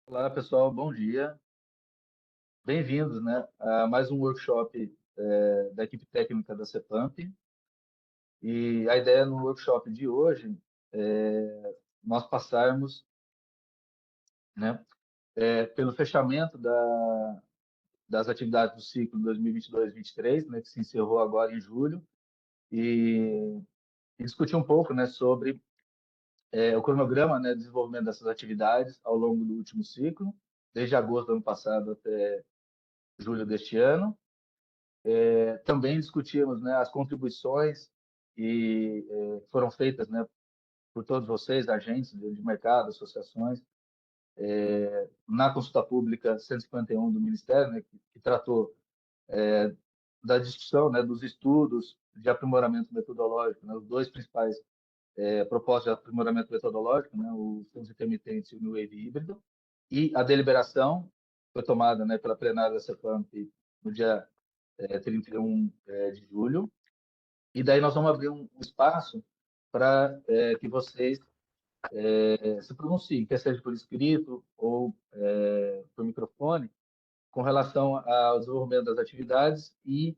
Olá, pessoal, bom dia. Bem-vindos, né, a mais um workshop da equipe técnica da CEPAMP. E a ideia no workshop de hoje é nós passarmos, né, pelo fechamento das atividades do ciclo 2022-23, né, que se encerrou agora em julho, e discutir um pouco, né, sobre o cronograma, né, de desenvolvimento dessas atividades ao longo do último ciclo, desde agosto do ano passado até julho deste ano. Também discutimos, né, as contribuições que foram feitas, né, por todos vocês, agentes de mercado, associações, na consulta pública 151 do Ministério, né, que tratou da discussão, né, dos estudos de aprimoramento metodológico, né, os dois principais propostas de aprimoramento metodológico, né, os termos intermitentes e o New Wave híbrido, e a deliberação foi tomada, né, pela plenária da CEPAMP no dia 31 de julho. E daí nós vamos abrir um espaço para que vocês se pronunciem, quer seja por escrito ou por microfone, com relação ao desenvolvimento das atividades e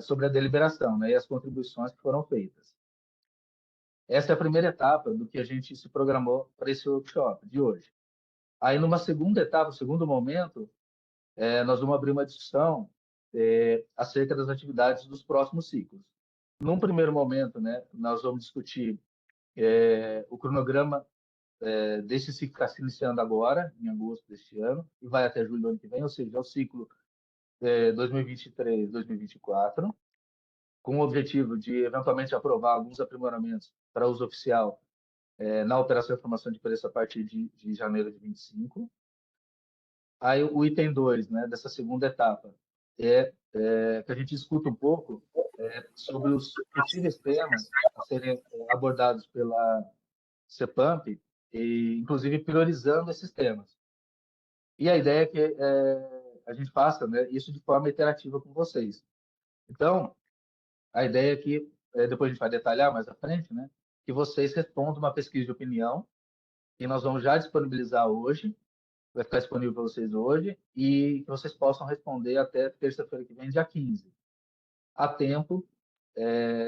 sobre a deliberação, né, e as contribuições que foram feitas. Essa é a primeira etapa do que a gente se programou para esse workshop de hoje. Aí, numa segunda etapa, segundo momento, nós vamos abrir uma discussão acerca das atividades dos próximos ciclos. Num primeiro momento, né, nós vamos discutir o cronograma desse ciclo que está se iniciando agora, em agosto deste ano, e vai até julho do ano que vem, ou seja, é o ciclo 2023-2024, com o objetivo de, eventualmente, aprovar alguns aprimoramentos para uso oficial na operação de formação de preço a partir de janeiro de 25. Aí, o item 2, né, dessa segunda etapa, que a gente escuta um pouco sobre os possíveis temas a serem abordados pela CEPAMP, e, inclusive, priorizando esses temas. E a ideia é que a gente faça, né, isso de forma interativa com vocês. Então, a ideia é que, depois a gente vai detalhar mais à frente, né, que vocês respondam uma pesquisa de opinião, que nós vamos já disponibilizar hoje, vai ficar disponível para vocês hoje, e que vocês possam responder até terça-feira que vem, dia 15. Há tempo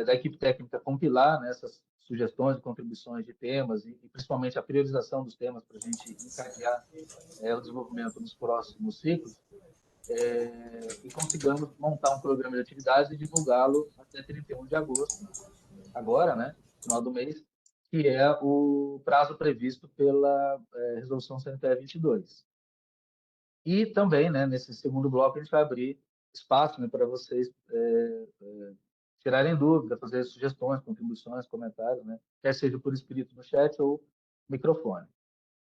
da equipe técnica compilar, né, essas sugestões e contribuições de temas, e principalmente a priorização dos temas para a gente encadear o desenvolvimento nos próximos ciclos, e consigamos montar um programa de atividades e divulgá-lo até 31 de agosto, agora, né, final do mês, que é o prazo previsto pela Resolução CNTE 22. E também, né, nesse segundo bloco, a gente vai abrir espaço, né, para vocês tirarem dúvidas, fazer sugestões, contribuições, comentários, né, quer seja por escrito no chat ou microfone.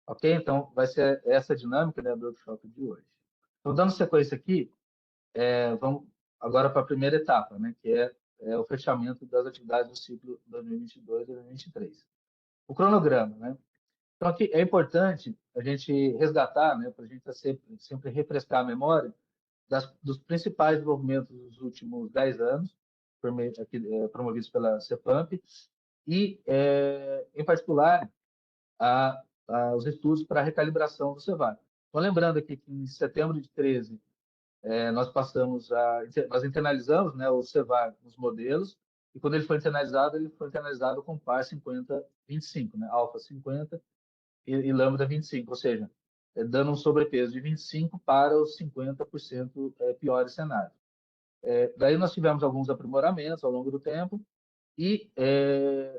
Ok? Então, vai ser essa dinâmica, né, do workshop de hoje. Então, dando sequência aqui, vamos agora para a primeira etapa, né, que é o fechamento das atividades do ciclo 2022 e 2023. O cronograma, né? Então, aqui é importante a gente resgatar, né, para a gente sempre refrescar a memória dos principais desenvolvimentos dos últimos 10 anos, promovidos pela CEPAMP, e, em particular, os estudos para a recalibração do CEVAR. Então, lembrando aqui que em setembro de 13, nós internalizamos, né, o CEVAR nos modelos, e quando ele foi internalizado com par 50-25, né, alfa 50 e lambda 25, ou seja, dando um sobrepeso de 25 para os 50% piores cenários. Daí nós tivemos alguns aprimoramentos ao longo do tempo, e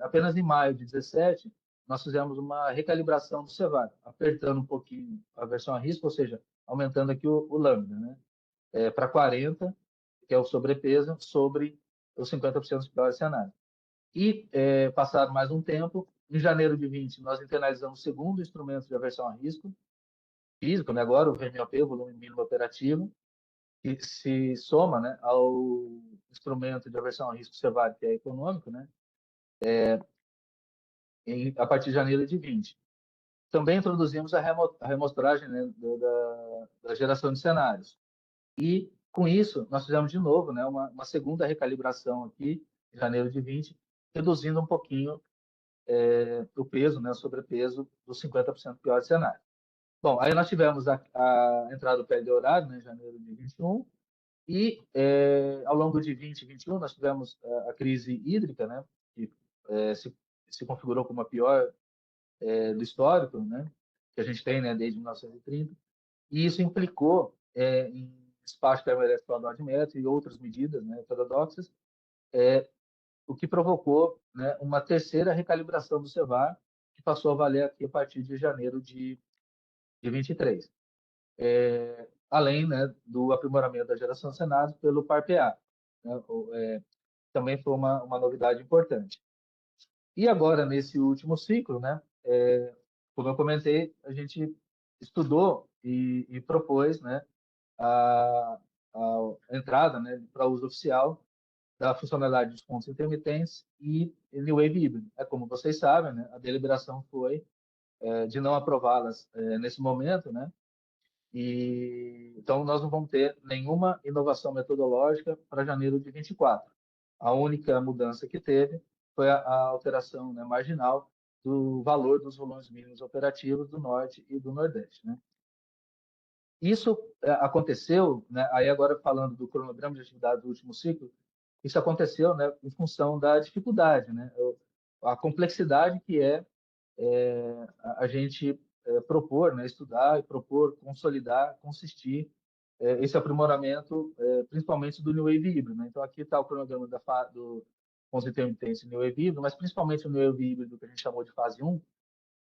apenas em maio de 17, nós fizemos uma recalibração do CEVAR, apertando um pouquinho a versão a risco, ou seja, aumentando aqui o lambda, né? Para 40, que é o sobrepeso, sobre os 50% dos piores cenários. E, passado mais um tempo, em janeiro de 20, nós internalizamos o segundo instrumento de aversão a risco físico, né, agora o VMOP, o volume mínimo operativo, que se soma, né, ao instrumento de aversão a risco CEVAR, que é econômico, né, a partir de janeiro de 20. Também introduzimos a remostragem, né, da geração de cenários. E, com isso, nós fizemos de novo, né, uma segunda recalibração aqui, em janeiro de 20, reduzindo um pouquinho o peso, né, o sobrepeso dos 50% pior de cenário. Bom, aí nós tivemos a entrada do PL de horário, né, em janeiro de 21, e ao longo de 20 e 21 nós tivemos a crise hídrica, né, que se configurou como a pior do histórico, né, que a gente tem, né, desde 1930, e isso implicou em despacho termoelétrico para 9 metros e outras medidas, né, heterodoxas, o que provocou, né, uma terceira recalibração do CEVAR, que passou a valer aqui a partir de janeiro de 23. Além, né, do aprimoramento da geração Senado pelo PAR-PA, né, também foi uma novidade importante. E agora, nesse último ciclo, né, como eu comentei, a gente estudou e propôs, né, a, a entrada, né, para uso oficial da funcionalidade de pontos intermitentes e New Wave híbrido. Como vocês sabem, né, a deliberação foi de não aprová-las nesse momento, né, e então nós não vamos ter nenhuma inovação metodológica para janeiro de 24. A única mudança que teve foi a alteração, né, marginal do valor dos volumes mínimos operativos do Norte e do Nordeste, né? Isso aconteceu, né, aí agora falando do cronograma de atividade do último ciclo, isso aconteceu, né, em função da dificuldade, né, a complexidade que a gente propor, né, estudar e propor, consolidar, consistir esse aprimoramento, principalmente do New Wave híbrido, né? Então, aqui está o cronograma do pontos intermitentes New Wave híbrido, mas principalmente o New Wave híbrido que a gente chamou de fase 1,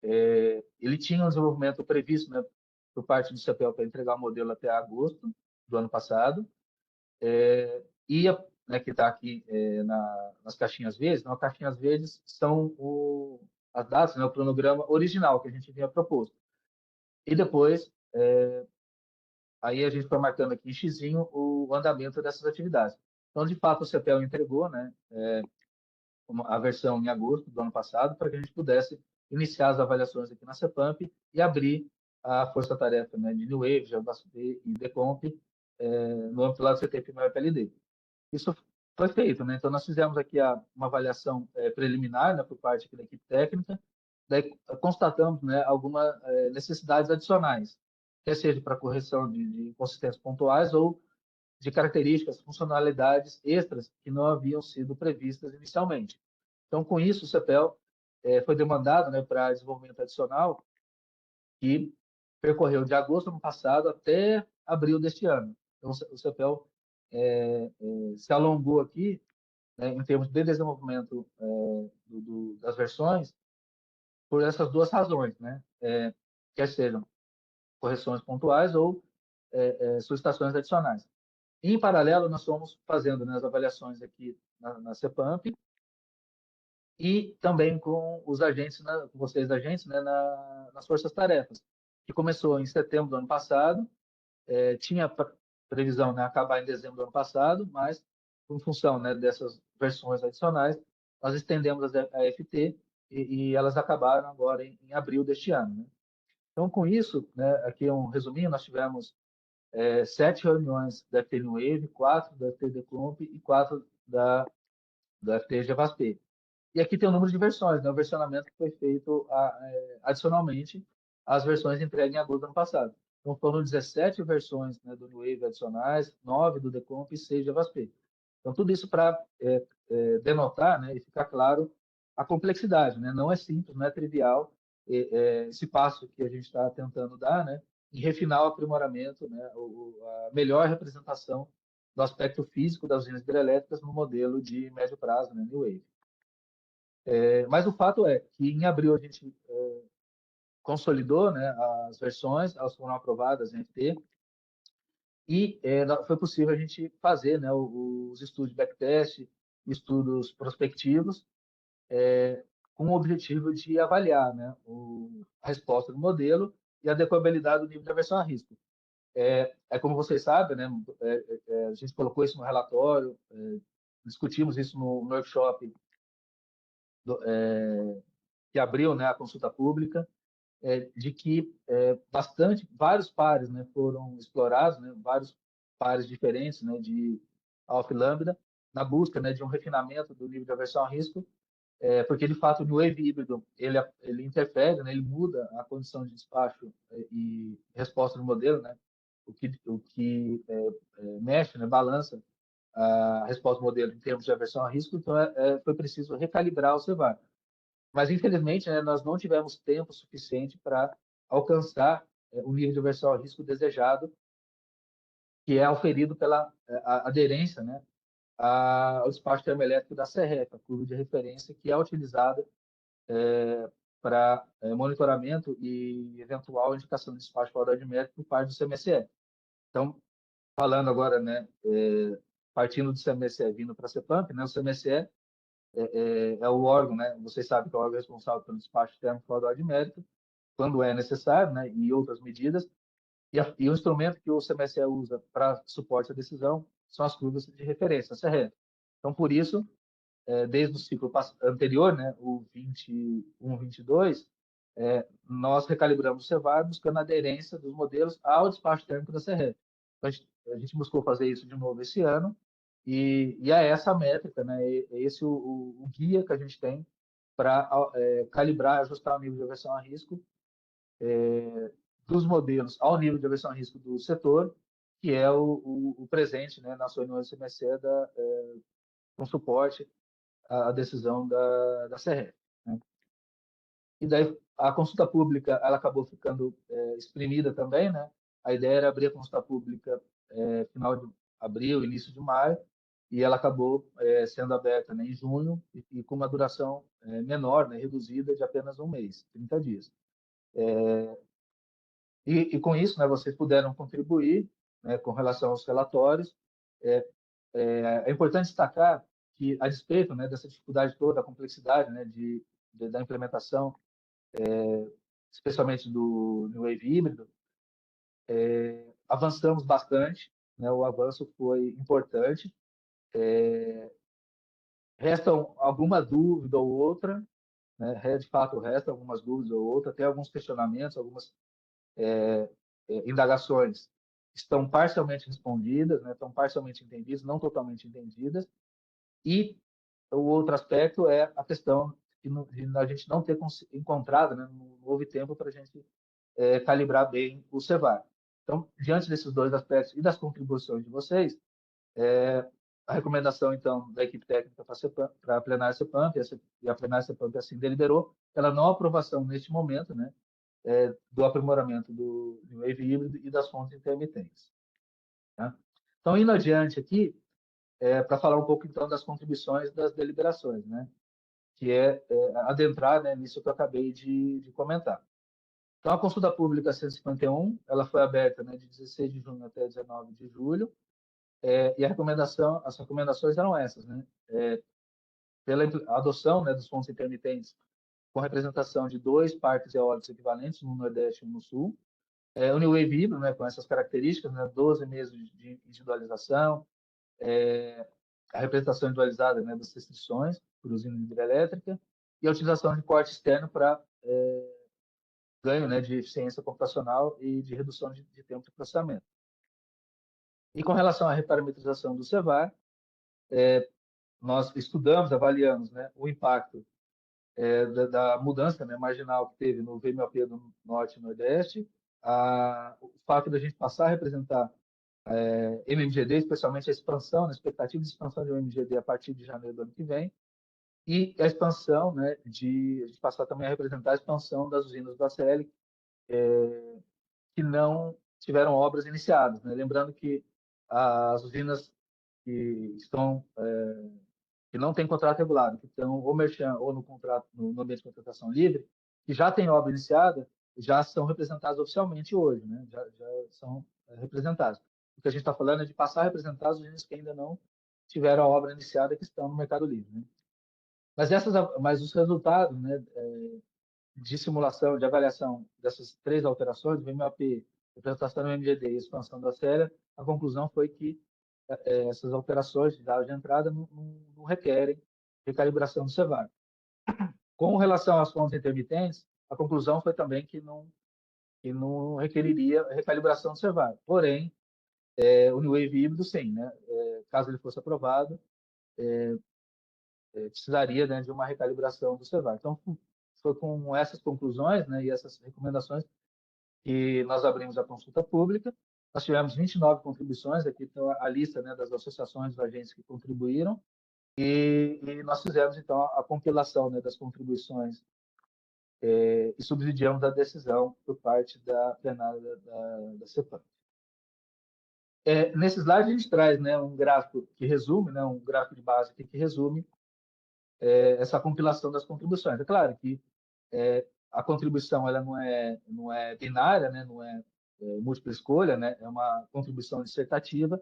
ele tinha um desenvolvimento previsto, né, por parte do CPEL para entregar o modelo até agosto do ano passado, né, que está aqui nas caixinhas verdes. Então, as caixinhas verdes são as datas, né, o cronograma original que a gente tinha proposto. E depois, aí a gente foi marcando aqui em xizinho o andamento dessas atividades. Então, de fato, o CEPEL entregou, né, a versão em agosto do ano passado para que a gente pudesse iniciar as avaliações aqui na CEPAMP e abrir a força-tarefa, né, de New Wave, JavaScript e Decomp no âmbito lá do CTP e PLD. Isso foi feito, né? Então, nós fizemos aqui uma avaliação preliminar, né, por parte aqui da equipe técnica, daí constatamos, né, algumas necessidades adicionais, quer seja para correção de inconsistências pontuais ou de características, funcionalidades extras que não haviam sido previstas inicialmente. Então, com isso, o CEPEL foi demandado, né, para desenvolvimento adicional, que percorreu de agosto do ano passado até abril deste ano. Então, o CEPEL se alongou aqui, né, em termos de desenvolvimento das versões, por essas duas razões, né? Quer sejam correções pontuais ou solicitações adicionais. Em paralelo, nós fomos fazendo, né, as avaliações aqui na CEPAMP e também com os agentes, né, com vocês agentes, né, nas forças-tarefas, que começou em setembro do ano passado, tinha previsão, né, acabar em dezembro do ano passado, mas em função, né, dessas versões adicionais, nós estendemos a FT e elas acabaram agora em abril deste ano, né? Então, com isso, né, aqui é um resuminho, nós tivemos 7 reuniões da FT New Wave, 4 da FT Decomp e 4 da FT Javasp. E aqui tem o número de versões, né? O versionamento que foi feito adicionalmente às versões entregues em agosto do ano passado. Então, foram 17 versões, né, do New Wave adicionais, 9 do Decomp e 6 Javascript. Então, tudo isso para denotar, né, e ficar claro a complexidade, né? Não é simples, não é trivial esse passo que a gente está tentando dar, né, em refinar o aprimoramento, né, a melhor representação do aspecto físico das usinas hidrelétricas no modelo de médio prazo, né, New Wave. Mas o fato é que em abril a gente consolidou, né, as versões, elas foram aprovadas em FT, e foi possível a gente fazer, né, os estudos de backtest, estudos prospectivos, com o objetivo de avaliar, né, a resposta do modelo e a adequabilidade do nível de aversão a risco. Como vocês sabem, né, a gente colocou isso no relatório, discutimos isso no workshop que abriu, né, a consulta pública, de que vários pares, né, foram explorados, né, vários pares diferentes, né, de alfa e lambda, na busca, né, de um refinamento do nível de aversão a risco, porque, de fato, o New Wave híbrido ele interfere, né, ele muda a condição de despacho e resposta do modelo, né, o que mexe, né, balança a resposta do modelo em termos de aversão a risco, então foi preciso recalibrar o CEVAR. Mas, infelizmente, né, nós não tivemos tempo suficiente para alcançar o nível de aversão a risco desejado, que é oferido pela aderência, né, ao despacho termoelétrico da CERREC, a curva de referência que é utilizada para monitoramento e eventual indicação de despacho fora de mérito por parte do CMSE. Então, falando agora, né, partindo do CMSE vindo para a CEPAMP, né, o CMSE é o órgão, né, vocês sabem que é o órgão responsável pelo despacho térmico fora de mérito, quando é necessário, né, e outras medidas, e o instrumento que o CMSE usa para suporte à decisão são as curvas de referência, a CRE. Então, por isso, desde o ciclo anterior, né, o 21, 22, nós recalibramos o CEVAR buscando a aderência dos modelos ao despacho térmico da CRE. Então, a gente buscou fazer isso de novo esse ano, e é essa a métrica, né, é esse o guia que a gente tem para calibrar, ajustar o nível de aversão a risco dos modelos ao nível de aversão a risco do setor, que é o presente, né, na sua união CMSE com suporte à decisão da CRE. Né? E daí a consulta pública ela acabou ficando exprimida também, né? A ideia era abrir a consulta pública final de abril, início de maio, e ela acabou sendo aberta, né, em junho e com uma duração menor, né, reduzida de apenas um mês, 30 dias. E com isso, né, vocês puderam contribuir, né, com relação aos relatórios. É, é importante destacar que, a despeito, né, dessa dificuldade toda, da complexidade, né, da implementação, especialmente do New Wave híbrido, avançamos bastante, né, o avanço foi importante. Resta alguma dúvida ou outra, né, de fato resta algumas dúvidas ou outra, até alguns questionamentos, algumas indagações estão parcialmente respondidas, né, estão parcialmente entendidas, não totalmente entendidas, e o outro aspecto é a questão de a gente não ter encontrado, né, não houve tempo para a gente calibrar bem o CEVAR. Então, diante desses dois aspectos e das contribuições de vocês, a recomendação, então, da equipe técnica para a plenária CEPAMP, e a plenária CEPAMP assim deliberou, pela não aprovação neste momento, né, do aprimoramento do wave híbrido e das fontes intermitentes. Tá? Então, indo adiante aqui, para falar um pouco, então, das contribuições das deliberações, né, que adentrar, né, nisso que eu acabei de comentar. Então, a consulta pública 151, ela foi aberta, né, de 16 de junho até 19 de julho, e as recomendações eram essas, né, pela adoção, né, dos fontes intermitentes com representação de 2 parques eólicos equivalentes, no Nordeste e no Sul, o New Wave híbrido, né, com essas características, né, 12 meses de individualização, a representação individualizada, né, das restrições por usina hidrelétrica e a utilização de corte externo para ganho, né, de eficiência computacional e de redução de tempo de processamento. E com relação à reparametrização do CEVAR, nós estudamos, avaliamos, né, o impacto da mudança, né, marginal que teve no VMOP do Norte e Nordeste, o fato da gente passar a representar MMGD, especialmente a expansão, a expectativa de expansão de MMGD a partir de janeiro do ano que vem, e a expansão, né, a gente passar também a representar a expansão das usinas do ACL que não tiveram obras iniciadas. Né? Lembrando que as usinas que estão que não têm contrato regulado, que estão ou merchan ou no contrato no ambiente de contratação livre, que já têm obra iniciada, já são representadas oficialmente hoje, né? Já são representadas. O que a gente está falando é de passar a representar as usinas que ainda não tiveram a obra iniciada, que estão no mercado livre. Né? Mas os resultados, né, de simulação, de avaliação dessas 3 alterações, VMAP, representação do MGD e expansão da série, a conclusão foi que essas alterações de dado de entrada não requerem recalibração do CEVAR. Com relação às fontes intermitentes, a conclusão foi também que não requeriria recalibração do CEVAR. Porém, o New Wave híbrido, sim, né? Caso ele fosse aprovado, precisaria, né, de uma recalibração do CEVAR. Então, foi com essas conclusões, né, e essas recomendações que nós abrimos a consulta pública. Nós tivemos 29 contribuições, aqui está a lista, né, das associações dos agentes que contribuíram, e nós fizemos, então, a compilação, né, das contribuições e subsidiamos a decisão por parte da plenária da CEPAM. Nesse slide, a gente traz, né, um gráfico que resume, né, um gráfico de base que resume essa compilação das contribuições. É claro que a contribuição ela não é binária, né, não é, múltipla escolha, né, é uma contribuição dissertativa,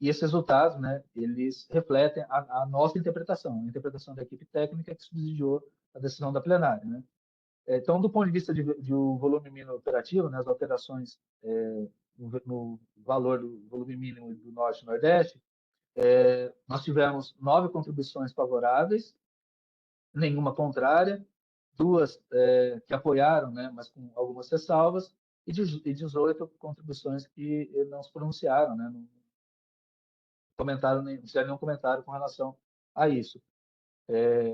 e esses resultados, né, eles refletem a nossa interpretação, a interpretação da equipe técnica que subsidiou a decisão da plenária, né? Então, do ponto de vista de um volume mínimo operativo, né, as alterações no valor do volume mínimo do Norte e Nordeste, nós tivemos 9 contribuições favoráveis, nenhuma contrária, 2 que apoiaram, né, mas com algumas ressalvas, e 18 contribuições que não se pronunciaram, né, não comentaram, não fizeram nenhum comentário com relação a isso.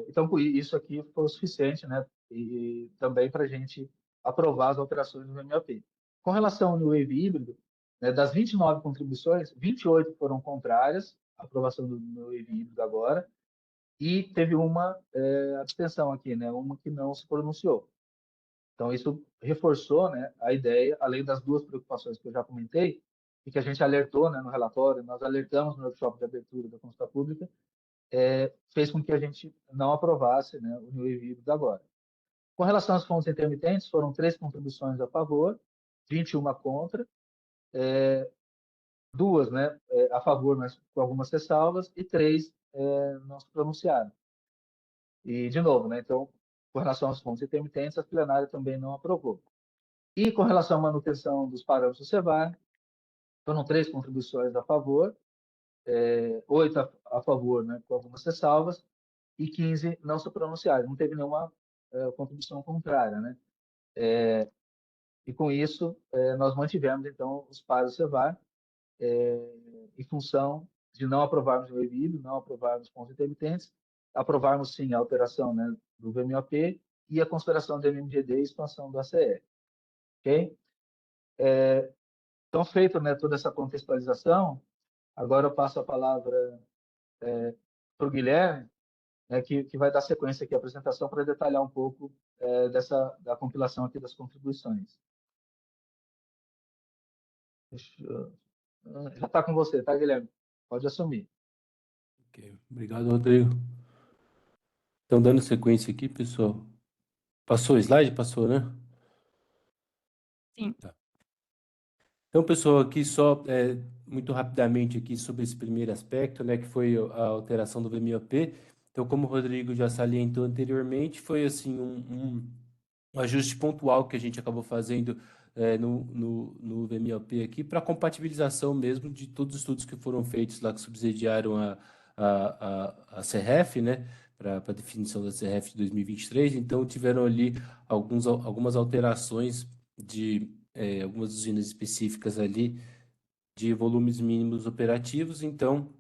Então, isso aqui foi o suficiente, né, e também para a gente aprovar as alterações do VMAP. Com relação ao New Wave híbrido, né, das 29 contribuições, 28 foram contrárias à aprovação do New Wave híbrido agora, e teve uma abstenção aqui, né, uma que não se pronunciou. Então, isso reforçou, né, a ideia, além das 2 preocupações que eu já comentei, e que a gente alertou, né, no relatório, nós alertamos no workshop de abertura da consulta pública, fez com que a gente não aprovasse, né, o New Wave híbrido agora. Com relação às fontes intermitentes, foram 3 contribuições a favor, 21 contra, 2, né, a favor, mas com algumas ressalvas, e 3 não se pronunciaram. E, de novo, né, então, com relação às fontes intermitentes, a plenária também não aprovou. E com relação à manutenção dos parâmetros do CEVAR, foram 3 contribuições a favor, 8 a favor, né, com algumas ressalvas, e 15 não se pronunciaram. Não teve nenhuma contribuição contrária, né? E com isso, nós mantivemos, então, os pares do CEVAR, em função de não aprovarmos o revido, não aprovarmos pontos intermitentes, aprovarmos, sim, a alteração, né, do VMOP e a consideração do MMGD e expansão do ACR. Ok? Então, feita, né, toda essa contextualização, agora eu passo a palavra para o Guilherme, né, que vai dar sequência aqui à apresentação para detalhar um pouco da compilação aqui das contribuições. Já está com você, tá, Guilherme? Pode assumir. Ok, obrigado, Rodrigo. Então, dando sequência aqui, pessoal. Passou o slide? Passou, né? Sim. Tá. Então, pessoal, aqui só muito rapidamente aqui sobre esse primeiro aspecto, né, que foi a alteração do VMOP. Então, como o Rodrigo já salientou anteriormente, foi assim um ajuste pontual que a gente acabou fazendo no VMOP aqui para compatibilização mesmo de todos os estudos que foram feitos lá que subsidiaram a CREF, né, para a definição da CREF de 2023. Então, tiveram ali algumas alterações de algumas usinas específicas ali de volumes mínimos operativos. Então,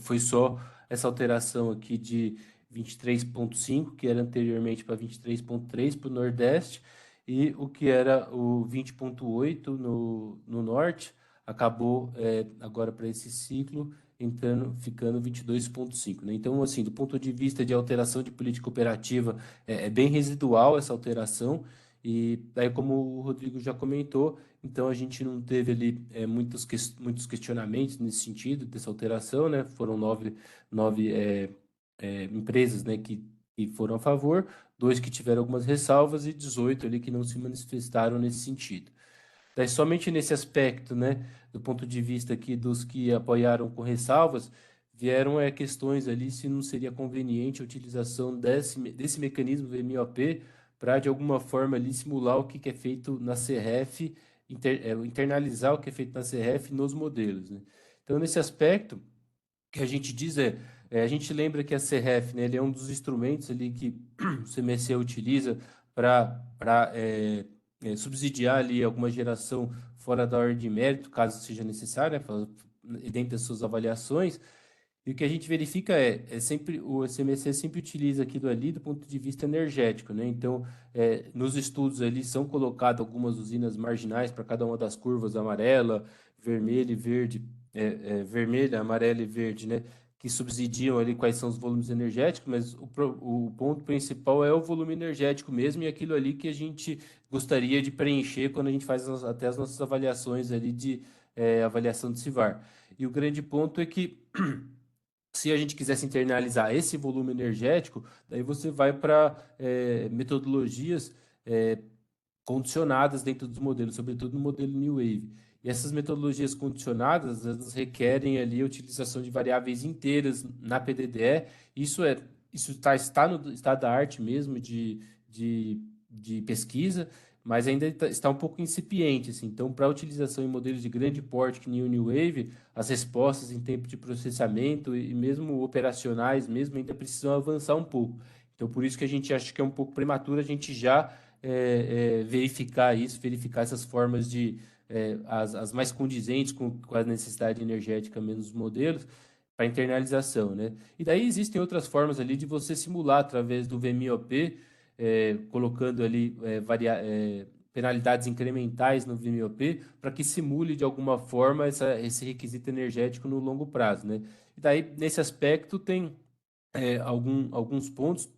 foi só essa alteração aqui de 23,5, que era anteriormente para 23,3 para o Nordeste, e o que era o 20,8 no Norte, acabou agora para esse ciclo, ficando 22,5, né? Então, assim, do ponto de vista de alteração de política operativa, é bem residual essa alteração, e daí, como o Rodrigo já comentou, então a gente não teve ali muitos questionamentos nesse sentido, dessa alteração, né? Foram nove empresas, né, que foram a favor, 2 que tiveram algumas ressalvas e 18 ali que não se manifestaram nesse sentido. Daí, somente nesse aspecto, né, do ponto de vista aqui dos que apoiaram com ressalvas, vieram questões ali se não seria conveniente a utilização desse mecanismo VMOP para, de alguma forma, ali simular o que é feito na CRF, internalizar o que é feito na CRF nos modelos, né? Então, nesse aspecto, o que a gente diz a gente lembra que a CRF, né, ele é um dos instrumentos ali que o CMSE utiliza para subsidiar ali alguma geração fora da ordem de mérito, caso seja necessário, né, dentro das suas avaliações. E o que a gente verifica é sempre o CMC sempre utiliza aquilo ali do ponto de vista energético, né? Então, nos estudos ali são colocadas algumas usinas marginais para cada uma das curvas, amarela, vermelha e verde, vermelha, amarela e verde, né? Que subsidiam ali quais são os volumes energéticos, mas o ponto principal é o volume energético mesmo, e aquilo ali que a gente gostaria de preencher quando a gente faz até as nossas avaliações ali de avaliação de CIVAR. E o grande ponto é que se a gente quisesse internalizar esse volume energético, daí você vai para metodologias condicionadas dentro dos modelos, sobretudo no modelo New Wave. E essas metodologias condicionadas, elas requerem ali a utilização de variáveis inteiras na PDDE. Isso está no estado da arte mesmo de pesquisa, mas ainda está um pouco incipiente, assim. Então, para a utilização em modelos de grande porte, que nem o New Wave, as respostas em tempo de processamento e mesmo operacionais mesmo ainda precisam avançar um pouco. Então, por isso que a gente acha que é um pouco prematuro a gente já verificar isso, verificar essas formas de as mais condizentes com a necessidade energética mesmo dos modelos para internalização, né? E daí existem outras formas ali de você simular através do VMIOP, colocando ali penalidades incrementais no VMIOP para que simule de alguma forma esse requisito energético no longo prazo, né? E daí, nesse aspecto, tem alguns pontos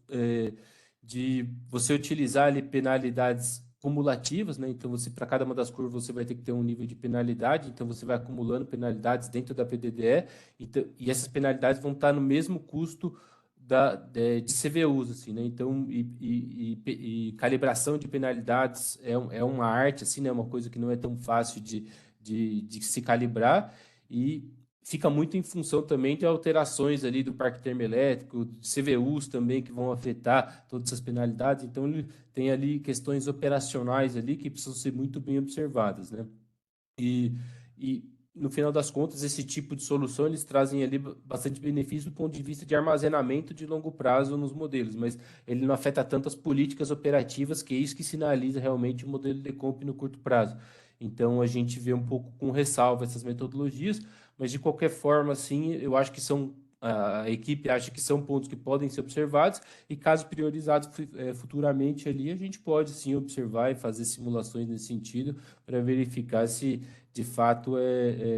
de você utilizar ali penalidades cumulativas, né? Então, você para cada uma das curvas você vai ter que ter um nível de penalidade, então você vai acumulando penalidades dentro da PDDE, então, e essas penalidades vão estar no mesmo custo de CVUs, assim, né? Então, e calibração de penalidades é uma arte, assim, né? Uma coisa que não é tão fácil de se calibrar, e fica muito em função também de alterações ali do parque termoelétrico, de CVUs também que vão afetar todas essas penalidades. Então, ele tem ali questões operacionais ali que precisam ser muito bem observadas, né? E no final das contas, esse tipo de solução eles trazem ali bastante benefício do ponto de vista de armazenamento de longo prazo nos modelos, mas ele não afeta tanto as políticas operativas, que é isso que sinaliza realmente o modelo de comp no curto prazo. Então, a gente vê um pouco com ressalva essas metodologias, mas de qualquer forma, assim, eu acho que a equipe acha que são pontos que podem ser observados, e caso priorizados futuramente ali, a gente pode sim observar e fazer simulações nesse sentido para verificar se de fato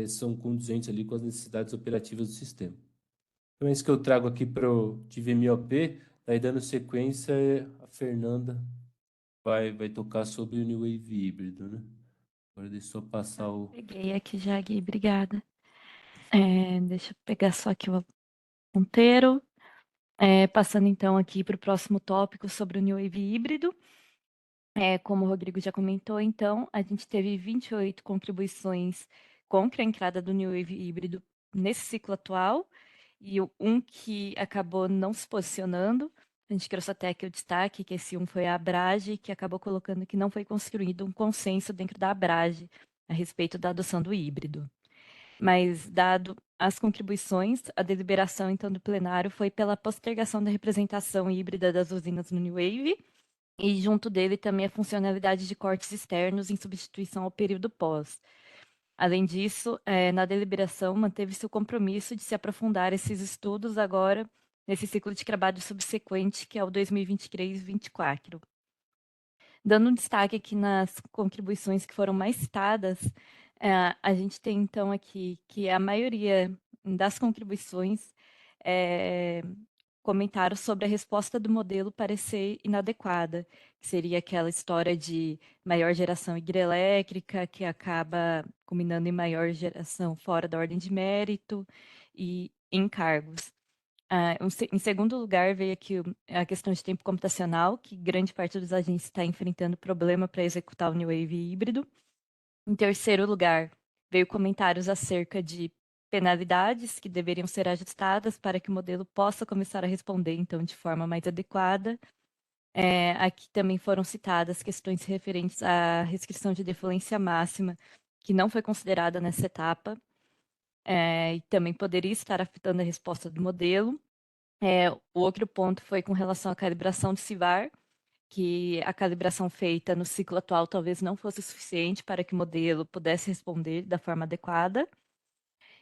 são condizentes ali com as necessidades operativas do sistema. Então é isso que eu trago aqui para o TVMOP. Daí, dando sequência, a Fernanda vai tocar sobre o New Wave híbrido, né? Agora deixa eu só passar o... Peguei aqui já, Gui, obrigada. Deixa eu pegar só aqui o ponteiro. Passando então aqui para o próximo tópico sobre o New Wave híbrido. Como o Rodrigo já comentou, então, a gente teve 28 contribuições contra a entrada do New Wave híbrido nesse ciclo atual, e um que acabou não se posicionando. A gente trouxe até aqui o destaque, que esse um foi a Abrage, que acabou colocando que não foi construído um consenso dentro da Abrage a respeito da adoção do híbrido. Mas, dado as contribuições, a deliberação, então, do plenário foi pela postergação da representação híbrida das usinas no New Wave, e junto dele também a funcionalidade de cortes externos em substituição ao período pós. Além disso, na deliberação, manteve-se o compromisso de se aprofundar esses estudos agora nesse ciclo de trabalho subsequente, que é o 2023-24. Dando um destaque aqui nas contribuições que foram mais citadas, a gente tem então aqui que a maioria das contribuições comentaram sobre a resposta do modelo parecer inadequada, que seria aquela história de maior geração hidrelétrica, que acaba culminando em maior geração fora da ordem de mérito e encargos. Em segundo lugar, veio aqui a questão de tempo computacional, que grande parte dos agentes está enfrentando problema para executar o New Wave híbrido. Em terceiro lugar, veio comentários acerca de penalidades que deveriam ser ajustadas para que o modelo possa começar a responder, então, de forma mais adequada. Aqui também foram citadas questões referentes à restrição de defluência máxima, que não foi considerada nessa etapa, e também poderia estar afetando a resposta do modelo. O outro ponto foi com relação à calibração de CIVAR, que a calibração feita no ciclo atual talvez não fosse suficiente para que o modelo pudesse responder da forma adequada.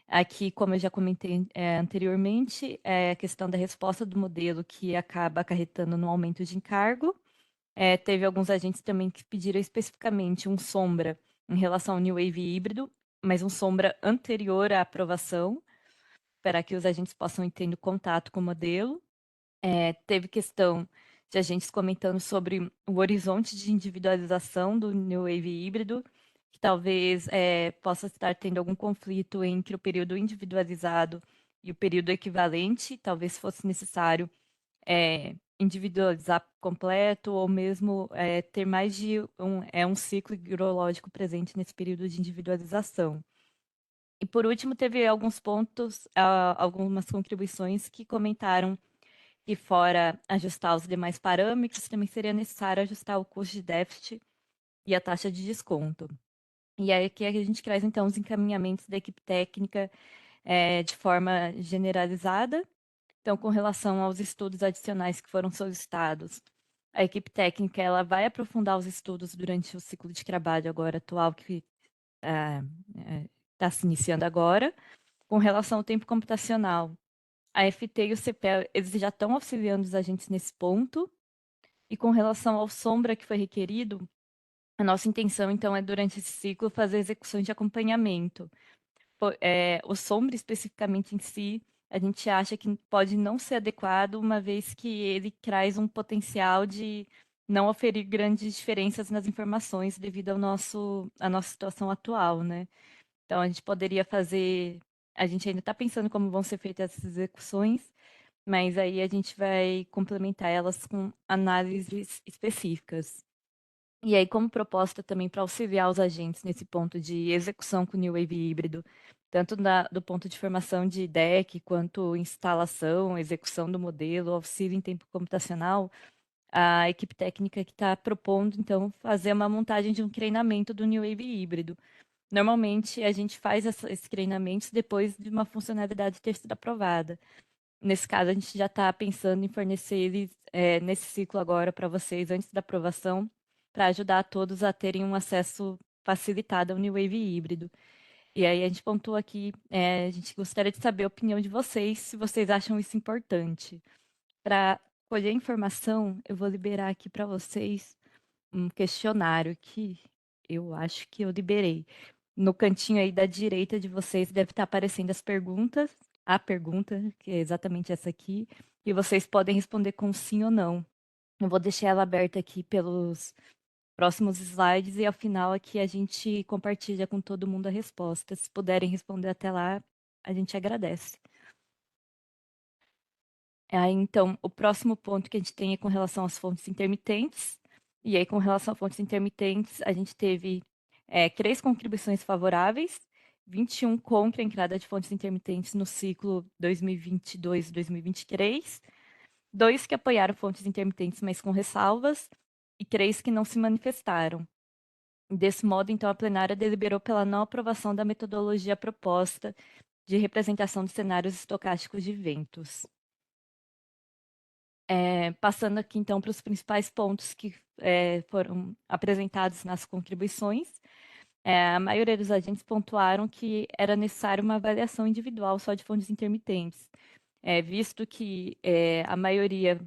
Aqui, como eu já comentei anteriormente, é a questão da resposta do modelo que acaba acarretando no aumento de encargo. Teve alguns agentes também que pediram especificamente um sombra em relação ao New Wave híbrido, mas um sombra anterior à aprovação, para que os agentes possam ir tendo contato com o modelo. Teve questão de agentes comentando sobre o horizonte de individualização do New Wave híbrido, que talvez possa estar tendo algum conflito entre o período individualizado e o período equivalente, talvez fosse necessário individualizar completo ou mesmo ter mais de um ciclo hidrológico presente nesse período de individualização. E por último, teve alguns pontos, algumas contribuições que comentaram que fora ajustar os demais parâmetros, também seria necessário ajustar o custo de déficit e a taxa de desconto. E aí aqui a gente traz então os encaminhamentos da equipe técnica de forma generalizada. Então, com relação aos estudos adicionais que foram solicitados, a equipe técnica ela vai aprofundar os estudos durante o ciclo de trabalho agora atual que está se iniciando agora. Com relação ao tempo computacional, a FT e o CPE, eles já estão auxiliando os agentes nesse ponto. E com relação ao sombra que foi requerido, a nossa intenção, então, é durante esse ciclo fazer execuções de acompanhamento. O sombra, especificamente em si, a gente acha que pode não ser adequado, uma vez que ele traz um potencial de não oferir grandes diferenças nas informações devido à nossa situação atual, né? Então, a gente poderia fazer. A gente ainda está pensando como vão ser feitas essas execuções, mas aí a gente vai complementar elas com análises específicas. E aí, como proposta também para auxiliar os agentes nesse ponto de execução com o New Wave híbrido, tanto do ponto de formação de DEC, quanto instalação, execução do modelo, auxílio em tempo computacional, a equipe técnica que está propondo, então, fazer uma montagem de um treinamento do New Wave híbrido. Normalmente, a gente faz esses treinamentos depois de uma funcionalidade ter sido aprovada. Nesse caso, a gente já está pensando em fornecer eles nesse ciclo agora para vocês, antes da aprovação, para ajudar todos a terem um acesso facilitado ao New Wave híbrido. E aí a gente pontuou aqui, a gente gostaria de saber a opinião de vocês, se vocês acham isso importante. Para colher informação, eu vou liberar aqui para vocês um questionário que eu acho que eu liberei. No cantinho aí da direita de vocês deve estar aparecendo as perguntas, a pergunta, que é exatamente essa aqui, e vocês podem responder com sim ou não. Eu vou deixar ela aberta aqui pelos próximos slides e ao final aqui a gente compartilha com todo mundo a resposta. Se puderem responder até lá, a gente agradece. Aí, então, o próximo ponto que a gente tem é com relação às fontes intermitentes. E aí, com relação a fontes intermitentes, a gente teve 3 contribuições favoráveis, 21 contra a entrada de fontes intermitentes no ciclo 2022-2023, 2 que apoiaram fontes intermitentes, mas com ressalvas, e 3 que não se manifestaram. Desse modo, então, a plenária deliberou pela não aprovação da metodologia proposta de representação de cenários estocásticos de ventos. Passando aqui, então, para os principais pontos que foram apresentados nas contribuições, a maioria dos agentes pontuaram que era necessário uma avaliação individual só de fontes intermitentes, visto que a maioria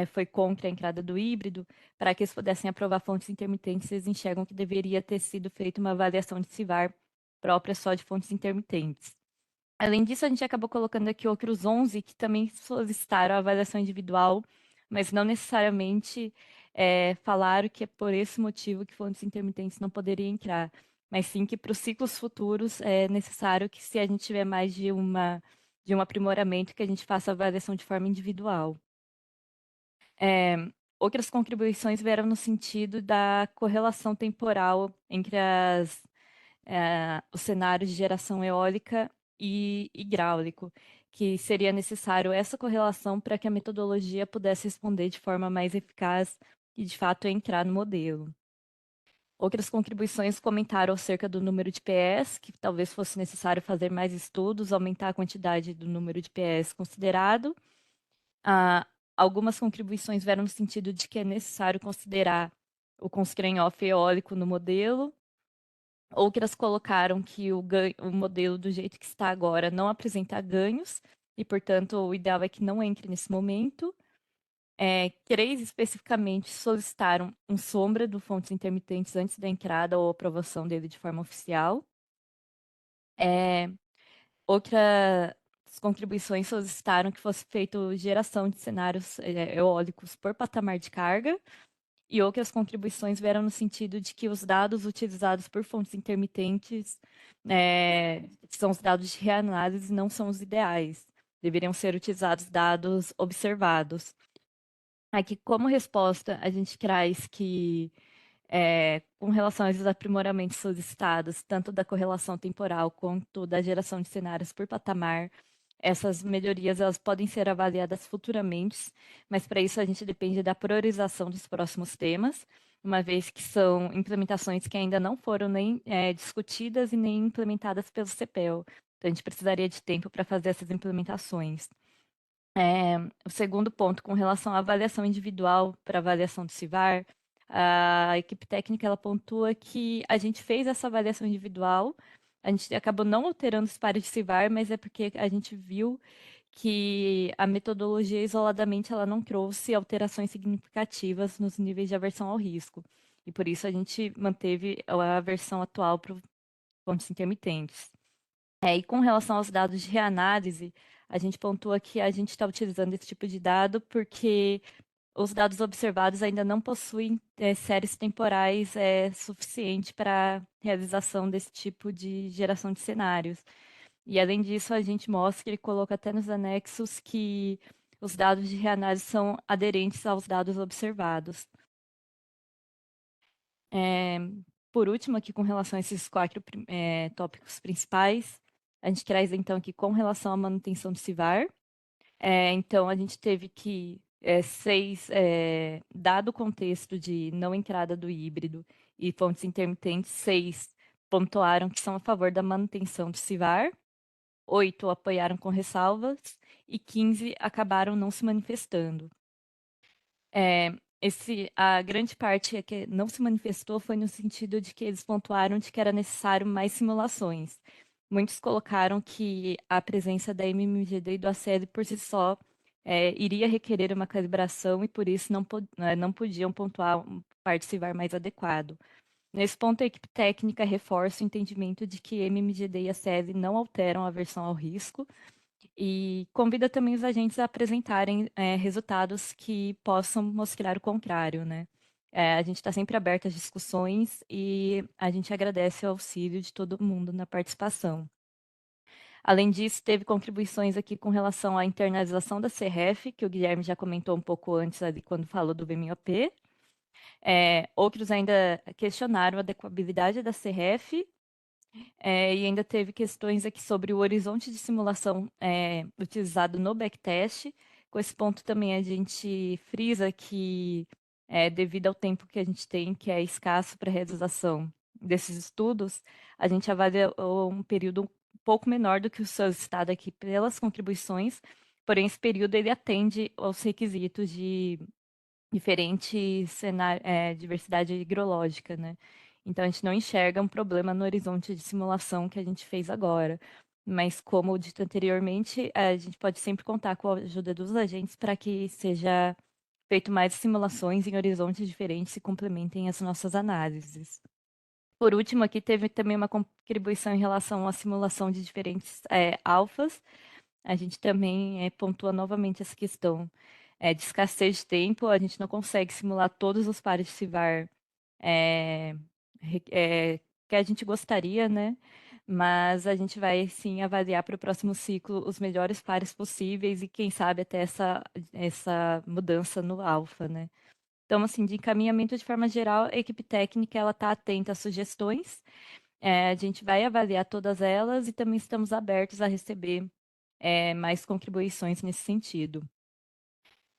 foi contra a entrada do híbrido, para que eles pudessem aprovar fontes intermitentes, eles enxergam que deveria ter sido feita uma avaliação de CIVAR própria só de fontes intermitentes. Além disso, a gente acabou colocando aqui outros 11 que também solicitaram a avaliação individual, mas não necessariamente falaram que é por esse motivo que fontes intermitentes não poderiam entrar, mas sim que para os ciclos futuros é necessário que, se a gente tiver mais de um aprimoramento, que a gente faça a avaliação de forma individual. Outras contribuições vieram no sentido da correlação temporal entre os cenários de geração eólica e hidráulico, que seria necessário essa correlação para que a metodologia pudesse responder de forma mais eficaz e, de fato, entrar no modelo. Outras contribuições comentaram acerca do número de PS, que talvez fosse necessário fazer mais estudos, aumentar a quantidade do número de PS considerado. Algumas contribuições vieram no sentido de que é necessário considerar o constraint off eólico no modelo. Outras colocaram que o modelo do jeito que está agora não apresenta ganhos e, portanto, o ideal é que não entre nesse momento. 3 especificamente solicitaram um sombra do fontes intermitentes antes da entrada ou aprovação dele de forma oficial. Outras contribuições solicitaram que fosse feito geração de cenários eólicos por patamar de carga, e outras contribuições vieram no sentido de que os dados utilizados por fontes intermitentes são os dados de reanálise, não são os ideais. Deveriam ser utilizados dados observados. Aqui, como resposta, a gente traz que, com relação aos aprimoramentos solicitados, tanto da correlação temporal quanto da geração de cenários por patamar, essas melhorias elas podem ser avaliadas futuramente, mas para isso a gente depende da priorização dos próximos temas, uma vez que são implementações que ainda não foram nem discutidas e nem implementadas pelo CEPEL. Então, a gente precisaria de tempo para fazer essas implementações. O segundo ponto, com relação à avaliação individual para avaliação do CIVAR, a equipe técnica ela pontua que a gente fez essa avaliação individual, a gente acabou não alterando os pares de CIVAR, mas é porque a gente viu que a metodologia isoladamente ela não trouxe alterações significativas nos níveis de aversão ao risco. E por isso a gente manteve a versão atual para pontos intermitentes. E com relação aos dados de reanálise, a gente pontua que a gente está utilizando esse tipo de dado porque os dados observados ainda não possuem séries temporais suficiente para realização desse tipo de geração de cenários. E além disso, a gente mostra e coloca até nos anexos que os dados de reanálise são aderentes aos dados observados. Por último, aqui com relação a esses 4 tópicos principais, a gente traz então aqui com relação à manutenção do CIVAR. Então, a gente teve que dado o contexto de não entrada do híbrido e fontes intermitentes, 6 pontuaram que são a favor da manutenção do CIVAR, 8 apoiaram com ressalvas e 15 acabaram não se manifestando. A grande parte que não se manifestou foi no sentido de que eles pontuaram de que era necessário mais simulações. Muitos colocaram que a presença da MMGD e do ACL por si só iria requerer uma calibração e por isso não podiam pontuar um par de CIVAR mais adequado. Nesse ponto, a equipe técnica reforça o entendimento de que MMGD e ACL não alteram a aversão ao risco, e convida também os agentes a apresentarem resultados que possam mostrar o contrário, né? A gente está sempre aberto às discussões e a gente agradece o auxílio de todo mundo na participação. Além disso, teve contribuições aqui com relação à internalização da CRF, que o Guilherme já comentou um pouco antes ali quando falou do VMOP. Outros ainda questionaram a adequabilidade da CRF. E ainda teve questões aqui sobre o horizonte de simulação utilizado no backtest. Com esse ponto também a gente frisa que, devido ao tempo que a gente tem, que é escasso para a realização desses estudos, a gente avalia um período um pouco menor do que o solicitado aqui pelas contribuições, porém esse período ele atende aos requisitos de diferente diversidade hidrológica, né? Então, a gente não enxerga um problema no horizonte de simulação que a gente fez agora. Mas, como dito anteriormente, a gente pode sempre contar com a ajuda dos agentes para que seja feito mais simulações em horizontes diferentes e complementem as nossas análises. Por último, aqui teve também uma contribuição em relação à simulação de diferentes alfas. A gente também pontua novamente essa questão de escassez de tempo. A gente não consegue simular todos os pares de CIVAR que a gente gostaria, né? Mas a gente vai sim avaliar para o próximo ciclo os melhores pares possíveis e quem sabe até essa mudança no alfa, né? Então, assim, de encaminhamento de forma geral, a equipe técnica ela está atenta às sugestões. A gente vai avaliar todas elas e também estamos abertos a receber mais contribuições nesse sentido.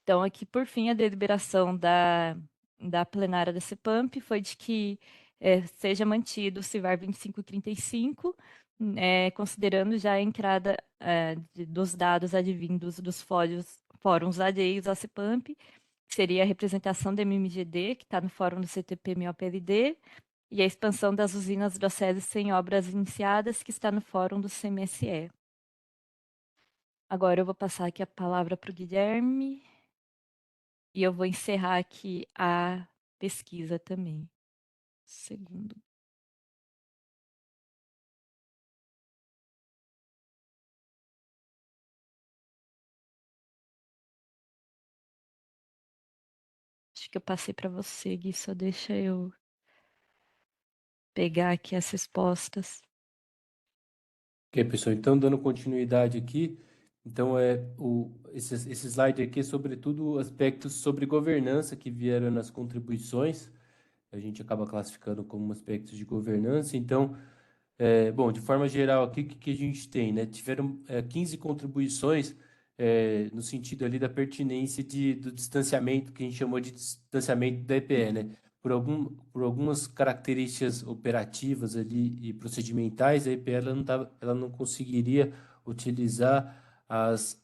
Então, aqui, por fim, a deliberação da plenária da CEPAMP foi de que seja mantido o CIVAR 2535, considerando já a entrada dos dados advindos dos fóruns alheios à CEPAMP, que seria a representação da MMGD, que está no fórum do CTP-MIOPLD, e a expansão das usinas Brocélios sem obras iniciadas, que está no fórum do CMSE. Agora eu vou passar aqui a palavra para o Guilherme e eu vou encerrar aqui a pesquisa também. Segundo. Acho que eu passei para você, Gui, só deixa eu pegar aqui as respostas. Ok, pessoal, então dando continuidade aqui, então esse slide aqui é sobretudo aspectos sobre governança que vieram nas contribuições, a gente acaba classificando como aspectos de governança, então, bom, de forma geral aqui, o que a gente tem, né? Tiveram 15 contribuições no sentido ali da pertinência do distanciamento, que a gente chamou de distanciamento da EPE, né? Por algumas características operativas ali e procedimentais, a EPE ela não conseguiria utilizar as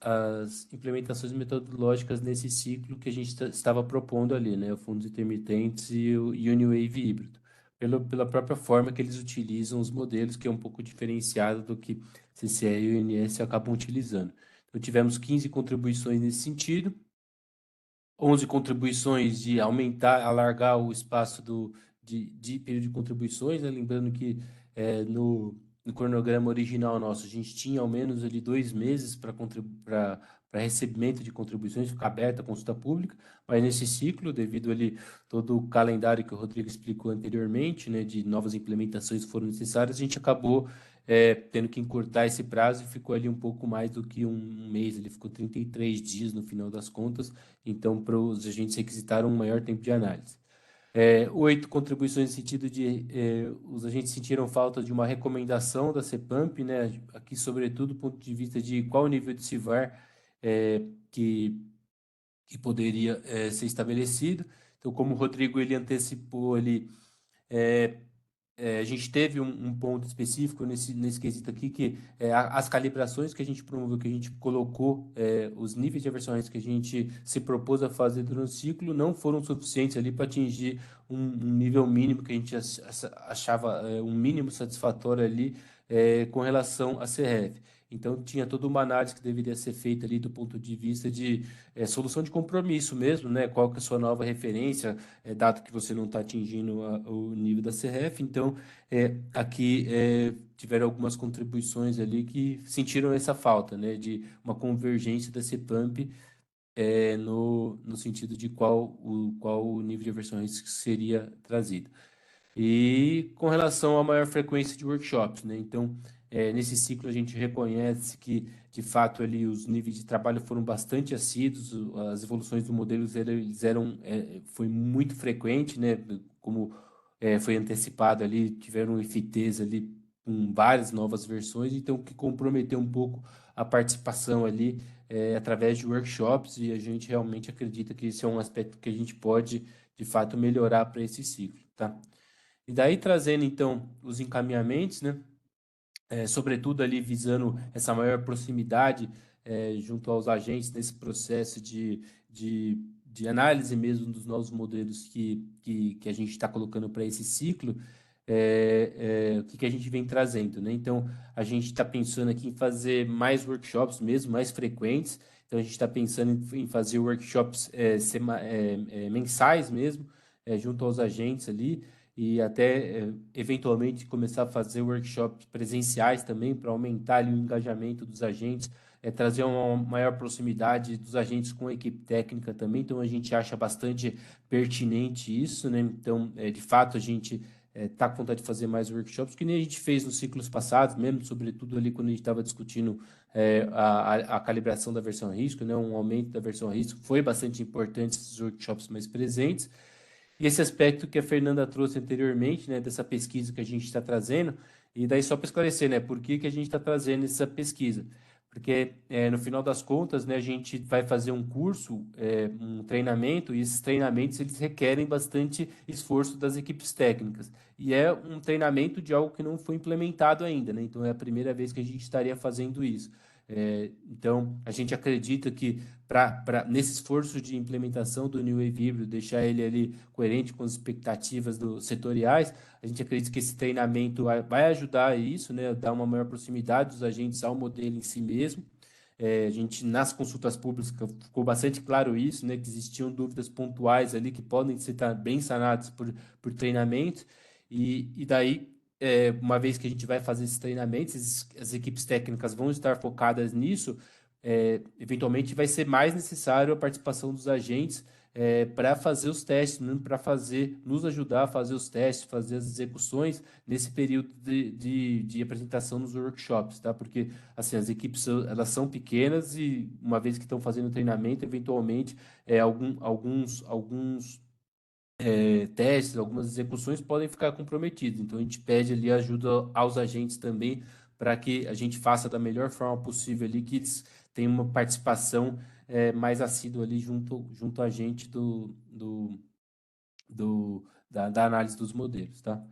implementações metodológicas nesse ciclo que a gente estava propondo ali, né? O fundos intermitentes e o Uniwave híbrido pela própria forma que eles utilizam os modelos, que é um pouco diferenciado do que CCE e ONS acabam utilizando. Então, tivemos 15 contribuições nesse sentido, 11 contribuições de aumentar, alargar o espaço de período de contribuições, né? Lembrando que no cronograma original nosso, a gente tinha ao menos ali 2 meses para recebimento de contribuições, ficar aberta a consulta pública, mas nesse ciclo, devido ali todo o calendário que o Rodrigo explicou anteriormente, né, de novas implementações que foram necessárias, a gente acabou tendo que encurtar esse prazo e ficou ali um pouco mais do que um mês, ele ficou 33 dias no final das contas, então para os agentes requisitaram um maior tempo de análise. 8 contribuições no sentido de os agentes sentiram falta de uma recomendação da CEPAMP, né? Aqui, sobretudo, do ponto de vista de qual nível de CIVAR que poderia ser estabelecido. Então, como o Rodrigo ele antecipou ali, a gente teve um ponto específico nesse quesito aqui, que as calibrações que a gente promoveu, que a gente colocou, os níveis de aversão a risco que a gente se propôs a fazer durante o ciclo, não foram suficientes ali para atingir um nível mínimo que a gente achava um mínimo satisfatório ali com relação à CRF. Então, tinha toda uma análise que deveria ser feita ali do ponto de vista de solução de compromisso mesmo, né? Qual que é a sua nova referência, dado que você não está atingindo o nível da CRF. Então, aqui tiveram algumas contribuições ali que sentiram essa falta, né? De uma convergência da CEPAMP no sentido de qual o nível de aversão a risco seria trazido. E com relação à maior frequência de workshops, né? Então, nesse ciclo a gente reconhece que, de fato, ali os níveis de trabalho foram bastante assíduos, as evoluções do modelo foi muito frequente, né? Como foi antecipado ali, tiveram IFTs ali com várias novas versões, então que comprometeu um pouco a participação ali através de workshops, e a gente realmente acredita que esse é um aspecto que a gente pode, de fato, melhorar para esse ciclo, tá? E daí trazendo, então, os encaminhamentos, né? Sobretudo ali visando essa maior proximidade junto aos agentes nesse processo de análise mesmo dos novos modelos que a gente está colocando para esse ciclo, o que a gente vem trazendo, né? Então, a gente está pensando aqui em fazer mais workshops mesmo, mais frequentes. Então, a gente está pensando em fazer workshops mensais mesmo, junto aos agentes ali, e até eventualmente começar a fazer workshops presenciais também para aumentar ali, o engajamento dos agentes, trazer uma maior proximidade dos agentes com a equipe técnica também. Então a gente acha bastante pertinente isso, né? Então, de fato, a gente está com vontade de fazer mais workshops, que nem a gente fez nos ciclos passados, mesmo, sobretudo ali quando a gente estava discutindo a calibração da versão a risco, né? Um aumento da versão a risco. Foi bastante importante esses workshops mais presentes. E esse aspecto que a Fernanda trouxe anteriormente, né, dessa pesquisa que a gente está trazendo, e daí só para esclarecer, né, por que a gente está trazendo essa pesquisa? Porque, no final das contas, né, a gente vai fazer um curso, um treinamento, e esses treinamentos eles requerem bastante esforço das equipes técnicas. E é um treinamento de algo que não foi implementado ainda, né? Então, é a primeira vez que a gente estaria fazendo isso. Então, a gente acredita que nesse esforço de implementação do New Wave híbrido, deixar ele ali coerente com as expectativas setoriais, a gente acredita que esse treinamento vai ajudar isso, né, dar uma maior proximidade dos agentes ao modelo em si mesmo. A gente, nas consultas públicas, ficou bastante claro isso, né, que existiam dúvidas pontuais ali que podem ser bem sanadas por treinamento, e daí, uma vez que a gente vai fazer esses treinamentos, as equipes técnicas vão estar focadas nisso, eventualmente vai ser mais necessário a participação dos agentes para fazer os testes, né, para nos ajudar a fazer os testes, fazer as execuções nesse período de apresentação nos workshops, tá? Porque assim, as equipes elas são pequenas e uma vez que estão fazendo treinamento, eventualmente alguns testes, algumas execuções podem ficar comprometidos. Então, a gente pede ali ajuda aos agentes também para que a gente faça da melhor forma possível ali, que eles tenham uma participação mais assídua ali junto a gente da análise dos modelos, tá?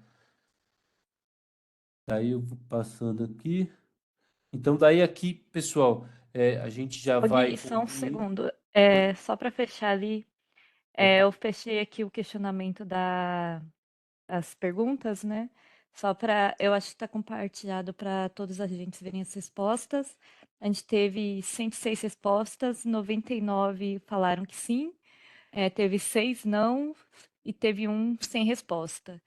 Daí eu vou passando aqui. Então, daí aqui, pessoal, a gente já Ô, vai Gui, só um concluir. segundo. Oi? Só para fechar ali, Opa. eu fechei aqui o questionamento das perguntas, né? Só para, eu acho que está compartilhado para todos os agentes verem as respostas. A gente teve 106 respostas, 99 falaram que sim, teve 6 não e teve um sem resposta.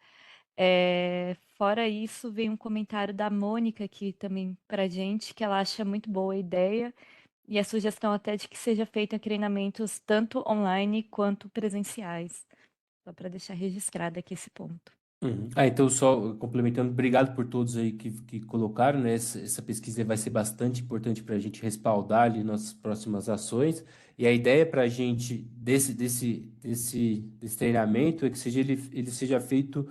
Fora isso, veio um comentário da Mônica aqui também para a gente, que ela acha muito boa a ideia e a sugestão até de que seja feita treinamentos tanto online quanto presenciais. Só para deixar registrado aqui esse ponto. Uhum. Então, só complementando, obrigado por todos aí que colocaram, né? Essa pesquisa vai ser bastante importante para a gente respaldar ali nossas próximas ações. E a ideia para a gente desse treinamento é que ele seja feito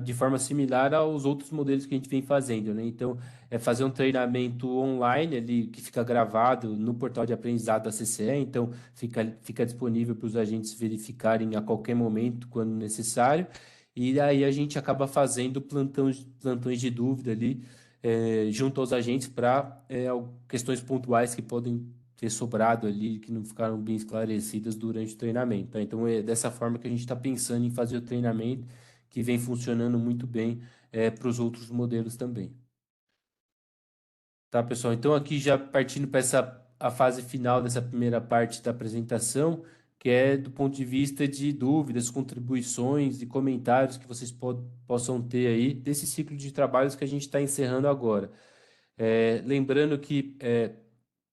de forma similar aos outros modelos que a gente vem fazendo, né? Então, é fazer um treinamento online ali que fica gravado no portal de aprendizado da CCE, então fica disponível para os agentes verificarem a qualquer momento, quando necessário. E aí a gente acaba fazendo plantões de dúvida ali, junto aos agentes para questões pontuais que podem ter sobrado ali, que não ficaram bem esclarecidas durante o treinamento, tá? Então é dessa forma que a gente está pensando em fazer o treinamento, que vem funcionando muito bem para os outros modelos também. Tá, pessoal? Então, aqui já partindo para a fase final dessa primeira parte da apresentação, que é do ponto de vista de dúvidas, contribuições e comentários que vocês possam ter aí desse ciclo de trabalhos que a gente está encerrando agora. Lembrando que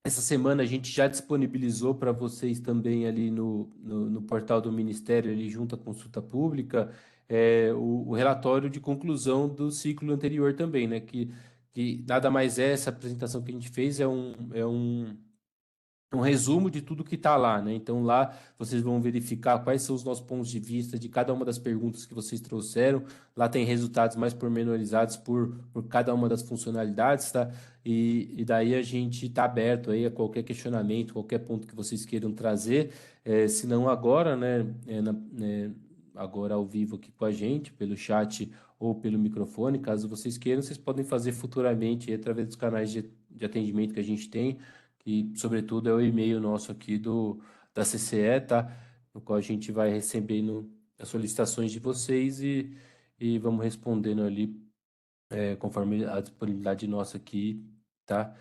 essa semana a gente já disponibilizou para vocês também ali no portal do Ministério, ali junto à consulta pública, o relatório de conclusão do ciclo anterior também, né? Que nada mais é, essa apresentação que a gente fez um resumo de tudo que está lá, né? Então lá vocês vão verificar quais são os nossos pontos de vista de cada uma das perguntas que vocês trouxeram. Lá tem resultados mais pormenorizados por cada uma das funcionalidades, tá? E daí a gente está aberto aí a qualquer questionamento, qualquer ponto que vocês queiram trazer. Se não agora, né? Agora ao vivo aqui com a gente, pelo chat ou pelo microfone, caso vocês queiram, vocês podem fazer futuramente aí, através dos canais de atendimento que a gente tem, que, sobretudo, é o e-mail nosso aqui da CCE, tá? No qual a gente vai recebendo as solicitações de vocês e vamos respondendo ali, conforme a disponibilidade nossa aqui, tá?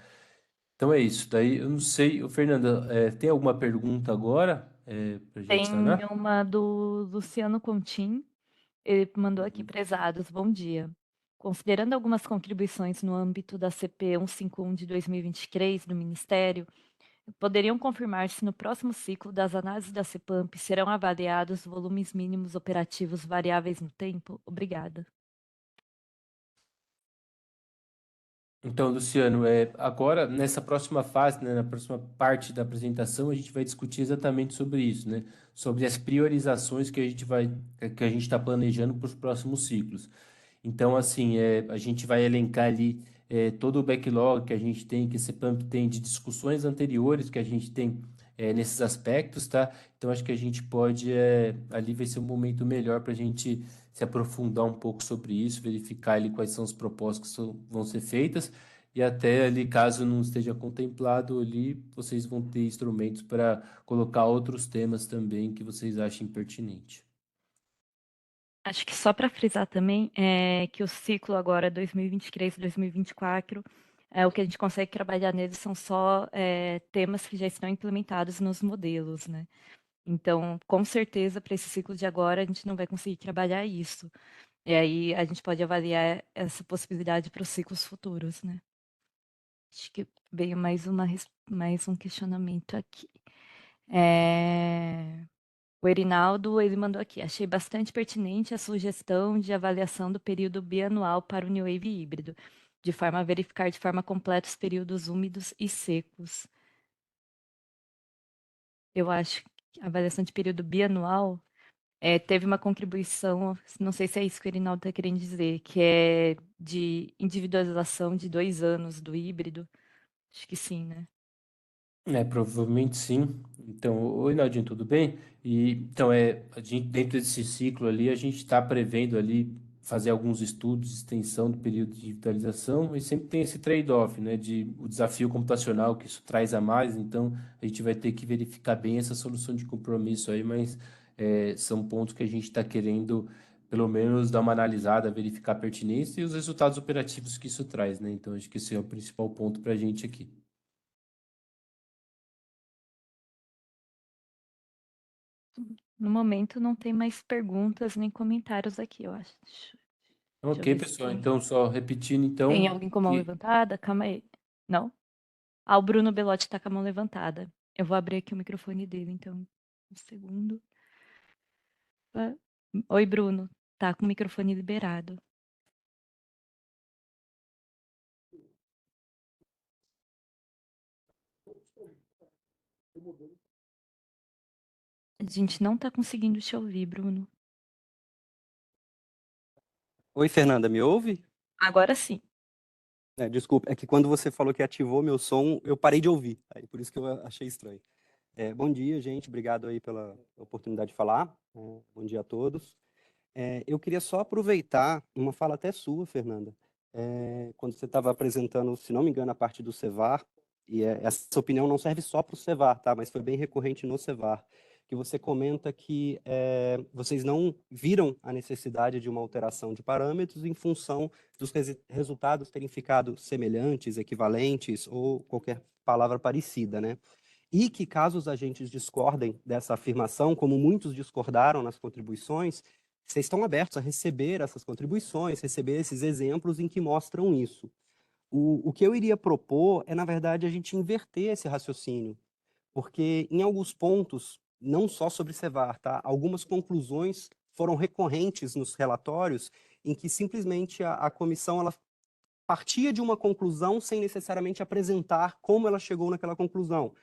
Então é isso. Daí, eu não sei, Fernanda, tem alguma pergunta agora para a gente Tem sanar? uma do Luciano Contim. Ele mandou aqui: Uhum. prezados, bom dia. Considerando algumas contribuições no âmbito da CP 151 de 2023 do Ministério, poderiam confirmar se no próximo ciclo das análises da CEPAMP serão avaliados volumes mínimos operativos variáveis no tempo? Obrigada. Então, Luciano, agora nessa próxima fase, né, na próxima parte da apresentação, a gente vai discutir exatamente sobre isso, né? Sobre as priorizações que a gente está planejando para os próximos ciclos. Então, assim, a gente vai elencar ali todo o backlog que a gente tem, que esse PAMP tem de discussões anteriores que a gente tem nesses aspectos, tá? Então, acho que a gente pode, ali vai ser um momento melhor para a gente se aprofundar um pouco sobre isso, verificar ali quais são as propostas vão ser feitas e até ali, caso não esteja contemplado ali, vocês vão ter instrumentos para colocar outros temas também que vocês achem pertinente. Acho que só para frisar também é que o ciclo agora 2023 e 2024, o que a gente consegue trabalhar neles são só temas que já estão implementados nos modelos, né? Então, com certeza, para esse ciclo de agora, a gente não vai conseguir trabalhar isso. E aí a gente pode avaliar essa possibilidade para os ciclos futuros, né? Acho que veio mais um questionamento aqui. O Erinaldo, ele mandou aqui. Achei bastante pertinente a sugestão de avaliação do período bianual para o New Wave híbrido, de forma a verificar de forma completa os períodos úmidos e secos. Eu acho que a avaliação de período bianual teve uma contribuição, não sei se é isso que o Erinaldo está querendo dizer, que é de individualização de 2 anos do híbrido. Acho que sim, né? Provavelmente sim. Então, oi, Naldinho, tudo bem? Então, a gente, dentro desse ciclo ali, a gente está prevendo ali fazer alguns estudos de extensão do período de digitalização e sempre tem esse trade-off, né, de o desafio computacional que isso traz a mais, então a gente vai ter que verificar bem essa solução de compromisso aí, mas são pontos que a gente está querendo, pelo menos, dar uma analisada, verificar a pertinência e os resultados operativos que isso traz, né? Então, acho que esse é o principal ponto para a gente aqui. No momento não tem mais perguntas nem comentários aqui, eu acho. Deixa eu Ok, ver se pessoal. tem. Então, só repetindo, Tem então, alguém com a mão que levantada? Calma aí. Não? O Bruno Belotti está com a mão levantada. Eu vou abrir aqui o microfone dele, então, um segundo. Ah, oi, Bruno. Tá com o microfone liberado. A gente não tá conseguindo te ouvir, Bruno. Oi, Fernanda, me ouve? Agora sim. Desculpa, é que quando você falou que ativou meu som, eu parei de ouvir. Aí por isso que eu achei estranho. Bom dia, gente. Obrigado aí pela oportunidade de falar. Bom dia a todos. Eu queria só aproveitar uma fala até sua, Fernanda, quando você estava apresentando, se não me engano, a parte do Cevar, e essa opinião não serve só para o Cevar, tá? Mas foi bem recorrente no Cevar, que você comenta que vocês não viram a necessidade de uma alteração de parâmetros em função dos resultados terem ficado semelhantes, equivalentes ou qualquer palavra parecida, né? E que caso os agentes discordem dessa afirmação, como muitos discordaram nas contribuições, vocês estão abertos a receber essas contribuições, receber esses exemplos em que mostram isso. O que eu iria propor é, na verdade, a gente inverter esse raciocínio, porque em alguns pontos, não só sobre Cevar, tá? Algumas conclusões foram recorrentes nos relatórios em que simplesmente a comissão ela partia de uma conclusão sem necessariamente apresentar como ela chegou naquela conclusão.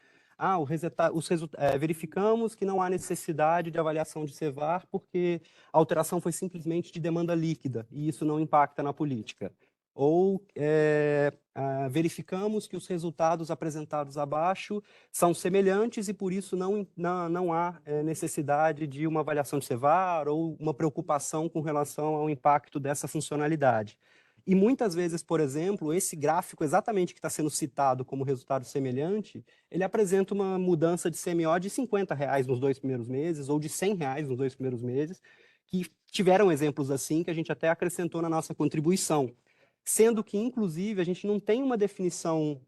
Verificamos que não há necessidade de avaliação de Cevar porque a alteração foi simplesmente de demanda líquida e isso não impacta na política. Ou verificamos que os resultados apresentados abaixo são semelhantes e por isso não há necessidade de uma avaliação de Cevar ou uma preocupação com relação ao impacto dessa funcionalidade. E muitas vezes, por exemplo, esse gráfico exatamente que está sendo citado como resultado semelhante, ele apresenta uma mudança de CMO de R$ 50 nos 2 primeiros meses, ou de R$ 100 nos 2 primeiros meses, que tiveram exemplos assim, que a gente até acrescentou na nossa contribuição. Sendo que, inclusive, a gente não tem uma definição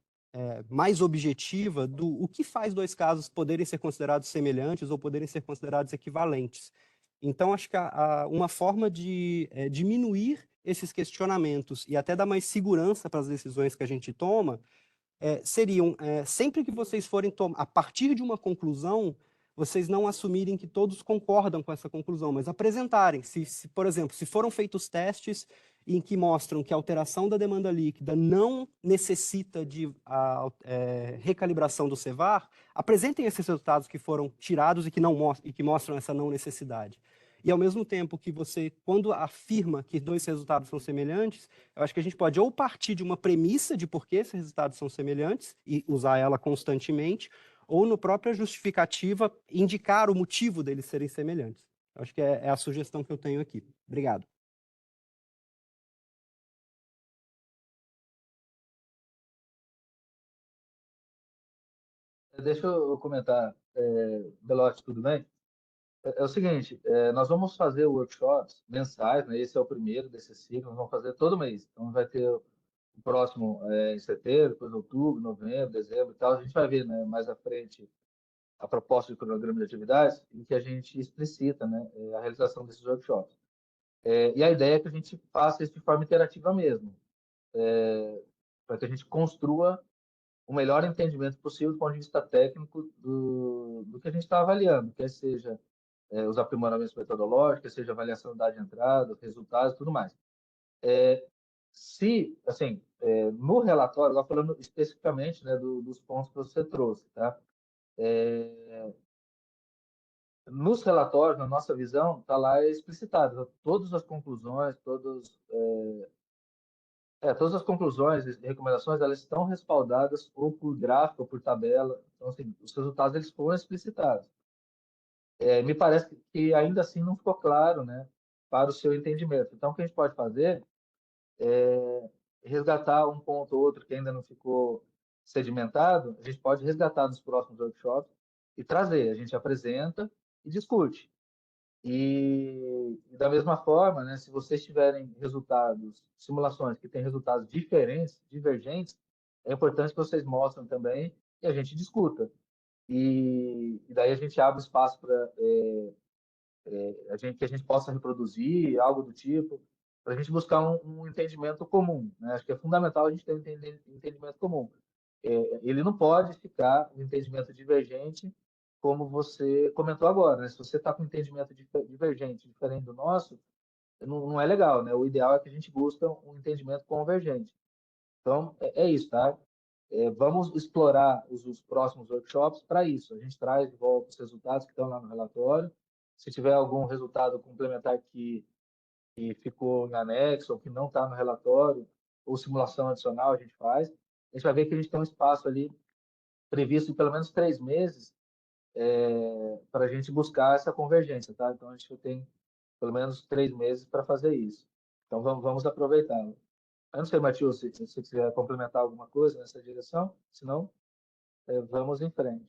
mais objetiva do o que faz dois casos poderem ser considerados semelhantes ou poderem ser considerados equivalentes. Então, acho que uma forma de diminuir esses questionamentos e até dar mais segurança para as decisões que a gente toma seriam, sempre que vocês forem tomar, a partir de uma conclusão, vocês não assumirem que todos concordam com essa conclusão, mas apresentarem. Por exemplo, se foram feitos testes em que mostram que a alteração da demanda líquida não necessita de recalibração do Cevar, apresentem esses resultados que foram tirados e que mostram essa não necessidade. E, ao mesmo tempo que você, quando afirma que dois resultados são semelhantes, eu acho que a gente pode ou partir de uma premissa de por que esses resultados são semelhantes e usar ela constantemente, ou no própria justificativa indicar o motivo deles serem semelhantes. Eu acho que é a sugestão que eu tenho aqui. Obrigado. Deixa eu comentar, Belotti, tudo bem? É o seguinte, nós vamos fazer workshops mensais, né? Esse é o primeiro desse ciclo, nós vamos fazer todo mês. Então, vai ter o próximo em setembro, depois outubro, novembro, dezembro e tal. A gente vai ver, né, mais à frente a proposta de cronograma de atividades em que a gente explicita, né, a realização desses workshops. E a ideia é que a gente faça isso de forma interativa mesmo, para que a gente construa o melhor entendimento possível do ponto de vista técnico do que a gente está avaliando, quer seja os aprimoramentos metodológicos, seja avaliação da de entrada, resultados e tudo mais. Se, assim, no relatório, agora falando especificamente, né, dos pontos que você trouxe, tá? Nos relatórios, na nossa visão, está lá explicitado todas as conclusões, todas as conclusões e recomendações, elas estão respaldadas ou por gráfico ou por tabela. Então, assim, os resultados eles foram explicitados. Me parece que ainda assim não ficou claro, né, para o seu entendimento. Então, o que a gente pode fazer é resgatar um ponto ou outro que ainda não ficou sedimentado, a gente pode resgatar nos próximos workshops e trazer. A gente apresenta e discute. E da mesma forma, né, se vocês tiverem resultados, simulações que têm resultados diferentes, divergentes, é importante que vocês mostrem também e a gente discuta. E daí a gente abre espaço para que a gente possa reproduzir algo do tipo, para a gente buscar um entendimento comum, né? Acho que é fundamental a gente ter um entendimento comum. Ele não pode ficar um entendimento divergente, como você comentou agora, né? Se você está com um entendimento divergente, diferente do nosso, não é legal, né? O ideal é que a gente busque um entendimento convergente. Então, é isso, tá? Vamos explorar os próximos workshops para isso. A gente traz de volta os resultados que estão lá no relatório. Se tiver algum resultado complementar que ficou em anexo ou que não está no relatório, ou simulação adicional, a gente faz. A gente vai ver que a gente tem um espaço ali previsto de pelo menos 3 meses para a gente buscar essa convergência, tá? Então, a gente tem pelo menos 3 meses para fazer isso. Então, vamos aproveitar. Eu não sei, Matheus, se você quiser complementar alguma coisa nessa direção, senão, vamos em frente.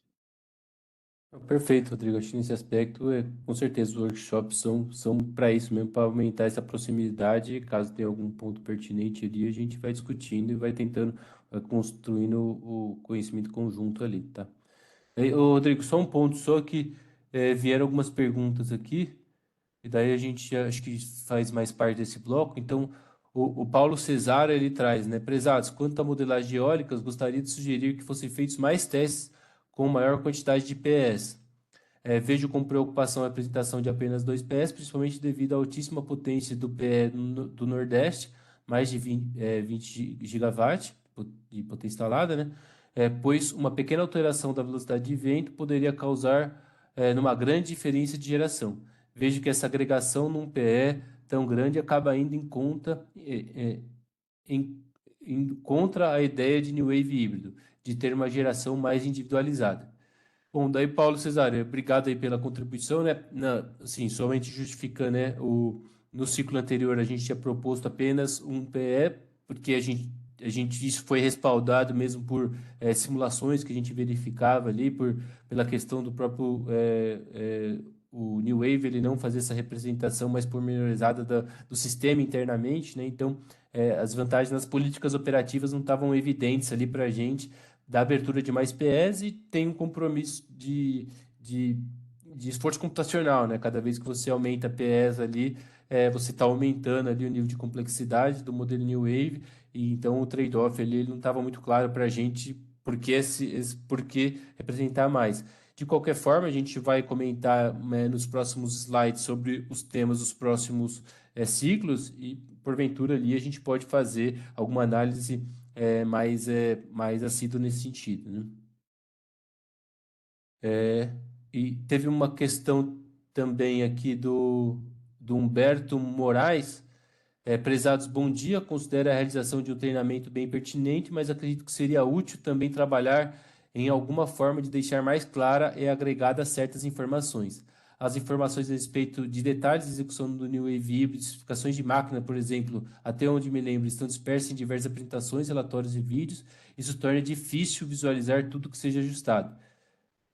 Perfeito, Rodrigo. Acho que nesse aspecto, com certeza, os workshops são para isso mesmo, para aumentar essa proximidade. Caso tenha algum ponto pertinente ali, a gente vai discutindo e vai tentando, vai construindo o conhecimento conjunto ali, tá? Ô, Rodrigo, só um ponto, só que vieram algumas perguntas aqui, e daí a gente acho que faz mais parte desse bloco. Então, o Paulo Cesar, ele traz, né? Prezados, quanto à modelagem de eólicas, gostaria de sugerir que fossem feitos mais testes com maior quantidade de PS. Vejo com preocupação a apresentação de apenas 2 PS, principalmente devido à altíssima potência do PE do Nordeste, mais de 20 gigawatt de potência instalada, né? Pois uma pequena alteração da velocidade de vento poderia causar numa grande diferença de geração. Vejo que essa agregação num PE tão grande acaba indo em, contra a ideia de New Wave híbrido, de ter uma geração mais individualizada. Bom, daí, Paulo Cesário, obrigado aí pela contribuição, né? Assim, somente justificando, né? No ciclo anterior a gente tinha proposto apenas um PE, porque isso foi respaldado mesmo por simulações que a gente verificava ali, pela questão do próprio o New Wave, ele não fazer essa representação mais pormenorizada do sistema internamente, né? Então, as vantagens nas políticas operativas não estavam evidentes ali para a gente, da abertura de mais PS e tem um compromisso de esforço computacional, né? Cada vez que você aumenta PS ali, você está aumentando ali o nível de complexidade do modelo New Wave, e então o trade-off ali ele não estava muito claro para a gente por que representar mais. De qualquer forma, a gente vai comentar nos próximos slides sobre os temas dos próximos ciclos e, porventura, ali a gente pode fazer alguma análise mais assíduo nesse sentido, né? E teve uma questão também aqui do Humberto Moraes. Prezados, bom dia. Considero a realização de um treinamento bem pertinente, mas acredito que seria útil também trabalhar em alguma forma de deixar mais clara e agregada certas informações. As informações a respeito de detalhes de execução do New Wave Hybrid, especificações de máquina, por exemplo, até onde me lembro, estão dispersas em diversas apresentações, relatórios e vídeos. Isso torna difícil visualizar tudo que seja ajustado.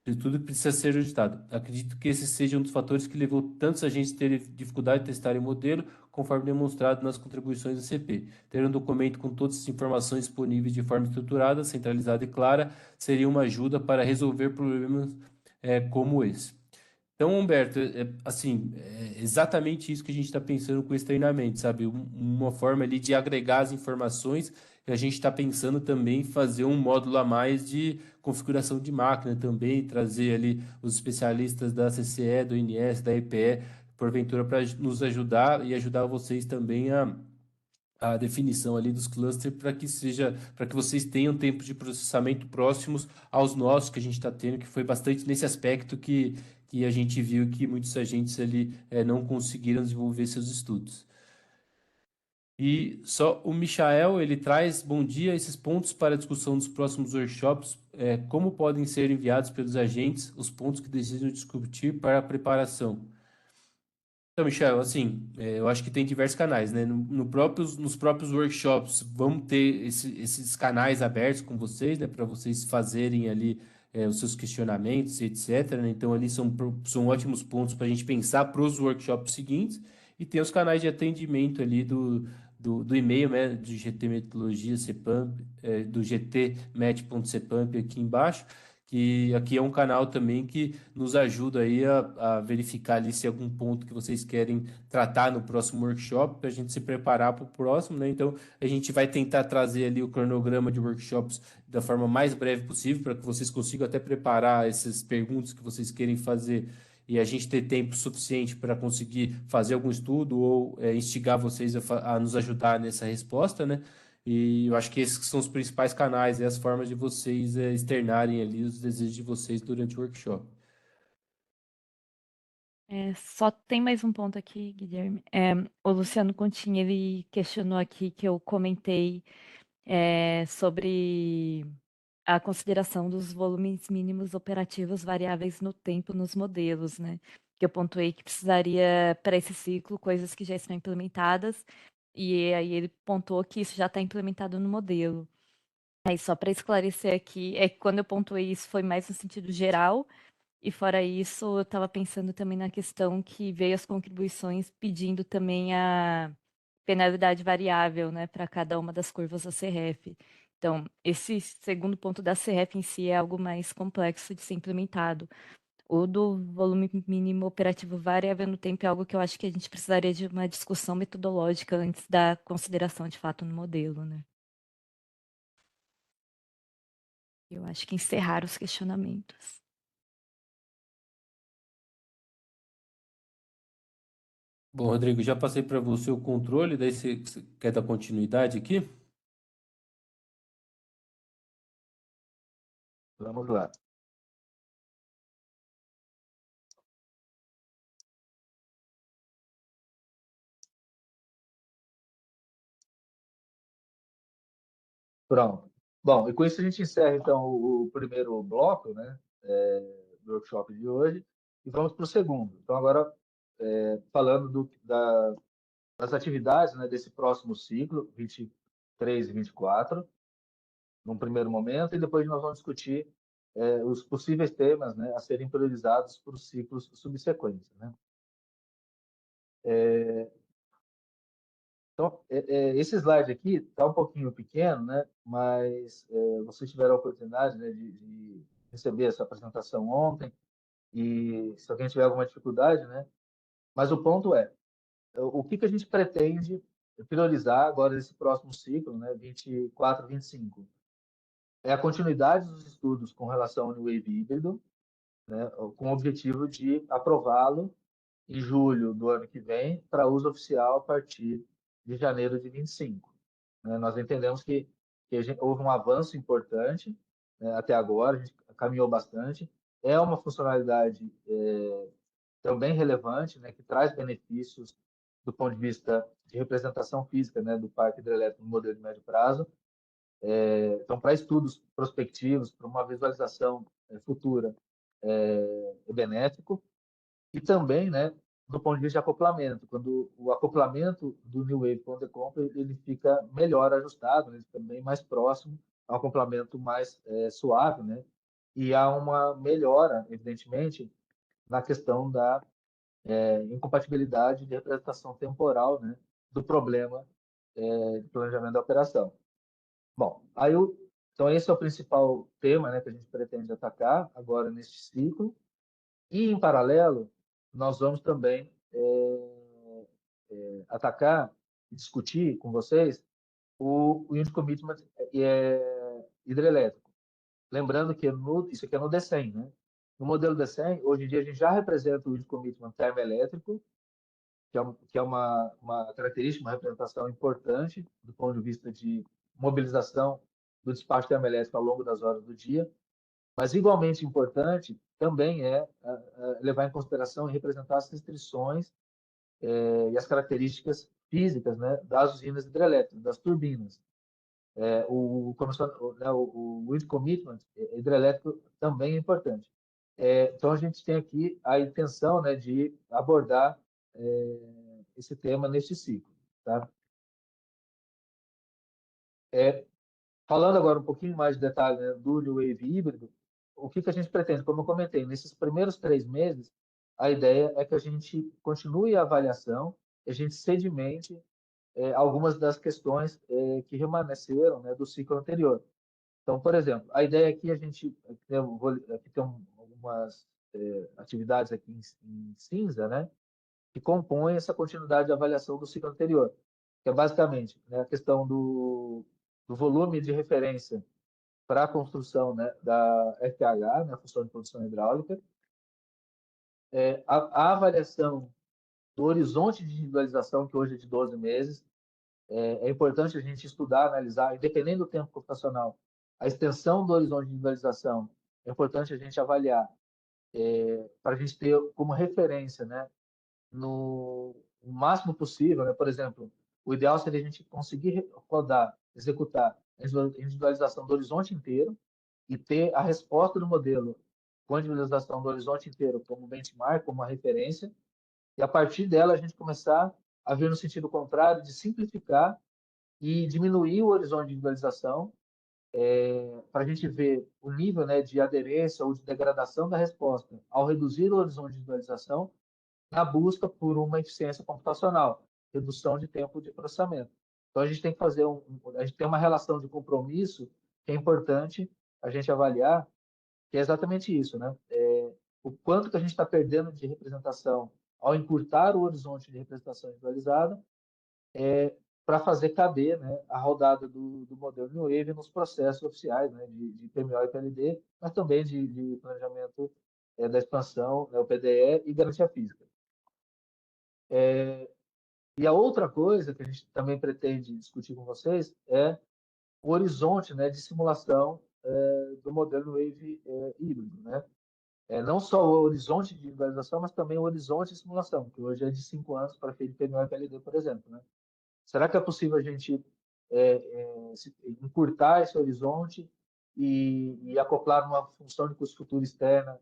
de tudo que precisa ser ajustado. Acredito que esse seja um dos fatores que levou tantos agentes a terem dificuldade de testarem o modelo, conforme demonstrado nas contribuições do CP. Ter um documento com todas as informações disponíveis de forma estruturada, centralizada e clara seria uma ajuda para resolver problemas como esse. Então, Humberto, assim, é exatamente isso que a gente está pensando com esse treinamento, sabe? Uma forma ali de agregar as informações, e a gente está pensando também em fazer um módulo a mais de configuração de máquina também, trazer ali os especialistas da CCE, do INS, da EPE, porventura, para nos ajudar e ajudar vocês também a definição ali dos clusters para que vocês tenham tempos de processamento próximos aos nossos que a gente está tendo, que foi bastante nesse aspecto que a gente viu que muitos agentes ali não conseguiram desenvolver seus estudos. E só o Michael, ele traz, bom dia, esses pontos para a discussão dos próximos workshops, como podem ser enviados pelos agentes os pontos que desejam discutir para a preparação. Então, Michel, assim, eu acho que tem diversos canais, né? Nos próprios workshops, vamos ter esses canais abertos com vocês, né? Para vocês fazerem ali os seus questionamentos, etc., né? Então, ali são ótimos pontos para a gente pensar para os workshops seguintes. E tem os canais de atendimento ali do e-mail, né? Do GT Metodologia, CPAMP, do gtmet.cpamp aqui embaixo, que aqui é um canal também que nos ajuda aí a verificar ali se é algum ponto que vocês querem tratar no próximo workshop, para a gente se preparar para o próximo, né? Então, a gente vai tentar trazer ali o cronograma de workshops da forma mais breve possível, para que vocês consigam até preparar essas perguntas que vocês querem fazer e a gente ter tempo suficiente para conseguir fazer algum estudo ou instigar vocês a nos ajudar nessa resposta, né? E eu acho que esses são os principais canais e as formas de vocês externarem ali os desejos de vocês durante o workshop. Só tem mais um ponto aqui, Guilherme. O Luciano Contini, ele questionou aqui que eu comentei sobre a consideração dos volumes mínimos operativos variáveis no tempo nos modelos, né? Que eu pontuei que precisaria, para esse ciclo, coisas que já estão implementadas, e aí ele pontuou que isso já está implementado no modelo. Aí, só para esclarecer aqui, é que quando eu pontuei isso foi mais no sentido geral, e fora isso, eu estava pensando também na questão que veio as contribuições pedindo também a penalidade variável, né, para cada uma das curvas da CREF. Então, esse segundo ponto da CREF em si é algo mais complexo de ser implementado. O do volume mínimo operativo variável no tempo é algo que eu acho que a gente precisaria de uma discussão metodológica antes da consideração de fato no modelo, né? Eu acho que encerrar os questionamentos. Bom, Rodrigo, já passei para você o controle, daí você quer dar continuidade aqui? Vamos lá. Pronto. Bom, e com isso a gente encerra, então, o primeiro bloco, né, do workshop de hoje, e vamos para o segundo. Então, agora, falando das atividades, né, desse próximo ciclo, 23 e 24, num primeiro momento, e depois nós vamos discutir os possíveis temas, né, a serem priorizados para os ciclos subsequentes, né? Então, esse slide aqui está um pouquinho pequeno, né? Mas vocês tiveram a oportunidade, né, de receber essa apresentação ontem, e se alguém tiver alguma dificuldade, né? Mas o ponto é, o que que a gente pretende priorizar agora nesse próximo ciclo, né? 24, 25? É a continuidade dos estudos com relação ao New Wave híbrido, né? Com o objetivo de aprová-lo em julho do ano que vem para uso oficial a partir de janeiro de 25. Né? Nós entendemos que houve um avanço importante, né, até agora, a gente caminhou bastante. É uma funcionalidade também relevante, né, que traz benefícios do ponto de vista de representação física, né, do parque hidrelétrico no modelo de médio prazo. Então, para estudos prospectivos, para uma visualização futura, é benéfico. E também, né, do ponto de vista de acoplamento, quando o acoplamento do New Wave com o Decomp, ele fica melhor ajustado, né, ele fica bem mais próximo, é um acoplamento mais suave, né, e há uma melhora, evidentemente, na questão da incompatibilidade de representação temporal, né, do problema de planejamento da operação. Bom, então esse é o principal tema, né, que a gente pretende atacar agora neste ciclo. E, em paralelo, nós vamos também atacar e discutir com vocês o Unit Commitment hidrelétrico. Lembrando que isso aqui é no DECEM, né? No modelo DECEM, hoje em dia, a gente já representa o Unit Commitment termoelétrico, que é uma característica, uma representação importante do ponto de vista de mobilização do despacho termoelétrico ao longo das horas do dia, mas igualmente importante também é levar em consideração e representar as restrições e as características físicas, né, das usinas hidrelétricas, das turbinas. O wind commitment hidrelétrico também é importante. Então, a gente tem aqui a intenção, né, de abordar esse tema neste ciclo. Tá? Falando agora um pouquinho mais de detalhe, né, do New Wave híbrido, o que a gente pretende? Como eu comentei, nesses primeiros 3 meses, a ideia é que a gente continue a avaliação, a gente sedimente algumas das questões que remanesceram, né, do ciclo anterior. Então, por exemplo, a ideia aqui aqui tem algumas atividades aqui em cinza, né, que compõem essa continuidade de avaliação do ciclo anterior, que é basicamente, né, a questão do volume de referência para a construção, né, da FPH, né, a função de produção hidráulica, a avaliação do horizonte de individualização, que hoje é de 12 meses. É importante a gente estudar, analisar, independente do tempo computacional, a extensão do horizonte de individualização. É importante a gente avaliar, para a gente ter como referência, né, no máximo possível, né? Por exemplo, o ideal seria a gente conseguir rodar, executar a individualização do horizonte inteiro e ter a resposta do modelo com a individualização do horizonte inteiro como benchmark, como uma referência, e a partir dela a gente começar a ver no sentido contrário de simplificar e diminuir o horizonte de individualização para a gente ver o nível, né, de aderência ou de degradação da resposta ao reduzir o horizonte de individualização na busca por uma eficiência computacional, redução de tempo de processamento. Então, a gente tem que fazer a gente tem uma relação de compromisso que é importante a gente avaliar, que é exatamente isso, né? O quanto que a gente está perdendo de representação ao encurtar o horizonte de representação individualizada, para fazer caber, né, a rodada do modelo New Wave nos processos oficiais, né, de PMO e PLD, mas também de planejamento da expansão, né, o PDE e garantia física. E a outra coisa que a gente também pretende discutir com vocês é o horizonte, né, de simulação do modelo Wave híbrido, né? Não só o horizonte de individualização, mas também o horizonte de simulação, que hoje é de 5 anos para feito PMO e PLD, por exemplo, né? Será que é possível a gente encurtar esse horizonte e acoplar uma função de custo futuro externa,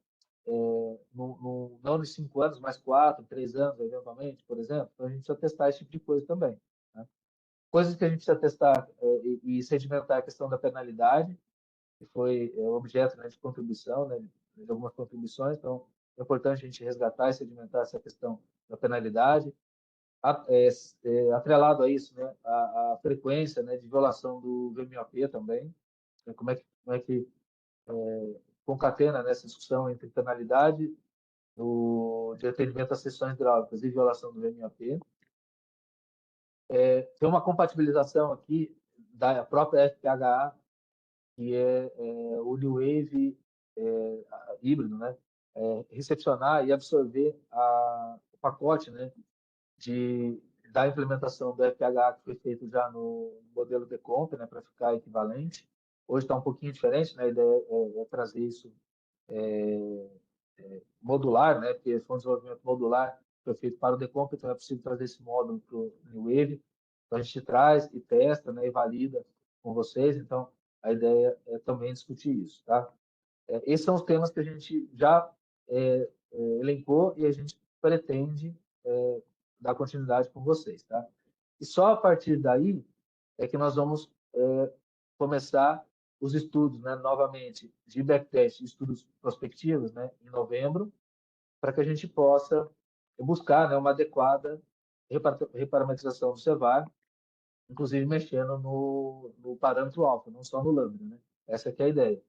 não de 5 anos, mas 4, 3 anos, eventualmente, por exemplo? Então, a gente precisa testar esse tipo de coisa também. Né? Coisas que a gente precisa testar e sedimentar a questão da penalidade, que foi objeto, né, de contribuição, né, de algumas contribuições. Então, é importante a gente resgatar e sedimentar essa questão da penalidade. Atrelado a isso, né, a frequência, né, de violação do VMOP também, né, como é que concatena nessa discussão entre penalidade de atendimento às sessões hidráulicas e violação do VMOP. Tem uma compatibilização aqui da própria FPHA, que é o New Wave híbrido, né, recepcionar e absorver o pacote, né, da implementação do FPHA que foi feito já no modelo Decomp, né, para ficar equivalente. Hoje está um pouquinho diferente, né? A ideia é trazer isso modular, né? Porque foi um desenvolvimento modular que foi feito para o Decomp, então é possível trazer esse módulo para o New Wave. Então a gente traz e testa, né, e valida com vocês. Então a ideia é também discutir isso, tá? Esses são os temas que a gente já elencou e a gente pretende dar continuidade com vocês, tá? E só a partir daí é que nós vamos começar os estudos, né, novamente, de backtest e estudos prospectivos, né, em novembro, para que a gente possa buscar, né, uma adequada reparametrização do CEVAR, inclusive mexendo no parâmetro alfa, não só no lambda, né? Essa que é a ideia.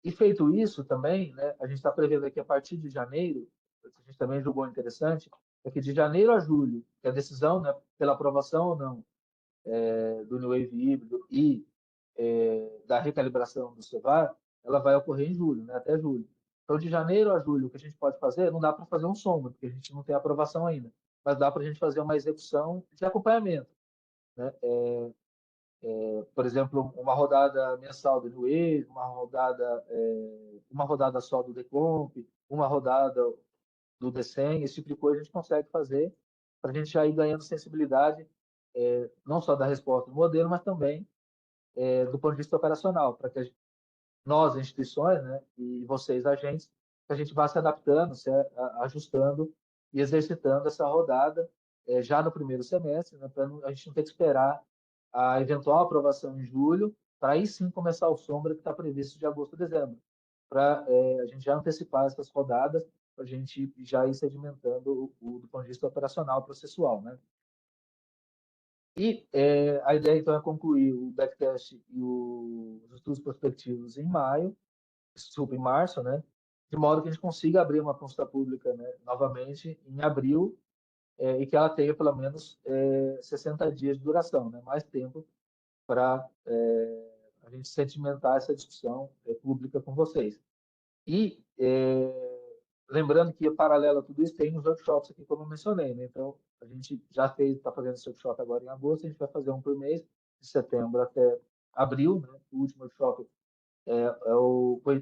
E feito isso também, né, a gente está prevendo aqui a partir de janeiro, a gente também julgou interessante, é que de janeiro a julho, que a decisão, né, pela aprovação ou não do New Wave híbrido e da recalibração do CEVAR, ela vai ocorrer em julho, né, até julho. Então, de janeiro a julho, o que a gente pode fazer, não dá para fazer um sombra, porque a gente não tem aprovação ainda, mas dá para a gente fazer uma execução de acompanhamento, né? Por exemplo, uma rodada mensal do New Wave, uma rodada só do Decomp, uma rodada do Decem, esse tipo de coisa a gente consegue fazer para a gente já ir ganhando sensibilidade, não só da resposta do modelo, mas também do ponto de vista operacional, para que nós, instituições, né, e vocês, agentes, que a gente vá se adaptando, ajustando e exercitando essa rodada já no primeiro semestre, né, para a gente não ter que esperar a eventual aprovação em julho, para aí sim começar o sombra que está previsto de agosto a dezembro, para a gente já antecipar essas rodadas, para a gente já ir sedimentando do ponto de vista operacional, processual, né? E a ideia, então, é concluir o backtest e os estudos prospectivos em maio, desculpa, em março, né? De modo que a gente consiga abrir uma consulta pública, né, novamente em abril, e que ela tenha pelo menos 60 dias de duração, né? Mais tempo para a gente sedimentar essa discussão pública com vocês. E lembrando que, paralelo a tudo isso, tem os workshops aqui, como eu mencionei, né? Então, a gente já está fazendo esse workshop agora em agosto, a gente vai fazer um por mês, de setembro até abril, né? O último workshop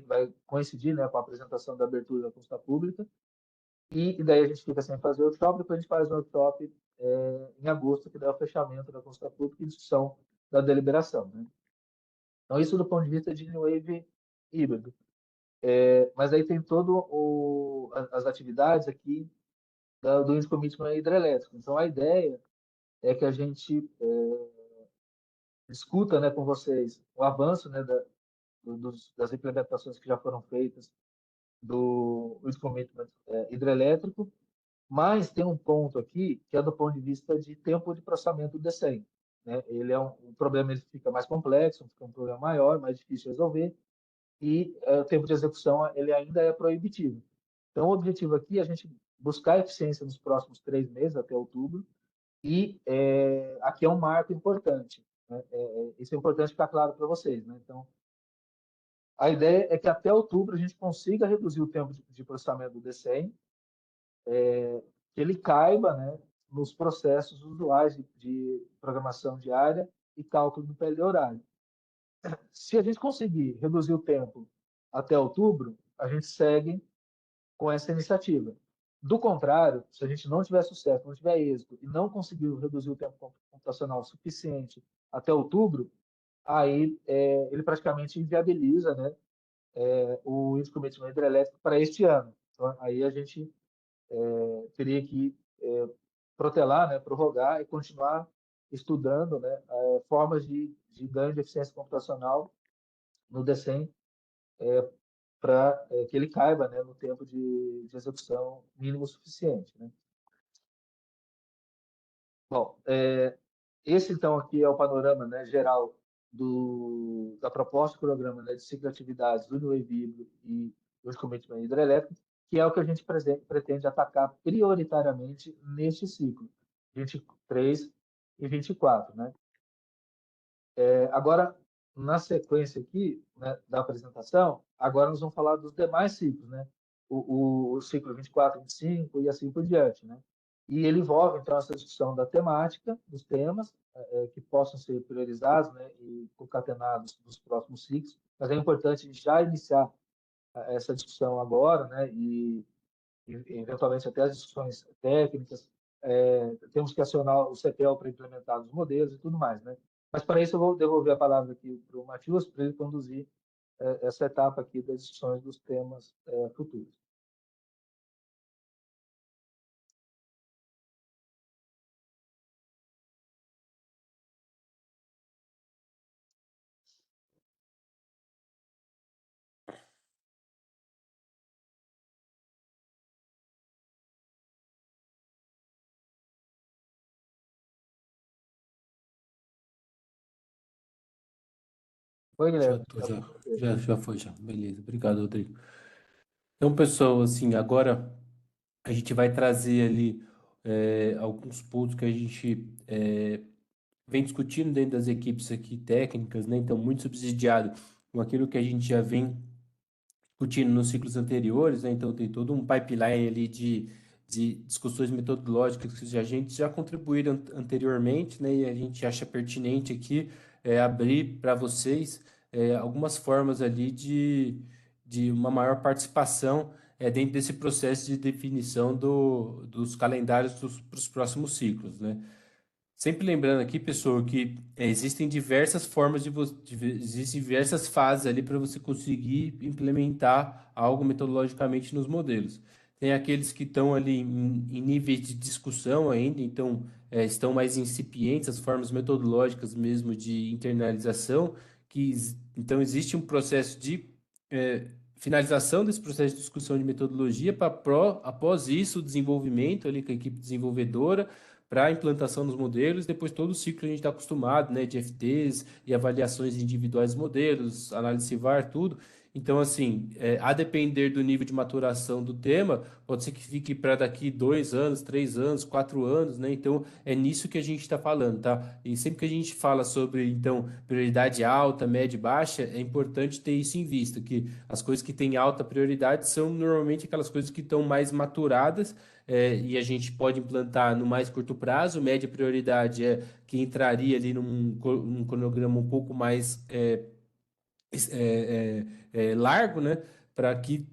vai coincidir, né, com a apresentação da abertura da consulta pública, e daí a gente fica sem fazer o workshop, depois a gente faz um workshop em agosto, que dá o fechamento da consulta pública e discussão da deliberação, né? Então, isso do ponto de vista de New Wave híbrido. Mas aí tem todo as atividades aqui do índice commitment hidrelétrico. Então, a ideia é que a gente discuta, né, com vocês o avanço, né, das implementações que já foram feitas do índice commitment hidrelétrico, mas tem um ponto aqui que é do ponto de vista de tempo de processamento do DECEM, né? Ele é um problema, ele fica mais complexo, fica um problema maior, mais difícil de resolver, e o tempo de execução ele ainda é proibitivo. Então, o objetivo aqui é a gente buscar eficiência nos próximos 3 meses, até outubro, e aqui é um marco importante, né? Isso é importante ficar claro para vocês, né? Então, a ideia é que até outubro a gente consiga reduzir o tempo de processamento do DCEM, que ele caiba, né, nos processos usuais de programação diária e cálculo do PLD horário. Se a gente conseguir reduzir o tempo até outubro, a gente segue com essa iniciativa. Do contrário, se a gente não tiver sucesso, não tiver êxito e não conseguir reduzir o tempo computacional suficiente até outubro, aí ele praticamente inviabiliza, né, o índice de comprometimento hidrelétrico para este ano. Então, aí a gente teria que protelar, né, prorrogar e continuar estudando, né, formas de ganho de eficiência computacional no DECEM para que ele caiba, né, no tempo de execução mínimo suficiente, né? Bom, esse então aqui é o panorama, né, geral da proposta do programa, né, de ciclo de atividades do New Wave e dos comprometimento hidrelétrico, que é o que a gente pretende atacar prioritariamente neste ciclo, 23 e 24, né? Agora, na sequência aqui, né, da apresentação, agora nós vamos falar dos demais ciclos, né? O ciclo 24, 25 e assim por diante, né? E ele envolve, então, essa discussão da temática, dos temas, que possam ser priorizados, né, e concatenados nos próximos ciclos. Mas é importante já iniciar essa discussão agora, né, e eventualmente até as discussões técnicas. Temos que acionar o CETEL para implementar os modelos e tudo mais, né? Mas para isso eu vou devolver a palavra aqui para o Matheus, para ele conduzir essa etapa aqui das discussões dos temas futuros. Oi, Já Guilherme. tô, já foi, já. Beleza, obrigado, Rodrigo. Então, pessoal, assim, agora a gente vai trazer ali alguns pontos que a gente vem discutindo dentro das equipes aqui técnicas, né? Então, muito subsidiado com aquilo que a gente já vem discutindo nos ciclos anteriores, né? Então, tem todo um pipeline ali de discussões metodológicas que a gente já contribuíram anteriormente, né? E a gente acha pertinente aqui abrir para vocês algumas formas ali de uma maior participação dentro desse processo de definição dos calendários para os próximos ciclos, né? Sempre lembrando aqui, pessoal, que existem diversas formas existem diversas fases ali para você conseguir implementar algo metodologicamente nos modelos. Tem aqueles que estão ali em níveis de discussão ainda, então estão mais incipientes, as formas metodológicas mesmo de internalização, então existe um processo de finalização desse processo de discussão de metodologia para após isso o desenvolvimento ali com a equipe desenvolvedora para a implantação dos modelos, depois todo o ciclo a gente está acostumado, né, de FTs e avaliações individuais dos modelos, análise VAR, tudo. Então, assim, a depender do nível de maturação do tema, pode ser que fique para daqui 2 anos, 3 anos, 4 anos, né? Então, é nisso que a gente está falando, tá? E sempre que a gente fala sobre, então, prioridade alta, média e baixa, é importante ter isso em vista, que as coisas que têm alta prioridade são normalmente aquelas coisas que estão mais maturadas e a gente pode implantar no mais curto prazo. Média prioridade é que entraria ali num cronograma um pouco mais largo, né, para que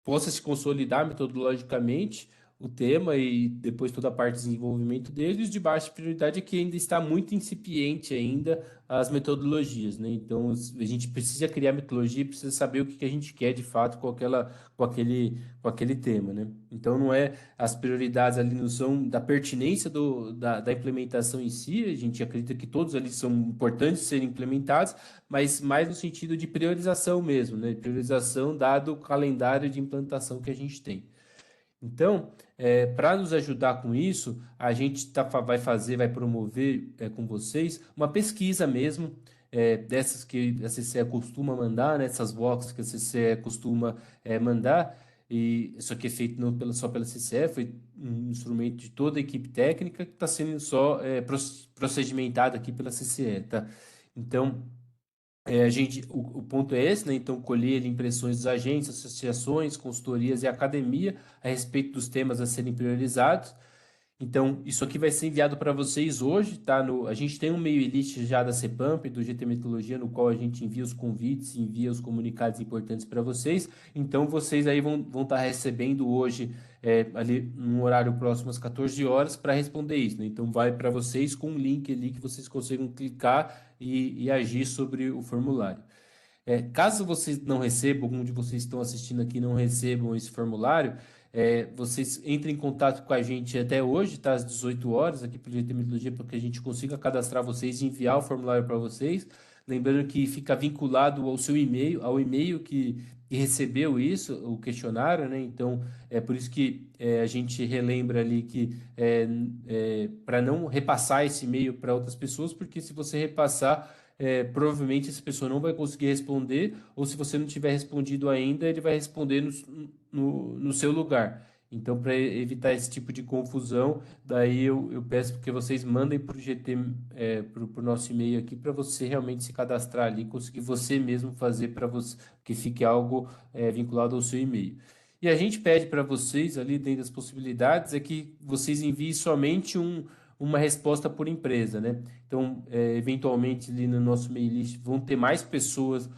possa se consolidar metodologicamente o tema e depois toda a parte de desenvolvimento dele. E os de baixa prioridade é que ainda está muito incipiente ainda as metodologias, né? Então a gente precisa criar metodologia, precisa saber o que a gente quer de fato com aquele tema, né? Então não é as prioridades ali não são da pertinência da implementação em si, a gente acredita que todos ali são importantes de serem implementados, mas mais no sentido de priorização mesmo, né? Priorização dado o calendário de implantação que a gente tem. Então, para nos ajudar com isso, a gente vai promover com vocês uma pesquisa mesmo, dessas que a CCE costuma mandar, né? Essas boxes que a CCE costuma mandar, e isso aqui é feito só pela CCE, foi um instrumento de toda a equipe técnica que está sendo só procedimentado aqui pela CCE, tá? Então, o ponto é esse, né? Então, colher ali impressões dos agentes, associações, consultorias e academia a respeito dos temas a serem priorizados. Então, isso aqui vai ser enviado para vocês hoje, tá? A gente tem um mail list já da CEPAMP, do GT Metodologia, no qual a gente envia os convites, envia os comunicados importantes para vocês. Então, vocês aí vão estar recebendo hoje, ali, num horário próximo às 14 horas, para responder isso, né? Então, vai para vocês com um link ali que vocês consigam clicar e agir sobre o formulário. Caso vocês não recebam, algum de vocês que estão assistindo aqui não recebam esse formulário, vocês entrem em contato com a gente até hoje, tá? Às 18 horas, aqui pelo GT Metodologia, para que a gente consiga cadastrar vocês e enviar o formulário para vocês. Lembrando que fica vinculado ao seu e-mail, ao e-mail que recebeu isso, o questionário, né? Então, é por isso que a gente relembra ali que para não repassar esse e-mail para outras pessoas, porque se você repassar provavelmente essa pessoa não vai conseguir responder, ou se você não tiver respondido ainda, ele vai responder no seu lugar. Então, para evitar esse tipo de confusão, daí eu peço que vocês mandem para o GT, para o nosso e-mail aqui, para você realmente se cadastrar ali, conseguir você mesmo fazer para você, que fique algo vinculado ao seu e-mail. E a gente pede para vocês, ali dentro das possibilidades, é que vocês enviem somente uma resposta por empresa, né? Então, eventualmente, ali no nosso mail list vão ter mais pessoas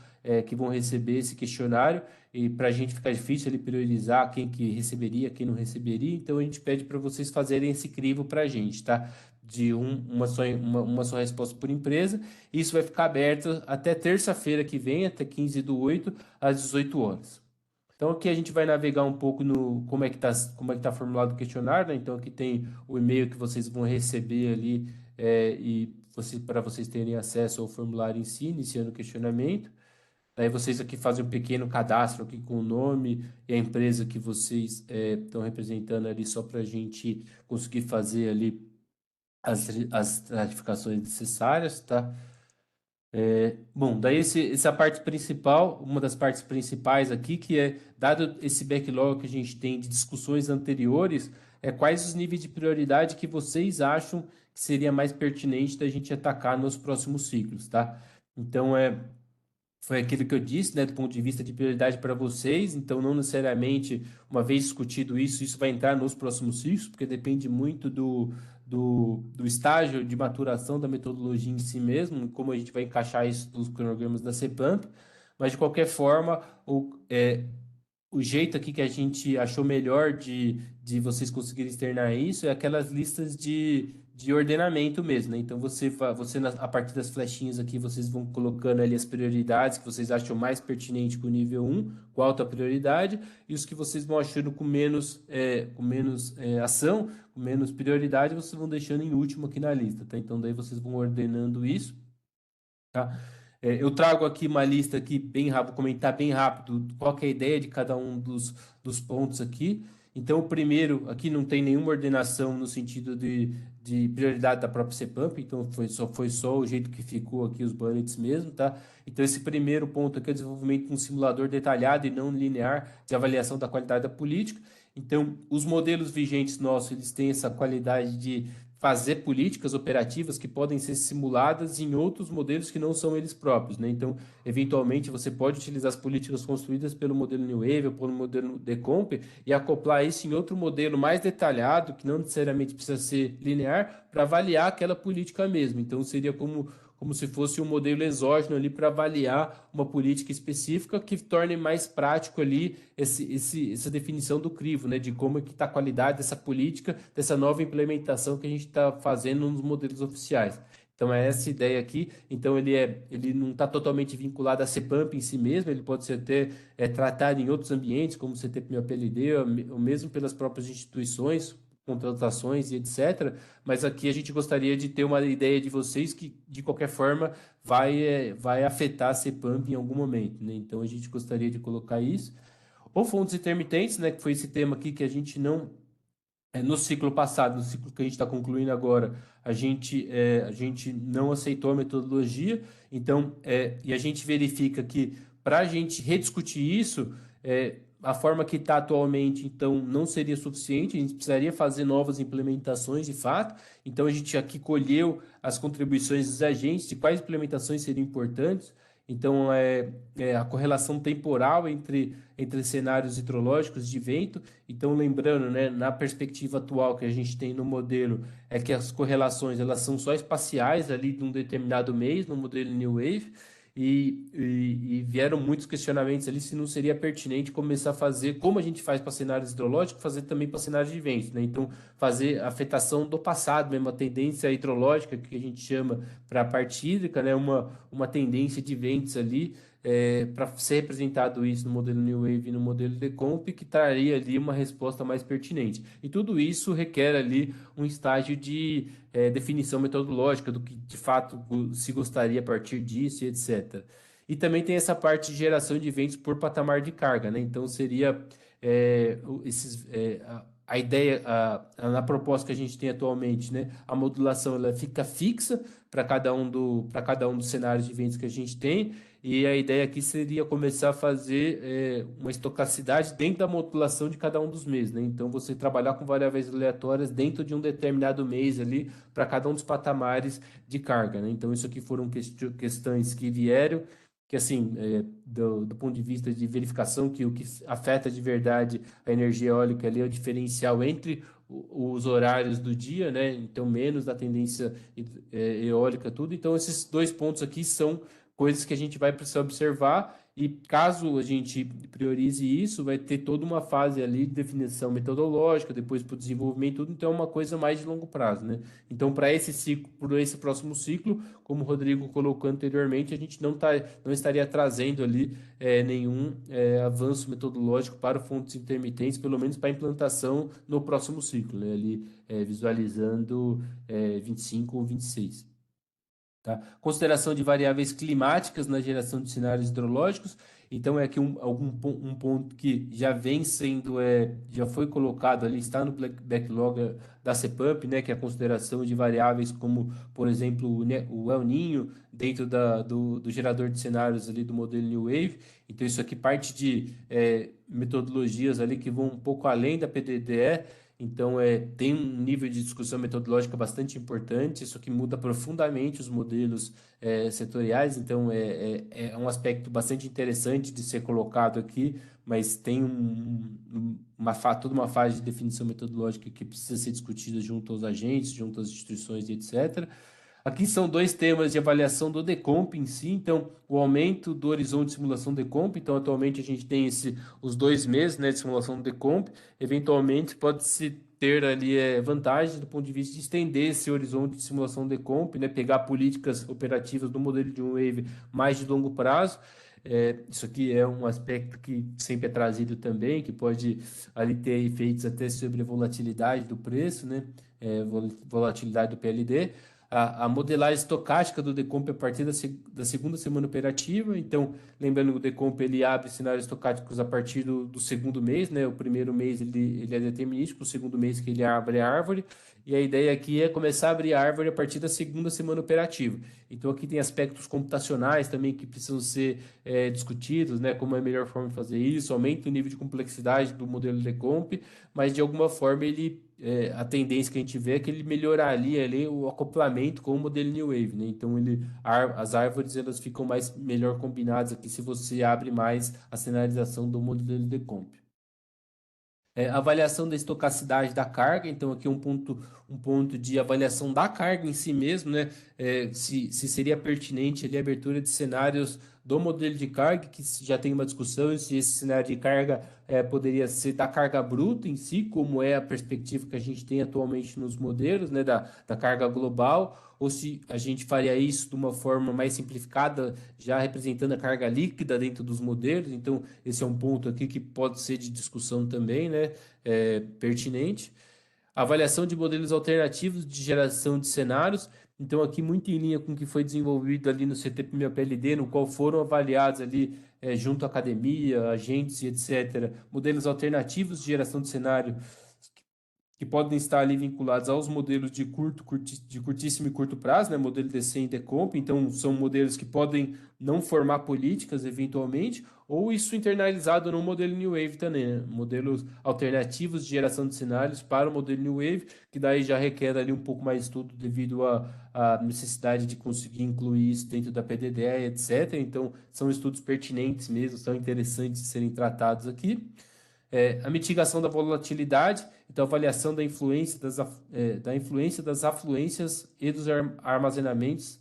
que vão receber esse questionário, e para a gente ficar difícil ele priorizar quem que receberia, quem não receberia, então a gente pede para vocês fazerem esse crivo para a gente, tá? De uma só resposta por empresa. Isso vai ficar aberto até terça-feira que vem, até 15/8, às 18 horas. Então aqui a gente vai navegar um pouco no como é que tá formulado o questionário, né? Então aqui tem o e-mail que vocês vão receber ali e para vocês terem acesso ao formulário em si, iniciando o questionamento. Daí vocês aqui fazem um pequeno cadastro aqui com o nome e a empresa que vocês estão representando ali, só para a gente conseguir fazer ali as ratificações necessárias, tá? Bom, daí essa parte principal, uma das partes principais aqui, que é, dado esse backlog que a gente tem de discussões anteriores, quais os níveis de prioridade que vocês acham que seria mais pertinente da gente atacar nos próximos ciclos, tá? Então, foi aquilo que eu disse, né, do ponto de vista de prioridade para vocês, então não necessariamente, uma vez discutido isso, isso vai entrar nos próximos ciclos, porque depende muito do estágio de maturação da metodologia em si mesmo, como a gente vai encaixar isso nos cronogramas da CEPAMP, mas de qualquer forma, o jeito aqui que a gente achou melhor de vocês conseguirem externar isso é aquelas listas de ordenamento mesmo, né? Então, a partir das flechinhas aqui, vocês vão colocando ali as prioridades que vocês acham mais pertinente com o nível 1, com alta prioridade, e os que vocês vão achando com menos ação, com menos prioridade, vocês vão deixando em último aqui na lista, tá? Então, daí vocês vão ordenando isso, tá? Eu trago aqui uma lista aqui bem rápido, vou comentar bem rápido qual que é a ideia de cada um dos pontos aqui. Então, o primeiro, aqui não tem nenhuma ordenação no sentido de prioridade da própria CEPAMP, então foi só o jeito que ficou aqui os bullets mesmo, tá? Então, esse primeiro ponto aqui é o desenvolvimento de um simulador detalhado e não linear de avaliação da qualidade da política. Então, os modelos vigentes nossos, eles têm essa qualidade de fazer políticas operativas que podem ser simuladas em outros modelos que não são eles próprios, né? Então, eventualmente, você pode utilizar as políticas construídas pelo modelo New Wave ou pelo modelo Decomp e acoplar isso em outro modelo mais detalhado, que não necessariamente precisa ser linear, para avaliar aquela política mesmo. Então, seria como se fosse um modelo exógeno ali para avaliar uma política específica que torne mais prático ali essa definição do crivo, né? De como é que está a qualidade dessa política, dessa nova implementação que a gente está fazendo nos modelos oficiais. Então, é essa ideia aqui. Então, ele não está totalmente vinculado à CEPAMP em si mesmo, ele pode ser até tratado em outros ambientes, como o CTP-PLD, ou mesmo pelas próprias instituições, contratações e etc. Mas aqui a gente gostaria de ter uma ideia de vocês que, de qualquer forma, vai afetar a CEPAMP em algum momento, né? Então, a gente gostaria de colocar isso. Ou fontes intermitentes, né, que foi esse tema aqui que a gente não no ciclo passado, no ciclo que a gente está concluindo agora, a gente não aceitou a metodologia, então, e a gente verifica que para a gente rediscutir isso, a forma que está atualmente, então, não seria suficiente, a gente precisaria fazer novas implementações de fato, então a gente aqui colheu as contribuições dos agentes de quais implementações seriam importantes, então, a correlação temporal entre cenários hidrológicos de vento. Então, lembrando, né, na perspectiva atual que a gente tem no modelo, é que as correlações elas são só espaciais ali de um determinado mês, no modelo New Wave, e vieram muitos questionamentos ali se não seria pertinente começar a fazer, como a gente faz para cenários hidrológicos, fazer também para cenários de vento, né? Então, fazer afetação do passado mesmo, a tendência hidrológica que a gente chama para a parte hídrica, né? Uma tendência de ventos ali, para ser representado isso no modelo New Wave e no modelo Decomp, que traria ali uma resposta mais pertinente. E tudo isso requer ali um estágio de definição metodológica do que de fato se gostaria a partir disso e etc. E também tem essa parte de geração de eventos por patamar de carga, né? Então seria a ideia, na proposta que a gente tem atualmente, né? A modulação ela fica fixa para cada um dos cenários de eventos que a gente tem, e a ideia aqui seria começar a fazer uma estocacidade dentro da modulação de cada um dos meses, né? Então, você trabalhar com variáveis aleatórias dentro de um determinado mês ali, para cada um dos patamares de carga, né? Então, isso aqui foram questões que vieram, que assim, do ponto de vista de verificação, que o que afeta de verdade a energia eólica ali é o diferencial entre os horários do dia, né? Então, menos da tendência eólica, tudo. Então, esses dois pontos aqui são coisas que a gente vai precisar observar, e caso a gente priorize isso, vai ter toda uma fase ali de definição metodológica, depois para o desenvolvimento, tudo, então é uma coisa mais de longo prazo, né? Então, para esse ciclo, para esse próximo ciclo, como o Rodrigo colocou anteriormente, a gente não estaria trazendo ali nenhum avanço metodológico para fontes intermitentes, pelo menos para a implantação no próximo ciclo, né? Ali visualizando 25 ou 26. Tá? Consideração de variáveis climáticas na geração de cenários hidrológicos. Então, é aqui um ponto que já vem sendo, já foi colocado ali, está no backlog da CEPUMP, né, que é a consideração de variáveis como, por exemplo, o El Niño dentro do gerador de cenários ali do modelo New Wave. Então, isso aqui parte de metodologias ali que vão um pouco além da PDDE. Então, tem um nível de discussão metodológica bastante importante. Isso aqui muda profundamente os modelos setoriais. Então, é um aspecto bastante interessante de ser colocado aqui, mas tem toda uma fase de definição metodológica que precisa ser discutida junto aos agentes, junto às instituições e etc. Aqui são dois temas de avaliação do Decomp em si, então o aumento do horizonte de simulação do Decomp. Então atualmente a gente tem os 2 meses, né, de simulação do Decomp. Eventualmente pode-se ter ali vantagens do ponto de vista de estender esse horizonte de simulação do Decomp, né, pegar políticas operativas do modelo de Wave mais de longo prazo. Isso aqui é um aspecto que sempre é trazido também, que pode ali ter efeitos até sobre a volatilidade do preço, né, volatilidade do PLD. A modelagem estocástica do Decomp a partir da segunda semana operativa. Então, lembrando que o Decomp ele abre cenários estocásticos a partir do segundo mês, né? O primeiro mês ele é determinístico, o segundo mês que ele abre a árvore. E a ideia aqui é começar a abrir a árvore a partir da segunda semana operativa. Então, aqui tem aspectos computacionais também que precisam ser discutidos, né? Como é a melhor forma de fazer isso, aumenta o nível de complexidade do modelo Decomp, mas de alguma forma a tendência que a gente vê é que ele melhoraria ali o acoplamento com o modelo New Wave, né? Então as árvores elas ficam melhor combinadas aqui se você abre mais a cenarização do modelo Decomp. Avaliação da estocacidade da carga. Então aqui um ponto de avaliação da carga em si mesmo, né? Se seria pertinente ali a abertura de cenários do modelo de carga, que já tem uma discussão se esse cenário de carga poderia ser da carga bruta em si, como é a perspectiva que a gente tem atualmente nos modelos, né, da carga global, ou se a gente faria isso de uma forma mais simplificada, já representando a carga líquida dentro dos modelos. Então, esse é um ponto aqui que pode ser de discussão também, né, pertinente. Avaliação de modelos alternativos de geração de cenários. Então, aqui muito em linha com o que foi desenvolvido ali no CTP-PLD, no qual foram avaliados ali junto à academia, agentes e etc., modelos alternativos de geração de cenário que podem estar ali vinculados aos modelos de curtíssimo e curto prazo, né? Modelo DC e Decomp. Então, são modelos que podem não formar políticas eventualmente, ou isso internalizado no modelo New Wave também, né? Modelos alternativos de geração de cenários para o modelo New Wave, que daí já requer ali um pouco mais de estudo devido à necessidade de conseguir incluir isso dentro da PDDE, etc. Então, são estudos pertinentes mesmo, são interessantes de serem tratados aqui. A mitigação da volatilidade, então avaliação da influência das afluências e dos armazenamentos,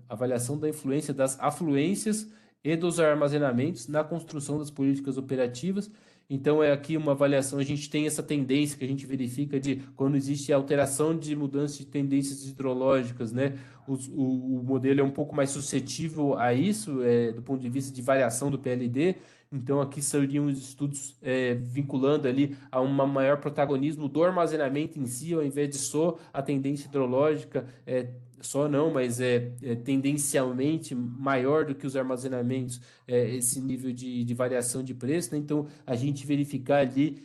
avaliação da influência das afluências e dos armazenamentos na construção das políticas operativas. Então, aqui uma avaliação, a gente tem essa tendência que a gente verifica de quando existe alteração de mudança de tendências hidrológicas, né? O modelo é um pouco mais suscetível a isso, do ponto de vista de variação do PLD. Então, aqui seriam os estudos vinculando ali a um maior protagonismo do armazenamento em si, ao invés de só a tendência hidrológica, mas tendencialmente maior do que os armazenamentos, esse nível de variação de preço, né? Então, a gente verificar ali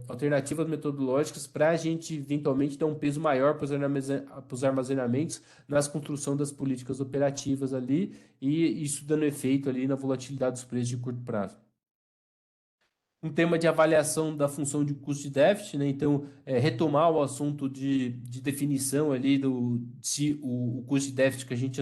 alternativas metodológicas para a gente eventualmente dar um peso maior para os armazenamentos nas construção das políticas operativas ali, e isso dando efeito ali na volatilidade dos preços de curto prazo. Um tema de avaliação da função de custo de déficit, né? Então, retomar o assunto de definição ali se o custo de déficit que a gente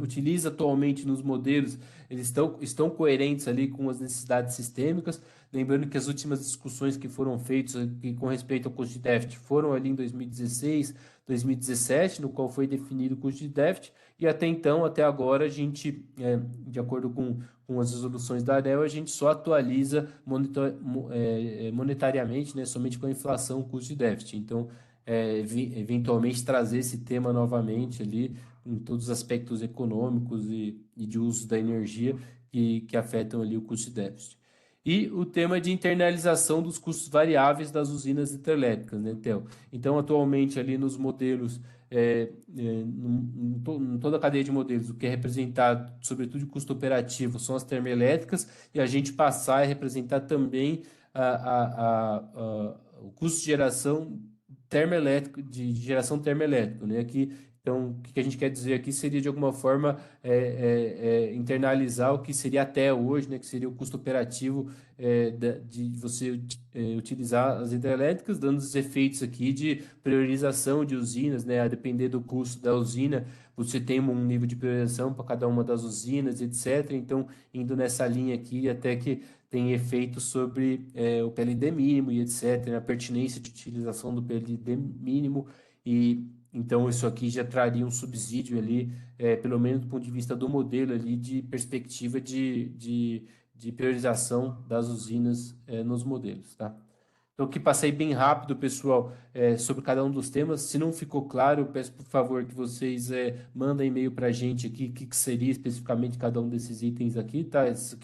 utiliza atualmente nos modelos, eles estão coerentes ali com as necessidades sistêmicas. Lembrando que as últimas discussões que foram feitas aqui com respeito ao custo de déficit foram ali em 2016, 2017, no qual foi definido o custo de déficit, e até então, até agora, a gente, de acordo com as resoluções da ANEEL, a gente só atualiza monetariamente, né, somente com a inflação, o custo de déficit. Então, eventualmente trazer esse tema novamente ali em todos os aspectos econômicos e de uso da energia que afetam ali o custo de déficit. e o tema de internalização dos custos variáveis das usinas hidrelétricas, né, Theo? Então, atualmente, ali nos modelos, em toda a cadeia de modelos, o que é representado, sobretudo de custo operativo, são as termoelétricas, e a gente passar a representar também o custo de geração termoelétrico, de geração termoelétrica, né? Aqui, então, o que a gente quer dizer aqui seria, de alguma forma, internalizar o que seria até hoje, né? Que seria o custo operativo de você utilizar as hidrelétricas, dando os efeitos aqui de priorização de usinas, né? A depender do custo da usina, você tem um nível de priorização para cada uma das usinas, etc. Então, indo nessa linha aqui, até que tem efeitos sobre o PLD mínimo e etc., a pertinência de utilização do PLD mínimo, e então isso aqui já traria um subsídio ali, pelo menos do ponto de vista do modelo ali, de perspectiva de priorização das usinas nos modelos, tá? Então, que passei bem rápido, pessoal, sobre cada um dos temas. Se não ficou claro, eu peço, por favor, que vocês mandem e-mail para a gente aqui, o que seria especificamente cada um desses itens aqui, tá? Isso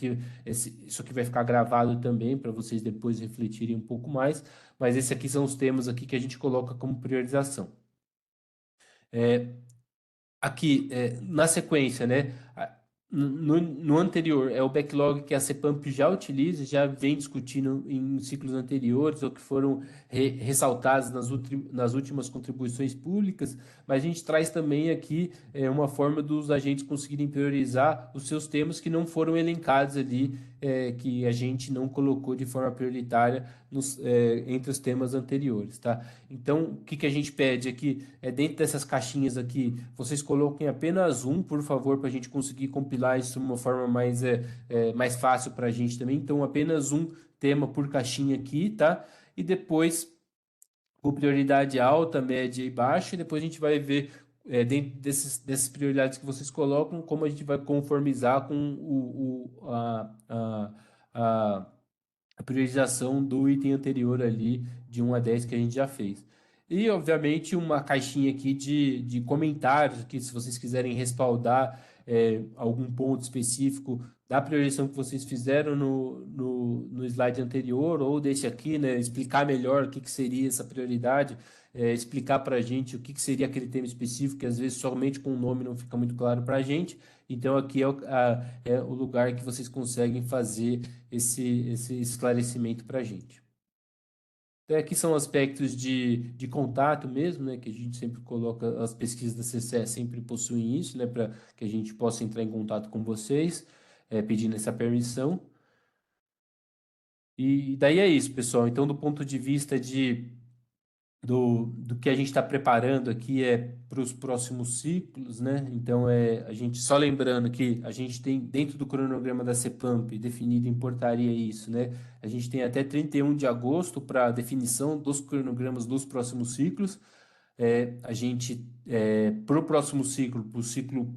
aqui vai ficar gravado também, para vocês depois refletirem um pouco mais, mas esses aqui são os temas aqui que a gente coloca como priorização. Aqui, na sequência, né? No anterior, é o backlog que a CEPAMP já utiliza, já vem discutindo em ciclos anteriores, ou que foram ressaltados nas últimas contribuições públicas, mas a gente traz também aqui uma forma dos agentes conseguirem priorizar os seus temas que não foram elencados ali, que a gente não colocou de forma prioritária entre os temas anteriores, tá? Então, o que a gente pede aqui é, dentro dessas caixinhas aqui, vocês coloquem apenas um, por favor, para a gente conseguir compilar isso de uma forma mais fácil para a gente também. Então, apenas um tema por caixinha aqui, tá? E depois, com prioridade alta, média e baixa, e depois a gente vai ver, dentro dessas prioridades que vocês colocam, como a gente vai conformizar com a priorização do item anterior ali, de 1 a 10 que a gente já fez. E, obviamente, uma caixinha aqui de comentários, que se vocês quiserem respaldar algum ponto específico da priorização que vocês fizeram no slide anterior, ou desse aqui, né, explicar melhor o que seria essa prioridade, explicar para a gente o que seria aquele tema específico, que às vezes somente com o nome não fica muito claro para a gente. Então, aqui é o lugar que vocês conseguem fazer esse esclarecimento para a gente. Então, aqui são aspectos de contato mesmo, né, que a gente sempre coloca, as pesquisas da CCE sempre possuem isso, né, para que a gente possa entrar em contato com vocês, pedindo essa permissão. E daí é isso, pessoal. Então, do ponto de vista do que a gente está preparando aqui para os próximos ciclos, né? Então, a gente, só lembrando que a gente tem, dentro do cronograma da CEPAMP, definido em portaria isso, né? A gente tem até 31 de agosto para definição dos cronogramas dos próximos ciclos. A gente, para o próximo ciclo, para o ciclo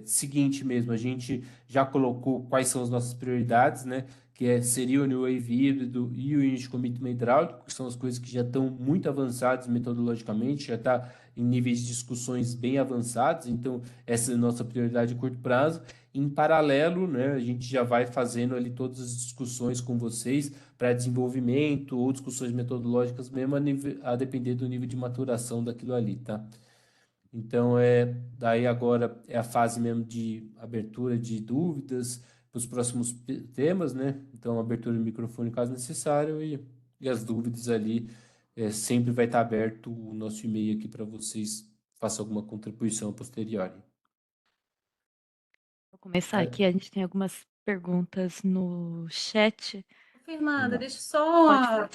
seguinte mesmo, a gente já colocou quais são as nossas prioridades, né? Que seria o New Wave híbrido e o Unit Commitment hidráulico, que são as coisas que já estão muito avançadas metodologicamente, já está em níveis de discussões bem avançados, então essa é a nossa prioridade de curto prazo. Em paralelo, né, a gente já vai fazendo ali todas as discussões com vocês para desenvolvimento ou discussões metodológicas mesmo a depender do nível de maturação daquilo ali, tá? Então, daí agora é a fase mesmo de abertura de dúvidas para os próximos temas, né? Então, abertura do microfone caso necessário e as dúvidas ali, sempre vai estar aberto o nosso e-mail aqui para vocês façam alguma contribuição posterior. Vou começar aqui, a gente tem algumas perguntas no chat. Fernanda, deixa eu só...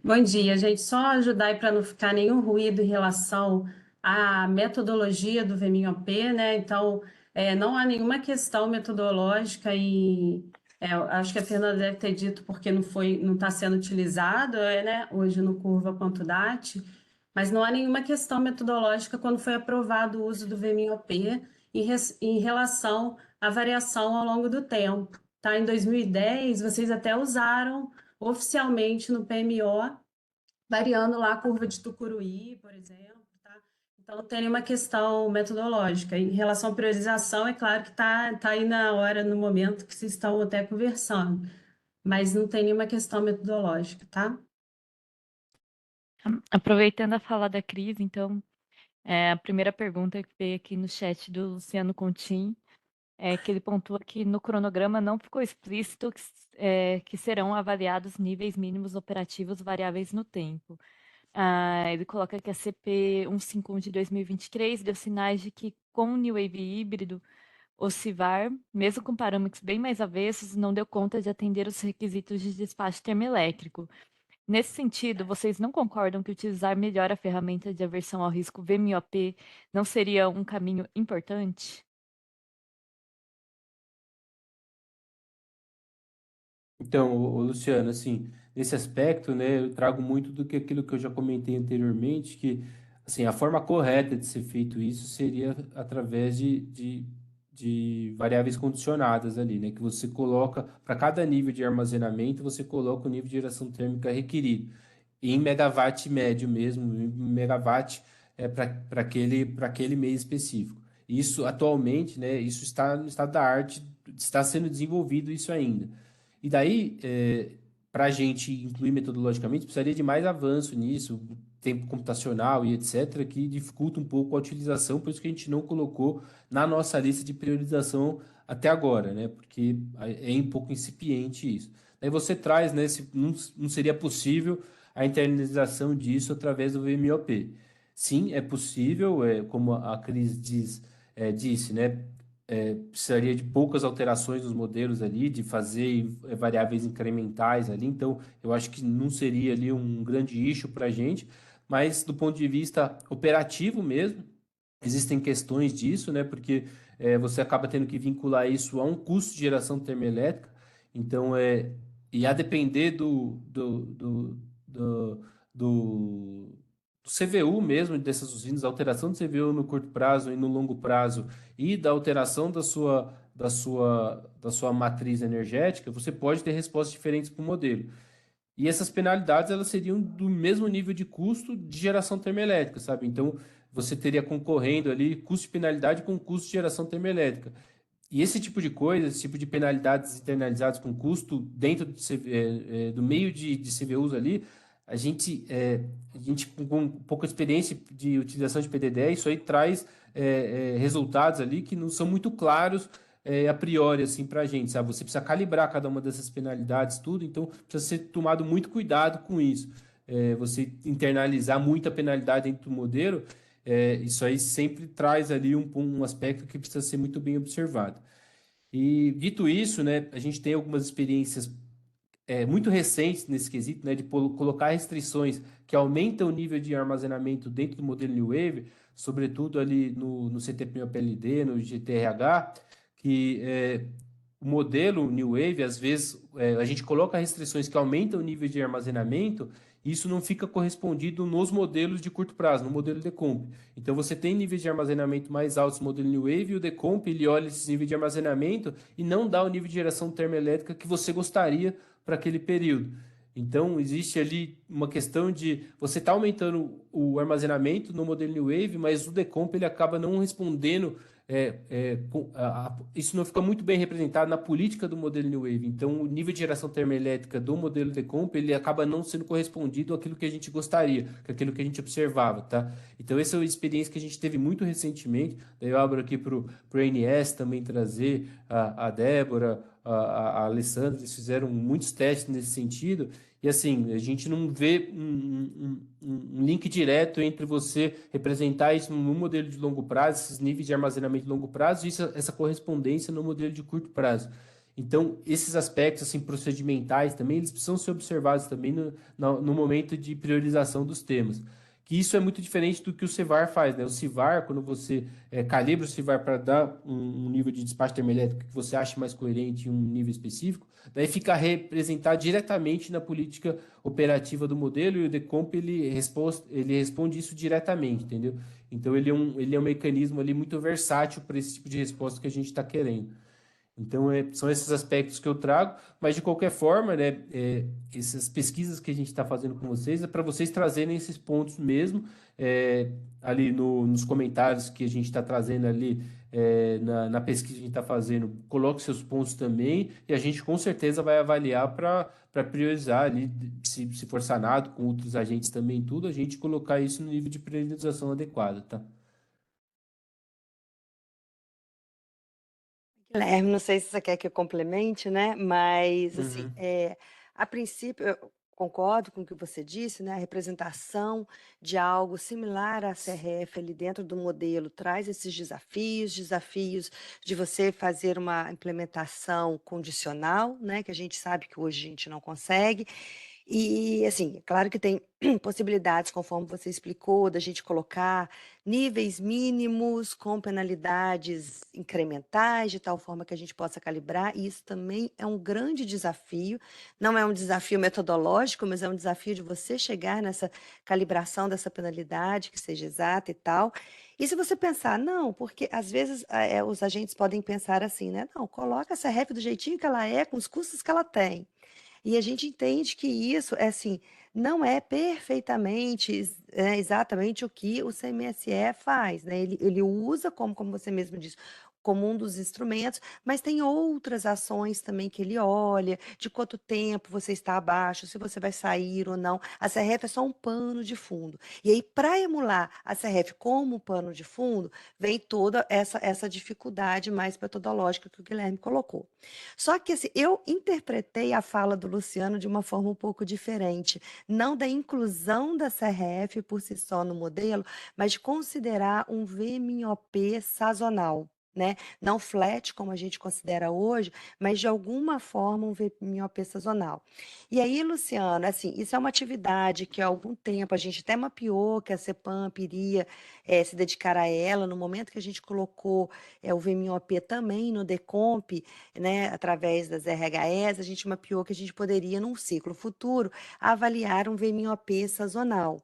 Bom dia, gente. Só ajudar aí para não ficar nenhum ruído em relação à metodologia do VMIOP, né? Então, não há nenhuma questão metodológica e acho que a Fernanda deve ter dito porque não está sendo utilizado, né? Hoje no Curva.dat, mas não há nenhuma questão metodológica quando foi aprovado o uso do VMIOP em relação à variação ao longo do tempo. Tá? Em 2010, vocês até usaram oficialmente no PMO, variando lá a curva de Tucuruí, por exemplo. Tá? Então, não tem nenhuma questão metodológica. Em relação à priorização, é claro que está aí na hora, no momento que vocês estão até conversando. mas não tem nenhuma questão metodológica, tá? Aproveitando a fala da Cris, então, a primeira pergunta que veio aqui no chat do Luciano Contim é que ele pontua que no cronograma não ficou explícito que serão avaliados níveis mínimos operativos variáveis no tempo. Ele coloca que a CP 151 de 2023 deu sinais de que com o New Wave híbrido, o CIVAR, mesmo com parâmetros bem mais avessos, não deu conta de atender os requisitos de despacho termoelétrico. Nesse sentido, vocês não concordam que utilizar melhor a ferramenta de aversão ao risco VMIOP não seria um caminho importante? Então, Luciano, assim, nesse aspecto, né, eu trago muito do que aquilo que eu já comentei anteriormente, que, assim, a forma correta de ser feito isso seria através de variáveis condicionadas ali, né, que você coloca, para cada nível de armazenamento, você coloca o nível de geração térmica requerido, em megawatt médio mesmo, em megawatt para aquele mês específico. Isso, atualmente, né, isso está no estado da arte, está sendo desenvolvido isso ainda. E daí, para a gente incluir metodologicamente, precisaria de mais avanço nisso, tempo computacional e etc., que dificulta um pouco a utilização, por isso que a gente não colocou na nossa lista de priorização até agora, né? Porque é um pouco incipiente isso. Daí você traz, né? Não seria possível a internalização disso através do VMOP. Sim, é possível, como a Cris disse, né? Precisaria de poucas alterações nos modelos ali, de fazer variáveis incrementais ali, então eu acho que não seria ali um grande issue para a gente, mas do ponto de vista operativo mesmo, existem questões disso, né? Porque você acaba tendo que vincular isso a um custo de geração termoelétrica, então e a depender do CVU mesmo dessas usinas, a alteração do CVU no curto prazo e no longo prazo e da alteração da sua matriz energética, você pode ter respostas diferentes para o modelo. E essas penalidades, elas seriam do mesmo nível de custo de geração termoelétrica, sabe? Então, você teria concorrendo ali custo de penalidade com custo de geração termoelétrica. E esse tipo de coisa, esse tipo de penalidades internalizadas com custo dentro do meio de CVUs ali, a gente com pouca experiência de utilização de PDD, isso aí traz resultados ali que não são muito claros a priori assim para a gente, sabe? Você precisa calibrar cada uma dessas penalidades, tudo, então precisa ser tomado muito cuidado com isso. Você internalizar muita penalidade dentro do modelo, isso aí sempre traz ali um aspecto que precisa ser muito bem observado. E dito isso, né, a gente tem algumas experiências muito recentes nesse quesito, né, de colocar restrições que aumentam o nível de armazenamento dentro do modelo New Wave, sobretudo ali no CTP-PLD, no GTRH, que o modelo New Wave, às vezes, a gente coloca restrições que aumentam o nível de armazenamento, e isso não fica correspondido nos modelos de curto prazo, no modelo Decomp. Então, você tem níveis de armazenamento mais altos no modelo New Wave, e o Decomp, ele olha esses níveis de armazenamento e não dá o nível de geração termoelétrica que você gostaria para aquele período. Então, existe ali uma questão de você está aumentando o armazenamento no modelo New Wave, mas o Decomp ele acaba não respondendo. Isso não fica muito bem representado na política do modelo New Wave. Então, o nível de geração termoelétrica do modelo Decomp ele acaba não sendo correspondido àquilo que a gente gostaria, àquilo que a gente observava, tá? Então, essa é uma experiência que a gente teve muito recentemente. Daí eu abro aqui para o ANS também trazer a Débora, a Alessandra, eles fizeram muitos testes nesse sentido, e assim, a gente não vê um link direto entre você representar isso no modelo de longo prazo, esses níveis de armazenamento de longo prazo, e essa correspondência no modelo de curto prazo. Então, esses aspectos assim, procedimentais também, eles precisam ser observados também no momento de priorização dos temas. Que isso é muito diferente do que o CIVAR faz, né? O CIVAR, quando você calibra o CIVAR para dar um nível de despacho termoelétrico que você acha mais coerente em um nível específico, daí fica representado diretamente na política operativa do modelo e o Decomp ele responde isso diretamente, entendeu? Então ele é um mecanismo ali muito versátil para esse tipo de resposta que a gente está querendo. Então, são esses aspectos que eu trago, mas de qualquer forma, né, essas pesquisas que a gente está fazendo com vocês é para vocês trazerem esses pontos mesmo, ali nos comentários que a gente está trazendo ali, na pesquisa que a gente está fazendo, coloque seus pontos também, e a gente com certeza vai avaliar para priorizar ali, se for sanado com outros agentes também, tudo, a gente colocar isso no nível de priorização adequado, tá? Guilherme, não sei se você quer que eu complemente, né? Mas, assim, Uhum. a princípio, eu concordo com o que você disse, né? A representação de algo similar à CRF ali dentro do modelo traz esses desafios de você fazer uma implementação condicional, né? Que a gente sabe que hoje a gente não consegue. E, assim, é claro que tem possibilidades, conforme você explicou, da gente colocar níveis mínimos com penalidades incrementais, de tal forma que a gente possa calibrar, e isso também é um grande desafio. Não é um desafio metodológico, mas é um desafio de você chegar nessa calibração dessa penalidade, que seja exata e tal. E se você pensar, não, porque às vezes os agentes podem pensar assim, né? Não, coloca essa ref do jeitinho que ela é, com os custos que ela tem. E a gente entende que isso é assim, não é perfeitamente, exatamente o que o CMSE faz, né? Ele usa, como você mesmo disse, como um dos instrumentos, mas tem outras ações também que ele olha, de quanto tempo você está abaixo, se você vai sair ou não. A CRF é só um pano de fundo. E aí, para emular a CRF como pano de fundo, vem toda essa dificuldade mais metodológica que o Guilherme colocou. Só que assim, eu interpretei a fala do Luciano de uma forma um pouco diferente, não da inclusão da CRF por si só no modelo, mas de considerar um VMIOP sazonal. Né? Não flat, como a gente considera hoje, mas de alguma forma um VMIOP sazonal. E aí, Luciano, assim, isso é uma atividade que há algum tempo a gente até mapeou que a CEPAMP iria se dedicar a ela, no momento que a gente colocou o VMIOP também no DECOMP, né, através das RHEs, a gente mapeou que a gente poderia, num ciclo futuro, avaliar um VMIOP sazonal.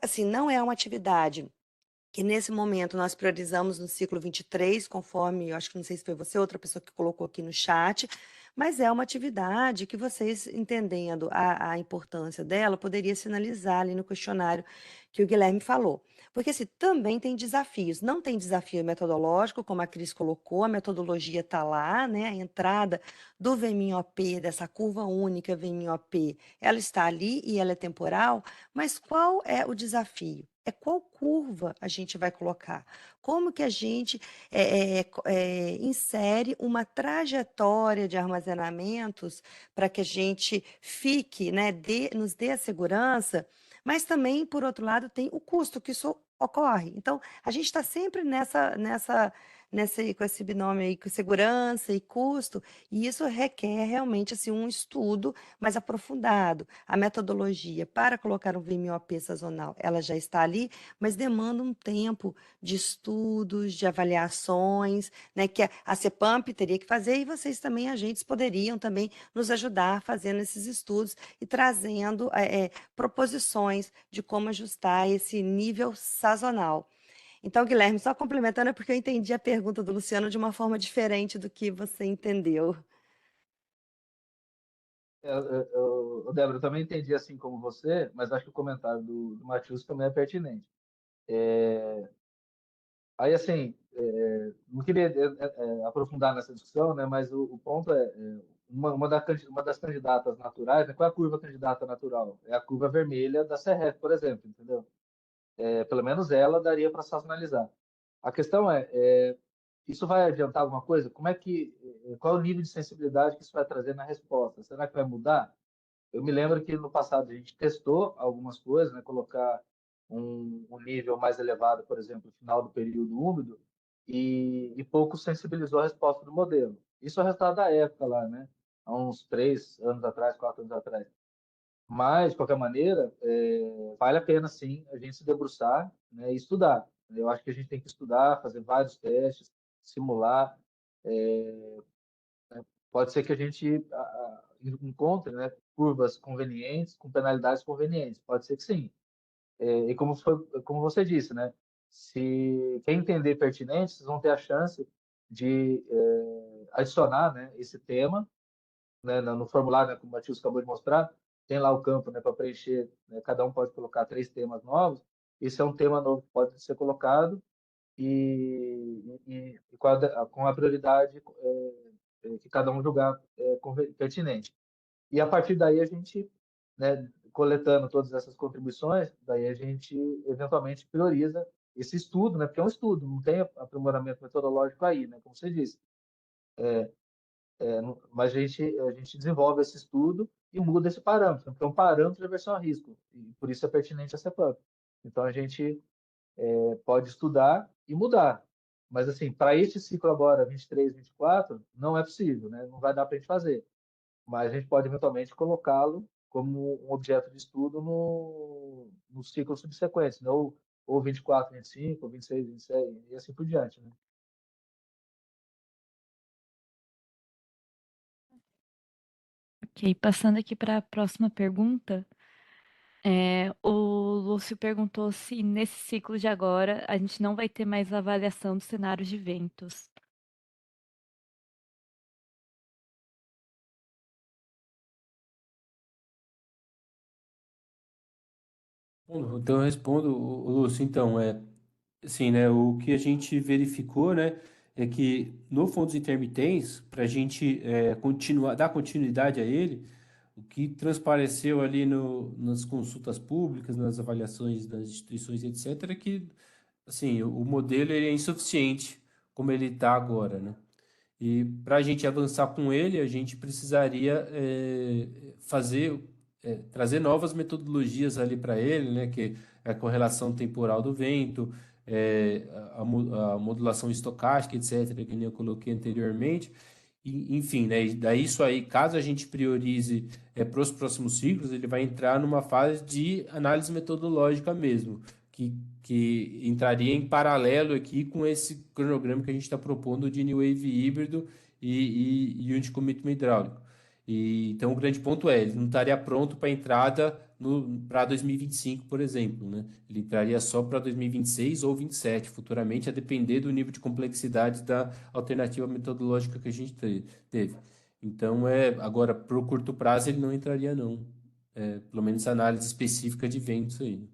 Assim, não é uma atividade que nesse momento nós priorizamos no ciclo 23, conforme, eu acho que não sei se foi você, outra pessoa que colocou aqui no chat, mas é uma atividade que vocês, entendendo a importância dela, poderia sinalizar ali no questionário que o Guilherme falou. Porque assim, também tem desafios. Não tem desafio metodológico, como a Cris colocou, a metodologia está lá, né? A entrada do VMIOP, dessa curva única VMIOP, ela está ali e ela é temporal, mas qual é o desafio? É qual curva a gente vai colocar? Como que a gente insere uma trajetória de armazenamentos para que a gente fique, né, nos dê a segurança, mas também, por outro lado, tem o custo que isso ocorre. Então, a gente está sempre com esse binômio aí, com segurança e custo, e isso requer realmente assim, um estudo mais aprofundado. A metodologia para colocar um VMIOP sazonal, ela já está ali, mas demanda um tempo de estudos, de avaliações, né, que a CEPAMP teria que fazer, e vocês também, agentes, poderiam também nos ajudar fazendo esses estudos e trazendo proposições de como ajustar esse nível sazonal. Então, Guilherme, só complementando, é porque eu entendi a pergunta do Luciano de uma forma diferente do que você entendeu. Débora, eu também entendi assim como você, mas acho que o comentário do Matheus também é pertinente. Aí, assim, não queria aprofundar nessa discussão, né, mas o ponto uma das candidatas naturais, né, qual é a curva candidata natural? É a curva vermelha da CRF, por exemplo, entendeu? Pelo menos ela daria para sazonalizar. A questão isso vai adiantar alguma coisa? Qual é o nível de sensibilidade que isso vai trazer na resposta? Será que vai mudar? Eu me lembro que no passado a gente testou algumas coisas, né? Colocar um nível mais elevado, por exemplo, no final do período úmido, e pouco sensibilizou a resposta do modelo. Isso é o resultado da época lá, né? Há uns 3 anos atrás, 4 anos atrás. Mas, de qualquer maneira, vale a pena, sim, a gente se debruçar, né, e estudar. Eu acho que a gente tem que estudar, fazer vários testes, simular. Pode ser que a gente encontre, né, curvas convenientes, com penalidades convenientes. Pode ser que sim. E como você disse, né, se quem entender pertinente, vocês vão ter a chance de adicionar, né, esse tema, né, no formulário, né, como o Matheus acabou de mostrar, tem lá o campo, né, para preencher, né, cada um pode colocar 3 temas novos. Esse é um tema novo que pode ser colocado com a prioridade que cada um julgar pertinente. E a partir daí a gente, né, coletando todas essas contribuições, daí a gente eventualmente prioriza esse estudo, né, porque é um estudo, não tem aprimoramento metodológico aí, né, como você disse. Mas a gente desenvolve esse estudo e muda esse parâmetro, porque é um parâmetro de aversão a risco, e por isso é pertinente a CEPAM. Então a gente pode estudar e mudar. Mas, assim, para este ciclo agora, 23, 24, não é possível, né? Não vai dar para a gente fazer. Mas a gente pode, eventualmente, colocá-lo como um objeto de estudo no ciclo subsequente, né? Ou 24, 25, ou 26, 27, e assim por diante, né? Ok, passando aqui para a próxima pergunta. O Lúcio perguntou se nesse ciclo de agora a gente não vai ter mais avaliação dos cenários de ventos. Bom, então eu respondo, Lúcio. Então, assim, né, o que a gente verificou, né, é que no fundos intermitentes, para a gente continuar, dar continuidade a ele, o que transpareceu ali nas consultas públicas, nas avaliações das instituições, etc., é que, assim, o modelo ele é insuficiente como ele está agora, né? E para a gente avançar com ele, a gente precisaria trazer novas metodologias ali para ele, né? Que é a correlação temporal do vento, a modulação estocástica, etc., que nem eu coloquei anteriormente. E, enfim, né? E daí isso aí, caso a gente priorize para os próximos ciclos, ele vai entrar numa fase de análise metodológica mesmo, que entraria em paralelo aqui com esse cronograma que a gente está propondo de New Wave híbrido e Unit Commitment hidráulico. Então, o grande ponto ele não estaria pronto para entrada para 2025, por exemplo, né? Ele entraria só para 2026 ou 27, futuramente, a depender do nível de complexidade da alternativa metodológica que a gente teve. Então, agora, para o curto prazo, ele não entraria, não. Pelo menos análise específica de ventos aí.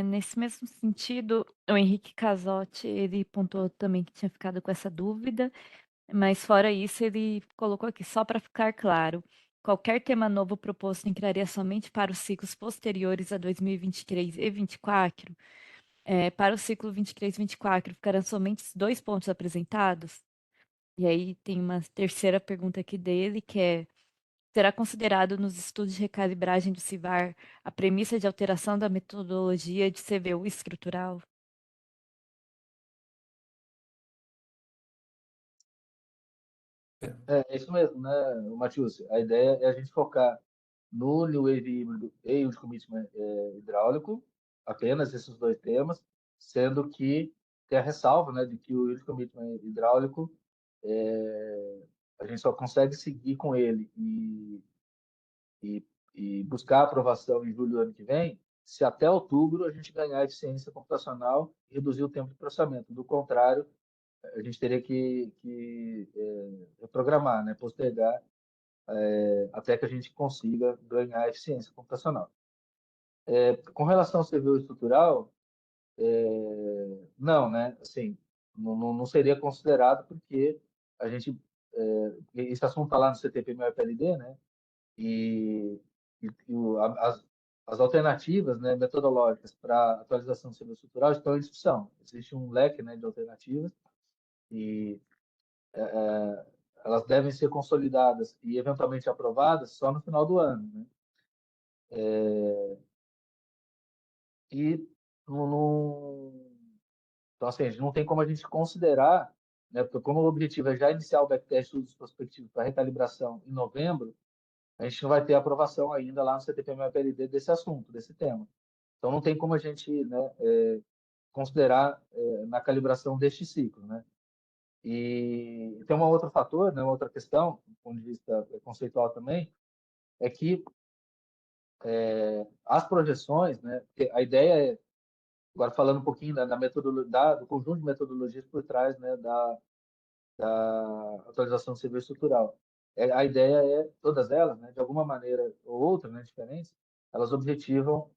Nesse mesmo sentido, o Henrique Casotti, ele pontuou também que tinha ficado com essa dúvida, mas fora isso, ele colocou aqui, só para ficar claro, qualquer tema novo proposto entraria somente para os ciclos posteriores a 2023 e 2024? Para o ciclo 23 e 24, ficarão somente os 2 pontos apresentados? E aí tem uma terceira pergunta aqui dele, que é: será considerado nos estudos de recalibragem do CIVAR a premissa de alteração da metodologia de CVU estrutural? É isso mesmo, né, Matheus? A ideia é a gente focar no New Wave híbrido e o commitment hidráulico, apenas esses dois temas, sendo que tem a ressalva, né, de que o yield commitment hidráulico a gente só consegue seguir com ele e, e buscar aprovação em julho do ano que vem se até outubro a gente ganhar eficiência computacional e reduzir o tempo de processamento. Do contrário, a gente teria que reprogramar, né, postergar até que a gente consiga ganhar eficiência computacional. Com relação ao CVU estrutural, não, né? Assim, não seria considerado porque a gente esse assunto está lá no CTP-MLPLD, né? E, as alternativas, né, metodológicas para atualização do CVU estrutural estão em discussão. Existe um leque, né, de alternativas e elas devem ser consolidadas e eventualmente aprovadas só no final do ano, né? E então, assim, não tem como a gente considerar, né, porque como o objetivo é já iniciar o backtest dos prospectivos para recalibração em novembro, a gente não vai ter aprovação ainda lá no CTP-MLPLD desse assunto, desse tema. Então, não tem como a gente, né, considerar na calibração deste ciclo, né? E tem um outro fator, né, uma outra questão, do ponto de vista conceitual também, é que as projeções, né, a ideia é, agora falando um pouquinho da metodologia, do conjunto de metodologias por trás, né, da atualização do serviço estrutural. A ideia é, todas elas, né, de alguma maneira ou outra, né, diferentes, elas objetivam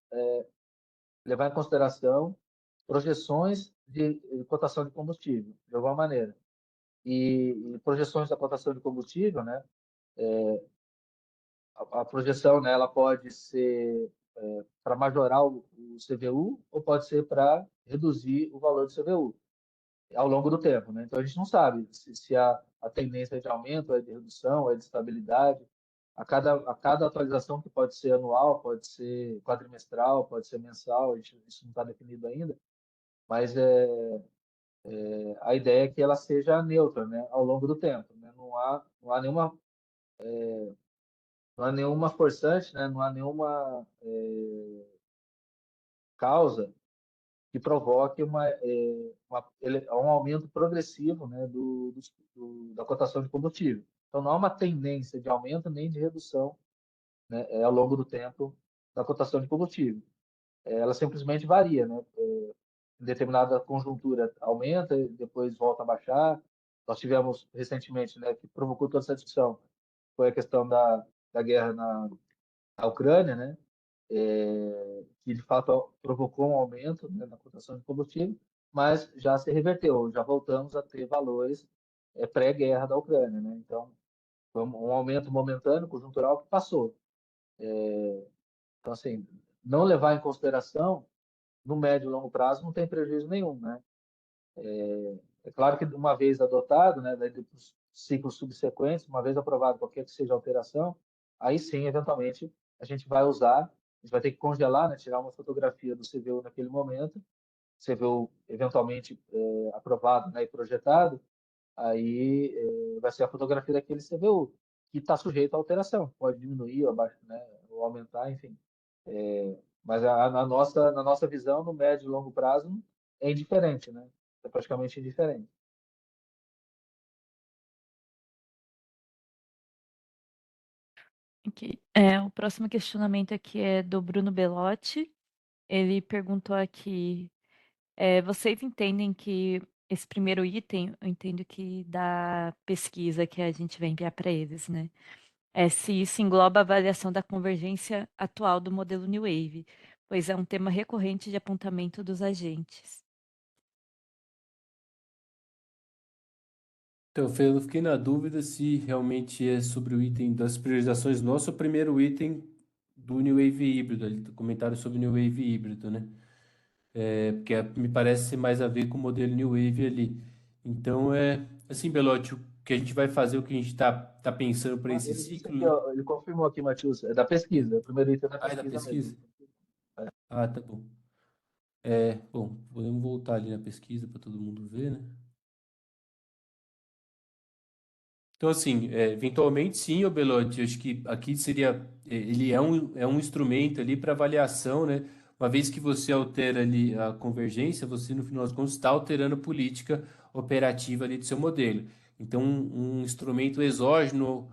levar em consideração projeções de cotação de combustível, de alguma maneira. E projeções da cotação de combustível, né? A projeção, né, ela pode ser para majorar o CVU ou pode ser para reduzir o valor do CVU ao longo do tempo, né? Então a gente não sabe se a tendência é de aumento, é de redução, é de estabilidade. A cada atualização, que pode ser anual, pode ser quadrimestral, pode ser mensal, isso não está definido ainda, mas a ideia é que ela seja neutra, né, ao longo do tempo, né? Não há nenhuma forçante, né? Não há nenhuma causa que provoque um aumento progressivo, né, da cotação de combustível. Então, não há uma tendência de aumento nem de redução, né, ao longo do tempo da cotação de combustível. Ela simplesmente varia, né? Em determinada conjuntura aumenta e depois volta a baixar. Nós tivemos recentemente, né, que provocou toda essa discussão, foi a questão da guerra na Ucrânia, né? Que de fato provocou um aumento, né, na cotação de combustível, mas já se reverteu, já voltamos a ter valores pré-guerra da Ucrânia, né? Então, foi um aumento momentâneo, conjuntural, que passou. Então, assim, não levar em consideração, no médio e longo prazo, não tem prejuízo nenhum, né? É claro que uma vez adotado, né, daí dos ciclos subsequentes, uma vez aprovado qualquer que seja a alteração, aí sim, eventualmente, a gente vai usar, a gente vai ter que congelar, né, tirar uma fotografia do CVU naquele momento, CVU eventualmente aprovado, né, e projetado, aí vai ser a fotografia daquele CVU, que está sujeito a alteração, pode diminuir ou, né, ou aumentar, enfim. Mas na nossa visão, no médio e longo prazo, é indiferente, né? É praticamente indiferente. Ok. O próximo questionamento aqui é do Bruno Belotti. Ele perguntou aqui: vocês entendem que esse primeiro item, eu entendo que da pesquisa que a gente vai enviar para eles, né? Se isso engloba a avaliação da convergência atual do modelo New Wave, pois é um tema recorrente de apontamento dos agentes. Então, Fê, eu fiquei na dúvida se realmente é sobre o item das priorizações nosso, ou o primeiro item do New Wave híbrido, ali, do comentário sobre o New Wave híbrido, né? Porque me parece ser mais a ver com o modelo New Wave ali. Então, assim, Belotti, o que a gente vai fazer, o que a gente tá pensando para esse Ele disse ciclo, aqui, né? ó, ele confirmou aqui, Matheus, é da pesquisa, o primeiro item é da Ah, é da pesquisa mesmo. pesquisa? Ah, tá bom. Bom, podemos voltar ali na pesquisa para todo mundo ver, né? Então, assim, eventualmente sim, ô Belotti, eu acho que aqui seria, ele é um instrumento ali para avaliação, né? Uma vez que você altera ali a convergência, você no final das contas está alterando a política operativa ali do seu modelo. Então, um instrumento exógeno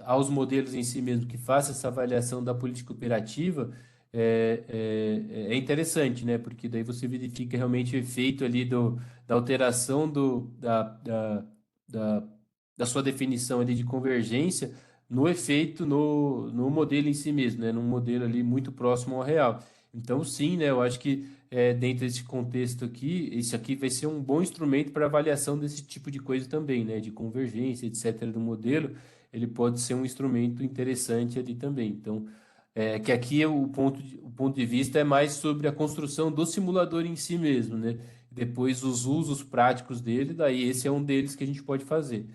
aos modelos em si mesmo que faça essa avaliação da política operativa é interessante, né? Porque daí você verifica realmente o efeito ali da alteração da da sua definição ali de convergência no efeito no modelo em si mesmo, né? Num modelo ali muito próximo ao real. Então, sim, né? Eu acho que dentro desse contexto aqui, esse aqui vai ser um bom instrumento para avaliação desse tipo de coisa também, né? De convergência, etc. do modelo, ele pode ser um instrumento interessante ali também. Então, que aqui o ponto de vista é mais sobre a construção do simulador em si mesmo, né? Depois os usos práticos dele, daí esse é um deles que a gente pode fazer.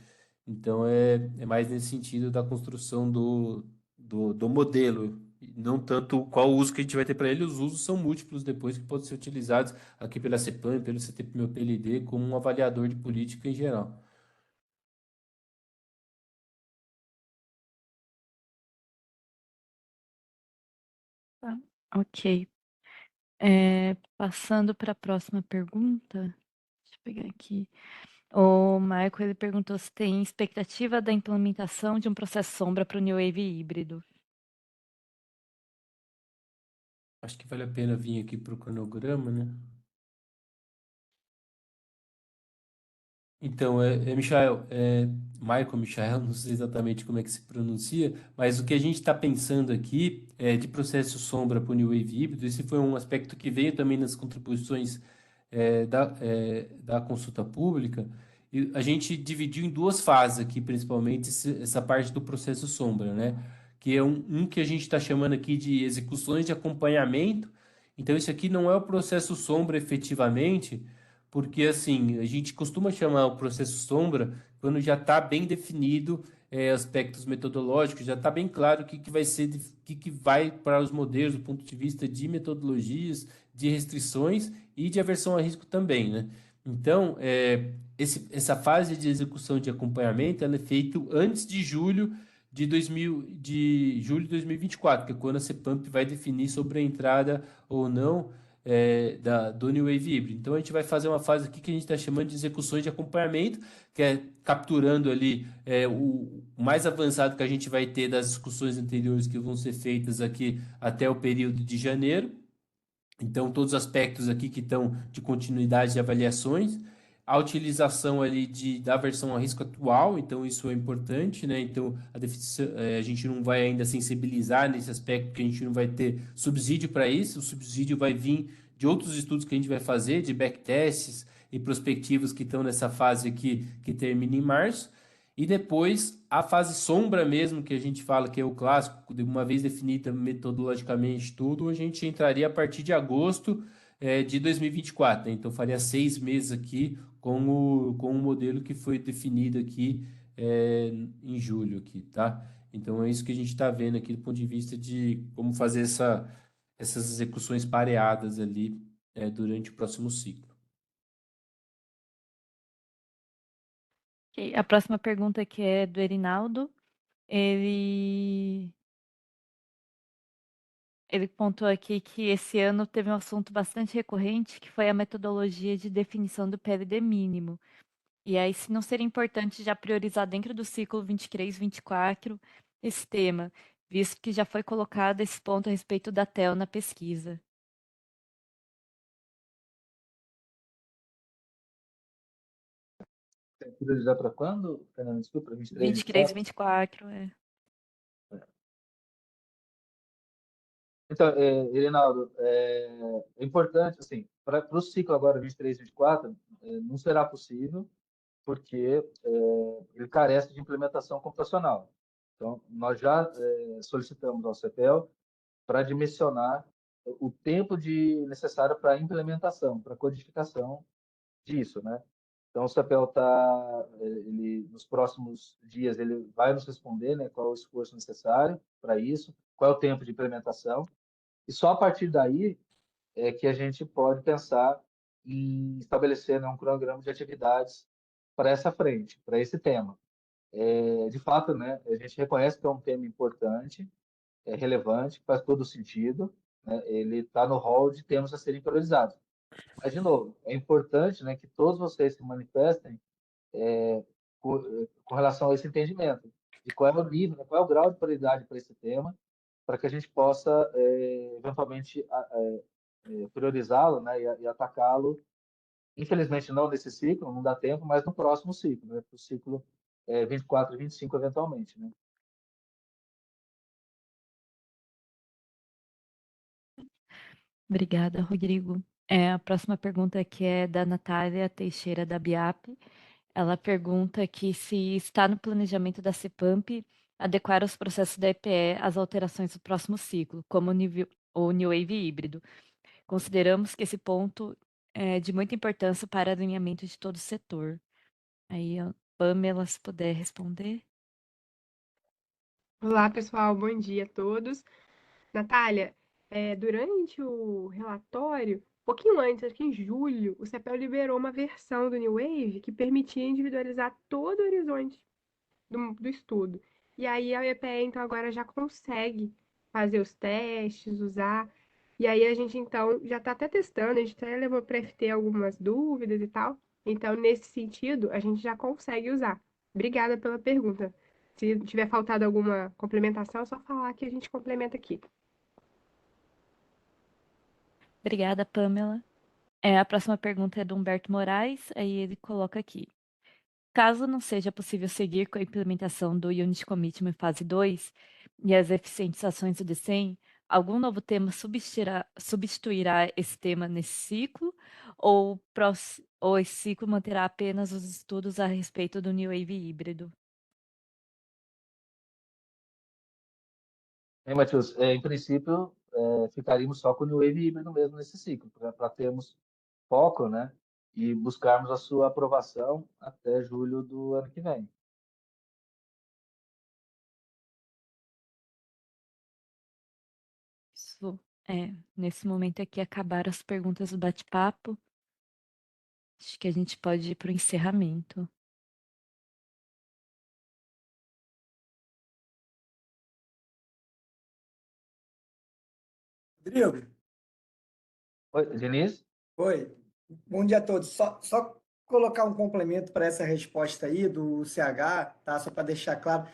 Então, é mais nesse sentido da construção do modelo, e não tanto qual uso que a gente vai ter para ele. Os usos são múltiplos depois que podem ser utilizados aqui pela CEPAM, pelo CTP-PLD, como um avaliador de política em geral. Tá. Ok. Passando para a próxima pergunta, deixa eu pegar aqui. O Marco, ele perguntou se tem expectativa da implementação de um processo sombra para o New Wave híbrido. Acho que vale a pena vir aqui para o cronograma, né? Então, Michael, Michael Michael, não sei exatamente como é que se pronuncia, mas o que a gente está pensando aqui de processo sombra para o New Wave híbrido, esse foi um aspecto que veio também nas contribuições da consulta pública, e a gente dividiu em duas fases aqui, principalmente essa parte do processo sombra, né? Que é um que a gente está chamando aqui de execuções de acompanhamento. Então, isso aqui não é o processo sombra efetivamente, porque assim, a gente costuma chamar o processo sombra quando já está bem definido aspectos metodológicos, já está bem claro o que vai ser, que vai para os modelos do ponto de vista de metodologias, de restrições e de aversão a risco também, né? Então, essa fase de execução de acompanhamento ela é feita antes de julho de julho de 2024, que é quando a CEPAMP vai definir sobre a entrada ou não do New Wave híbrido. Então, a gente vai fazer uma fase aqui que a gente está chamando de execuções de acompanhamento, que é capturando ali o mais avançado que a gente vai ter das discussões anteriores que vão ser feitas aqui até o período de janeiro. Então, todos os aspectos aqui que estão de continuidade de avaliações, a utilização ali da versão a risco atual, então isso é importante, né? Então, a gente não vai ainda sensibilizar nesse aspecto, porque a gente não vai ter subsídio para isso, o subsídio vai vir de outros estudos que a gente vai fazer, de backtests e prospectivos que estão nessa fase aqui, que termina em março. E depois a fase sombra mesmo, que a gente fala que é o clássico, de uma vez definida metodologicamente tudo, a gente entraria a partir de agosto de 2024, né? Então faria 6 meses aqui com o modelo que foi definido aqui em julho aqui, tá? Então é isso que a gente está vendo aqui do ponto de vista de como fazer essas execuções pareadas ali durante o próximo ciclo. Ok, a próxima pergunta aqui é do Erinaldo. Ele pontuou aqui que esse ano teve um assunto bastante recorrente, que foi a metodologia de definição do PLD mínimo. E aí, se não seria importante já priorizar dentro do ciclo 23, 24 esse tema, visto que já foi colocado esse ponto a respeito da TEL na pesquisa. Tem que priorizar para quando, Fernando? Desculpa, 23, 23, 24? 24, é. Então, Irinaldo, é importante, assim, para o ciclo agora 23, 24, não será possível, porque ele carece de implementação computacional. Então, nós já solicitamos ao CEPEL para dimensionar o tempo necessário para a implementação, para a codificação disso, né? Então, o CEPEL nos próximos dias, ele vai nos responder, né, qual é o esforço necessário para isso, qual é o tempo de implementação, e só a partir daí é que a gente pode pensar em estabelecer, né, um cronograma de atividades para essa frente, para esse tema. De fato, né, a gente reconhece que é um tema importante, relevante, faz todo sentido, né, ele está no rol de temas a serem priorizados. Mas, de novo, é importante, né, que todos vocês se manifestem com relação a esse entendimento, de qual é o nível, né, qual é o grau de prioridade para esse tema, para que a gente possa, eventualmente, priorizá-lo, né, e atacá-lo. Infelizmente, não nesse ciclo, não dá tempo, mas no próximo ciclo, né, para o ciclo 24 e 25, eventualmente. Né? Obrigada, Rodrigo. A próxima pergunta aqui é da Natália Teixeira, da BIAP. Ela pergunta que se está no planejamento da CEPAMP adequar os processos da EPE às alterações do próximo ciclo, como o New Wave híbrido. Consideramos que esse ponto é de muita importância para o alinhamento de todo o setor. Aí, a Pamela, se puder responder. Olá, pessoal, bom dia a todos. Natália, durante o relatório, um pouquinho antes, acho que em julho, o CEPEL liberou uma versão do New Wave que permitia individualizar todo o horizonte do estudo. E aí a EPE, então, agora já consegue fazer os testes, usar. E aí a gente, então, já está até testando, a gente até levou para FT algumas dúvidas e tal. Então, nesse sentido, a gente já consegue usar. Obrigada pela pergunta. Se tiver faltado alguma complementação, é só falar que a gente complementa aqui. Obrigada, Pamela. A próxima pergunta é do Humberto Moraes, aí ele coloca aqui. Caso não seja possível seguir com a implementação do Unit Commitment fase 2 e as eficientizações do DCEM, algum novo tema substituirá esse tema nesse ciclo, ou esse ciclo manterá apenas os estudos a respeito do New Wave híbrido? Matheus? Em princípio, ficaríamos só com o New Wave híbrido mesmo nesse ciclo, para termos foco, né? E buscarmos a sua aprovação até julho do ano que vem. Isso, nesse momento aqui acabaram as perguntas do bate-papo. Acho que a gente pode ir para o encerramento. Rodrigo, Oi, Diniz? oi. Bom dia a todos. Só colocar um complemento para essa resposta aí do CH, tá? Só para deixar claro,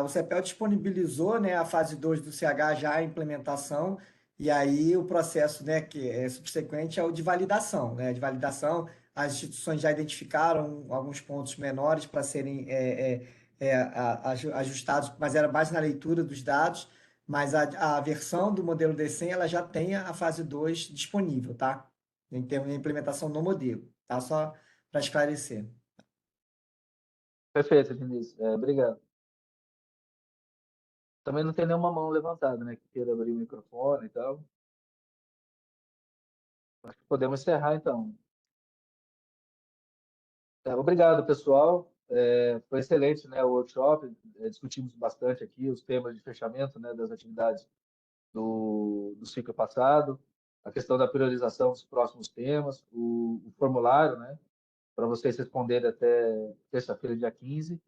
o CEPEL disponibilizou, né, a fase 2 do CH já em implementação, e aí o processo, né, que é subsequente é o de validação, né? De validação, as instituições já identificaram alguns pontos menores para serem ajustados, mas era mais na leitura dos dados, mas a versão do modelo D100 ela já tem a fase 2 disponível, tá? Em termos de implementação no modelo, tá? Só para esclarecer. Perfeito, Diniz. Obrigado. Também não tem nenhuma mão levantada, né? Que queira abrir o microfone e tal. Acho que podemos encerrar, então. Obrigado, pessoal. Foi excelente, né, o workshop. Discutimos bastante aqui os temas de fechamento, né, das atividades do ciclo passado, a questão da priorização dos próximos temas, o formulário, né, para vocês responderem até terça-feira, dia 15,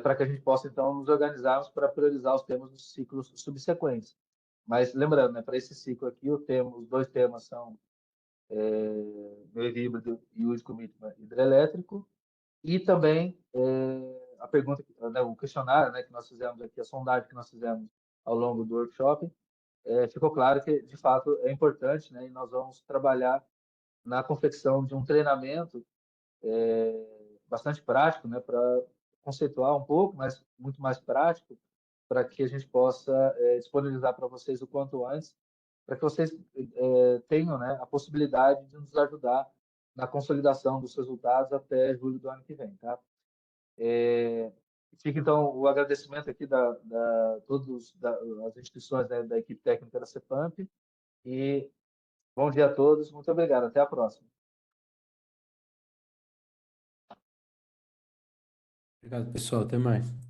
para que a gente possa, então, nos organizarmos para priorizar os temas dos ciclos subsequentes. Mas, lembrando, né, para esse ciclo aqui, os dois temas são meio híbrido e uso commitment hidrelétrico, e também a pergunta, né, o questionário, né, que nós fizemos aqui, a sondagem que nós fizemos ao longo do workshop, ficou claro que, de fato, é importante, né, e nós vamos trabalhar na confecção de um treinamento bastante prático, né, para conceituar um pouco, mas muito mais prático, para que a gente possa disponibilizar para vocês o quanto antes, para que vocês tenham, né, a possibilidade de nos ajudar na consolidação dos resultados até julho do ano que vem, tá? Fica, então, o agradecimento aqui da todas as instituições, né, da equipe técnica da CEPAMP, e bom dia a todos, muito obrigado, até a próxima. Obrigado, pessoal. Até mais.